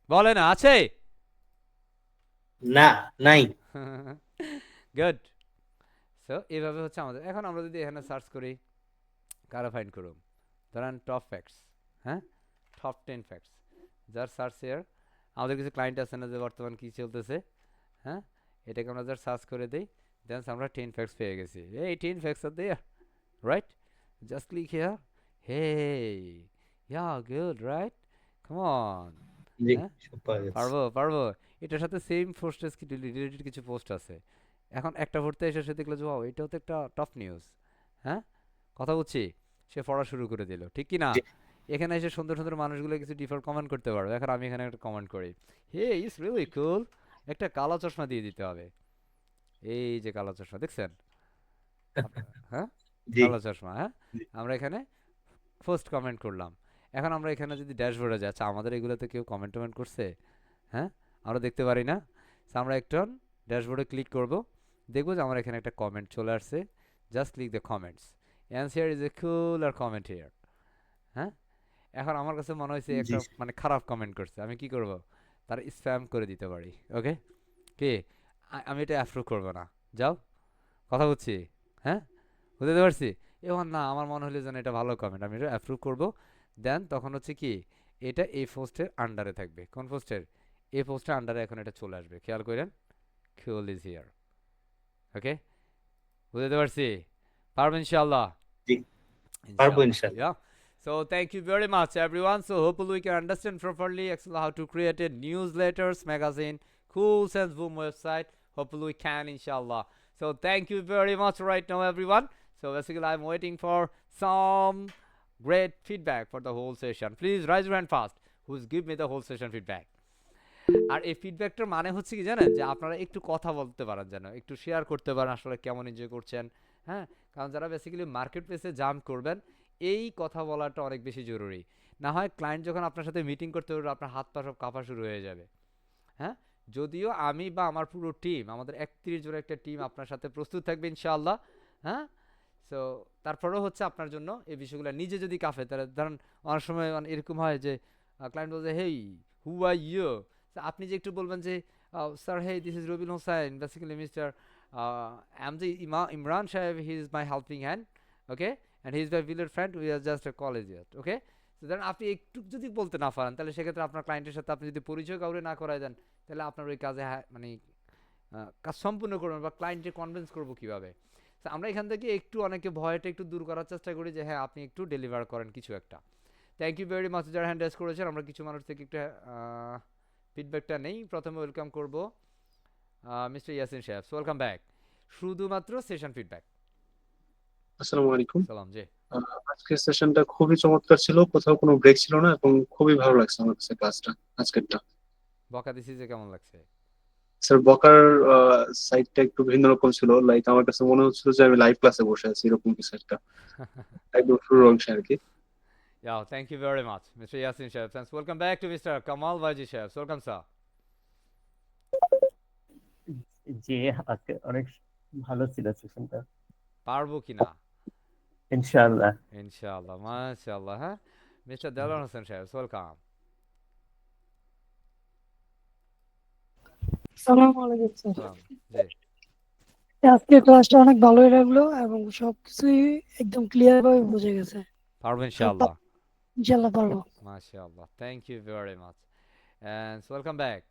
বলে না আছে? না নাই গুড। সো এইভাবে হচ্ছে আমাদের। এখন আমরা যদি এখানে সার্চ করি, কারা ফাইন্ড করুম, ধরেন টপ ফ্যাক্টস, হ্যাঁ, টপ 10 ফ্যাক্টস, যার সার্চ ইয়ার আমাদের কিছু ক্লায়েন্ট আছে না যে বর্তমান কী চলতেছে। হ্যাঁ, এটাকে আমরা যার সার্চ করে দিই, দেন আমরা 10 ফ্যাক্টস পেয়ে গেছি। এই 10 facts R there, right? Just click here. Hey, yeah, good, right? Come on. জি হ্যাঁ, সব পাওয়া যাচ্ছে পারবো পারবো। এটার সাথে সেম পোস্টেস কি রিলেটেড কিছু পোস্ট আছে। এখন একটা পড়তে এসে সে দেখলো যে ও এটাও তো একটা টপ নিউজ। হ্যাঁ, কথা বলছি, সে পড়া শুরু করে দিল, ঠিক কি না? জি এখানে এসে সুন্দর সুন্দর মানুষগুলো কিছু ডিফল্ট কমেন্ট করতে পারবে। এখন আমি এখানে একটা কমেন্ট করি, হে ইটস রিয়েলি কুল, একটা কালো চশমা দিয়ে দিতে হবে। এই যে কালো চশমা দেখছেন? হ্যাঁ, জি কালো চশমা, হ্যাঁ, জি আমরা এখানে ফার্স্ট কমেন্ট করলাম। এখন আমরা এখানে যদি ড্যাশবোর্ডে যাই, আচ্ছা আমাদের এগুলোতে কেউ কমেন্ট টমেন্ট করছে? হ্যাঁ, আমরা দেখতে পারি না। So আমরা একটা ড্যাশবোর্ডে ক্লিক করব, দেখবো যে আমার এখানে একটা কমেন্ট চলে আসছে। Just click the comments and here is a cooler comment here. হ্যাঁ, এখন আমার কাছে মনে হয়েছে জি একটা মানে খারাপ কমেন্ট করছে, আমি কি করব, তার স্প্যাম করে দিতে পারি, ওকে? কি, আমি এটা অ্যাপ্রুভ করবো না, যাও, কথা বলছি। হ্যাঁ, বুঝতে পারছি। এবার না, আমার মনে হলো যেন এটা ভালো কমেন্ট, আমি এটা অ্যাপ্রুভ করবো। দেন তখন হচ্ছে কি, এটা এই পোস্টের আন্ডারে থাকবে। কোন পোস্টের? এই পোস্টের আন্ডারে এখন এটা চলে আসবে, খেয়াল করেন। কুল ইজ হিয়ার, ওকে? বুঝতে পারছি, পারবেন ইনশাআল্লাহ? জি পারবো Inshallah. ইনশাল্লাহ Yeah. So thank you very much, everyone. So hopefully we can understand properly actually how to create a newsletters, magazine, cool sense boom website. Hopefully we can, inshallah. So thank you very much right now, everyone. So basically, I'm waiting for some great feedback for the whole session. Please raise your hand fast. Who's give me the whole session feedback? আর এই ফিডব্যাকটার মানে হচ্ছে কি জানেন, যে আপনারা একটু কথা বলতে পারেন, যেন একটু শেয়ার করতে পারেন আসলে কেমন এনজয় করছেন। হ্যাঁ, কারণ যারা বেসিক্যালি মার্কেট প্লেসে জাম্প করবেন, এই কথা বলাটা অনেক বেশি জরুরি। না হয় ক্লায়েন্ট যখন আপনার সাথে মিটিং করতে পারবে, আপনার হাত পা সব কাঁপা শুরু হয়ে যাবে। হ্যাঁ, যদিও আমি বা আমার পুরো টিম, আমাদের 31 জনের একটা টিম আপনার সাথে প্রস্তুত থাকবে ইনশাআল্লাহ। হ্যাঁ, সো তারপরেও হচ্ছে আপনার জন্য এই বিষয়গুলো নিজে যদি কাঁপে, তাহলে ধরেন অনেক সময় মানে এরকম হয় যে ক্লায়েন্ট বলছে, হেই হু আর ইউ, আপনি যে একটু বলবেন যে sir, hey this is Robin Hossain, basically mister I am যে ইমরান সাহেব, he is my helping hand, okay, and he is my village friend, we are just a college yet, okay? তো ধরেন আপনি একটু যদি বলতে না পারেন তাহলে সেক্ষেত্রে আপনার ক্লায়েন্টের সাথে আপনি যদি পরিচয় কাউরে না করায় দেন তাহলে আপনার ওই কাজে মানে কাজ সম্পূর্ণ করবেন বা ক্লায়েন্টকে কনভিন্স করবো কীভাবে। তো আমরা এখান থেকে একটু অনেকে ভয়টা একটু দূর করার চেষ্টা করি যে হ্যাঁ আপনি একটু ডেলিভার করেন কিছু একটা। থ্যাংক ইউ ভেরি মাচ যারা হ্যান্ড রেজ করেছেন। আমরা কিছু মানুষ থেকে একটু ফিডব্যাকটা নেই। প্রথমে ওয়েলকাম করবো মিস্টার ইয়াসিন সাহেব, ওয়েলকাম ব্যাক। শুধুমাত্র সেশন ফিডব্যাক। আসসালামু আলাইকুম। সালাম জি। আজকের সেশনটা খুবই চমৎকার ছিল, কোথাও কোনো ব্রেক ছিল না এবং খুবই ভালো লাগছে আমার কাছে ক্লাসটা আজকেরটা। বকা দিছি যে কেমন লাগছে? স্যার বকার সাইডটা একটু ভিন্ন রকম ছিল, লাইক আমার কাছে মনে হচ্ছিল যে আমি লাইভ ক্লাসে বসে আছি, এরকম কিছু একটা একদম শুরুর অংশে আর কি। Yeah, thank you very much, Mr. Yasin Shahab. Thanks. Welcome back to Mr. Kamal Baji Shahab. Welcome, sir. জি, আজকে অনেক ভালো ছিল সেশনটা, পারবো কিনা? ইনশাআল্লাহ। ইনশাআল্লাহ, মাশাআল্লাহ। হ্যাঁ, মিস্টার দেলোয়ার হোসেন সাহেব, ওয়েলকাম। আসসালামু আলাইকুম স্যার। সালাম জি। আজকের ক্লাসটা অনেক ভালোই লাগলো এবং সবকিছুই একদম ক্লিয়ার ভাবে বুঝে গেছে। পারবো ইনশাআল্লাহ। ইনশাল্লাহ পারবো। মাশাআল্লাহ, thank you very much. And welcome back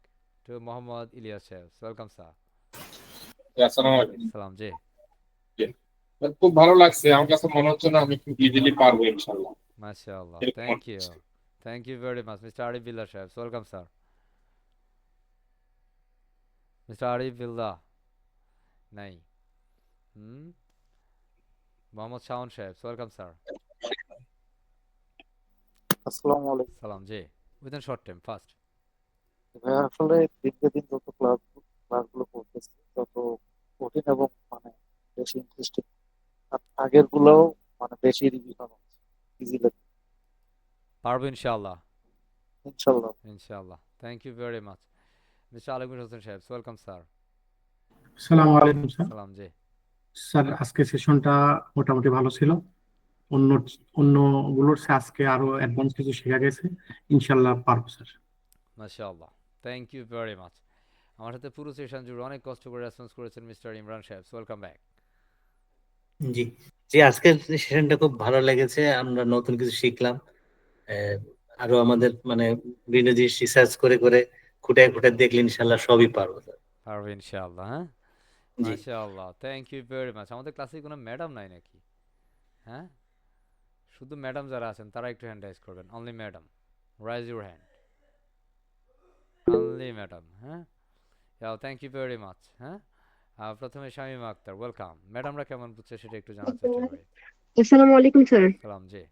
to Muhammad Ilyas Shahab. Welcome, sir. আসসালামু আলাইকুম। সালাম জি। খুব ভালো লাগছে, আমার কাছে মনে হচ্ছে না আমি খুব ইজিলি পারবো ইনশাআল্লাহ। মাশাআল্লাহ, এরকম thank মনে you. হচ্ছে। Thank you very much, Mr. Arif Billah Shahab. Welcome, sir. Mr. Arif Billah. নাই। মোহাম্মদ শাওন সাহেব, ওয়েলকাম স্যার। আসসালামু আলাইকুম সালাম জি। Within short time fast. ভাই, আসলে দিনকে দিন যত ক্লাসগুলো করতেছি তত কঠিন এবং মানে বেশি ইন্টারেস্টিং, আগের গুলোও মানে বেশি রিভিশন হচ্ছে, ইজি লাগে পারবো ইনশাআল্লাহ। ইনশাল্লাহ। ইনশাআল্লাহ, thank you very much. Mister Alimur Hossain Saheb, welcome sir. সালাম আলাইকুম স্যার। সালাম জি। স্যার আজকে সেশনটা মোটামুটি ভালো ছিল, অন্য অন্য গুলোর চেয়ে আজকে আরো অ্যাডভান্স কিছু শেখা গেছে, ইনশাল্লাহ পারবো স্যার। মাশাআল্লাহ, থ্যাংক ইউ ভেরি মাচ। আমার সাথে পুরো সেশন জুড়ে অনেক কষ্ট করে রেসপন্স করেছেন মিস্টার ইমরান সাহেব, ওয়েলকাম ব্যাক। জি জি, আজকের সেশনটা খুব ভালো লেগেছে, আমরা নতুন কিছু শিখলাম। আহ, আরো আমাদের মানে বিভিন্ন জিনিস রিসার্চ করে করে খুঁটায় খুঁটায় দেখলে ইনশাল্লাহ সবই পারবো স্যার। পারবো ইনশাআল্লাহ। হ্যাঁ, জি, মাশাআল্লাহ, থ্যাংক ইউ ভেরি মাচ। আমাদের ক্লাসে কোনো ম্যাডাম নাই নাকি? হ্যাঁ, শুধু ম্যাডাম যারা আছেন তারা একটু হ্যান্ড রাইজ করবেন। Only madam, rise your hand. Only madam. হ্যাঁ, থ্যাংক ইউ ভেরি মাচ। হ্যাঁ, প্রথমে শামীমা আক্তার, ওয়েলকাম। ম্যাডামরা কেমন বুঝছে সেটা একটু জানার চেষ্টা করি। আসসালামু আলাইকুম স্যার। সালাম জি।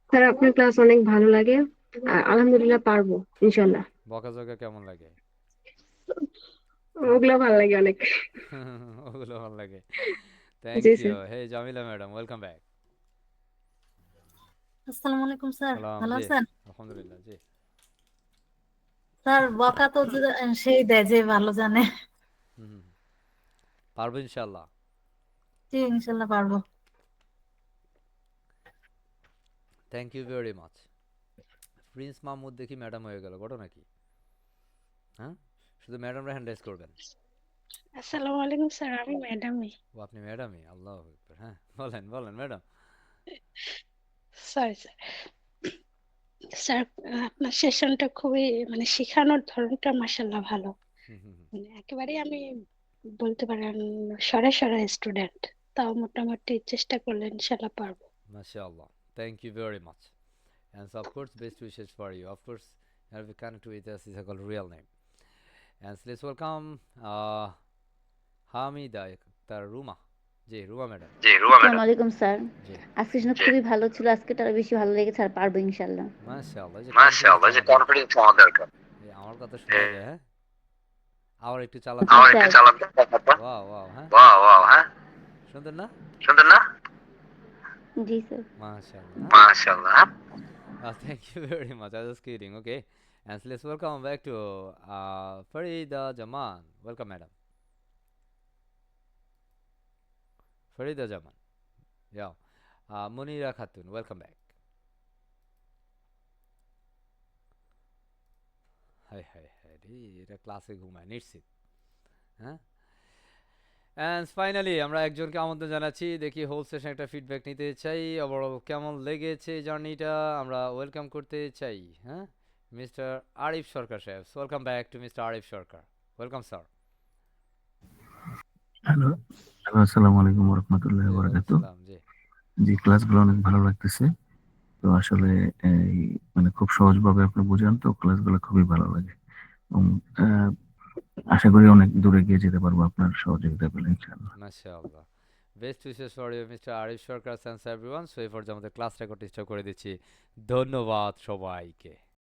স্যার আপনার ক্লাস অনেক ভালো লাগে, আলহামদুলিল্লাহ পারবো ইনশাল্লাহ। বকাঝকা কেমন লাগে? ওগুলো ভালো লাগে অনেক। ওগুলো ভালো লাগে। Thank G U. স্যার। হে জামিলা ম্যাডাম, ওয়েলকাম ব্যাক। আসসালামু আলাইকুম স্যার, সালাম ভালো জি। আছেন? আলহামদুলিল্লাহ জি। স্যার বকা তো সেই দেয় যে ভালো জানে। হুম, পারবো ইনশাআল্লাহ। জি ইনশাল্লাহ পারবো। Thank you very much. Prince Mahmud দেখি ম্যাডাম হয়ে গেল, ঘটনা কি? হ্যাঁ, শুধু ম্যাডামরা হ্যান্ড রাইজ করবেন। আসসালামু আলাইকুম স্যার, আমি ম্যাডামই। ও আপনি ম্যাডামই, আল্লাহু আকবার। হ্যাঁ, বলেন বলেন ম্যাডাম। Sorry sir. স্যার আপনার সেশনটা খুবই মানে শেখানোর ধরনটা মাশাআল্লাহ ভালো। মানে একেবারেই আমি বলতে পারেন সরাসরি স্টুডেন্ট, তাও মোটামুটি চেষ্টা করলে ইনশাআল্লাহ পারবো। মাশাআল্লাহ, thank you very much. And so of course, best wishes for you. Of course, you have to connect with us is a called real name. And so let's welcome Hamida Akhtar Ruma. G, Ruma madam. আসসালামু আলাইকুম sir. জি, আজকে session খুবই ভালো ছিল, আজকেটা আরো বেশি ভালো লেগেছে, আর পারবো ইনশাআল্লাহ। মাশাআল্লাহ, যে মাশাআল্লাহ, যে কনফিডেন্স আমাদের দরকার। এই আমার কথা শোনা যায়? হ্যাঁ, আবার একটু চালাতে জি আমার একটু স্যার। চালাতে দেখাবো। Wow wow. হ্যাঁ, ওয়াও ওয়াও, হ্যাঁ সুন্দর না? সুন্দর না? জি স্যার। মাশাআল্লাহ। মাশাআল্লাহ। Thank you very much. I was just kidding. Okay, and so let's welcome back to Farida Jaman. Welcome, madam. Farida Jaman. Yeah. Munira Khatun. Welcome back. High high high রে, এটা ক্লাসে ঘুমায় নিশ্চিত। হ্যাঁ, অ্যান্ড ফাইনালি আমরা একজনকে আমন্ত্রণ জানাচ্ছি, দেখি হোল সেশন একটা ফিডব্যাক নিতে চাই, ওভারঅল কেমন লেগেছে জার্নিটা আমরা ওয়েলকাম করতে চাই। হ্যাঁ, মিস্টার আরিফ সরকার সাহেব, welcome back to mister Arif Sarkar, welcome sir. Hello hello, আসসালামু আলাইকুম রহমতুল্লাহ বারাকাতু। জি জি, ক্লাসগুলো অনেক ভালো লাগতেছে। তো আসলে এই মানে খুব সহজভাবে আপনি বোঝান, তো ক্লাসগুলো খুবই ভালো লাগে এবং আশা করি অনেক দূরে গিয়ে যেতে পারবো আপনার সহযোগিতা পেলে ইনশাআল্লাহ। মাশাআল্লাহ, best wishes for you mister Arif Sarkar, thanks everyone. So এই পর্যন্ত আমাদের ক্লাস রেকর্ড ডিস্টার্ব করে দিচ্ছি, ধন্যবাদ সবাইকে।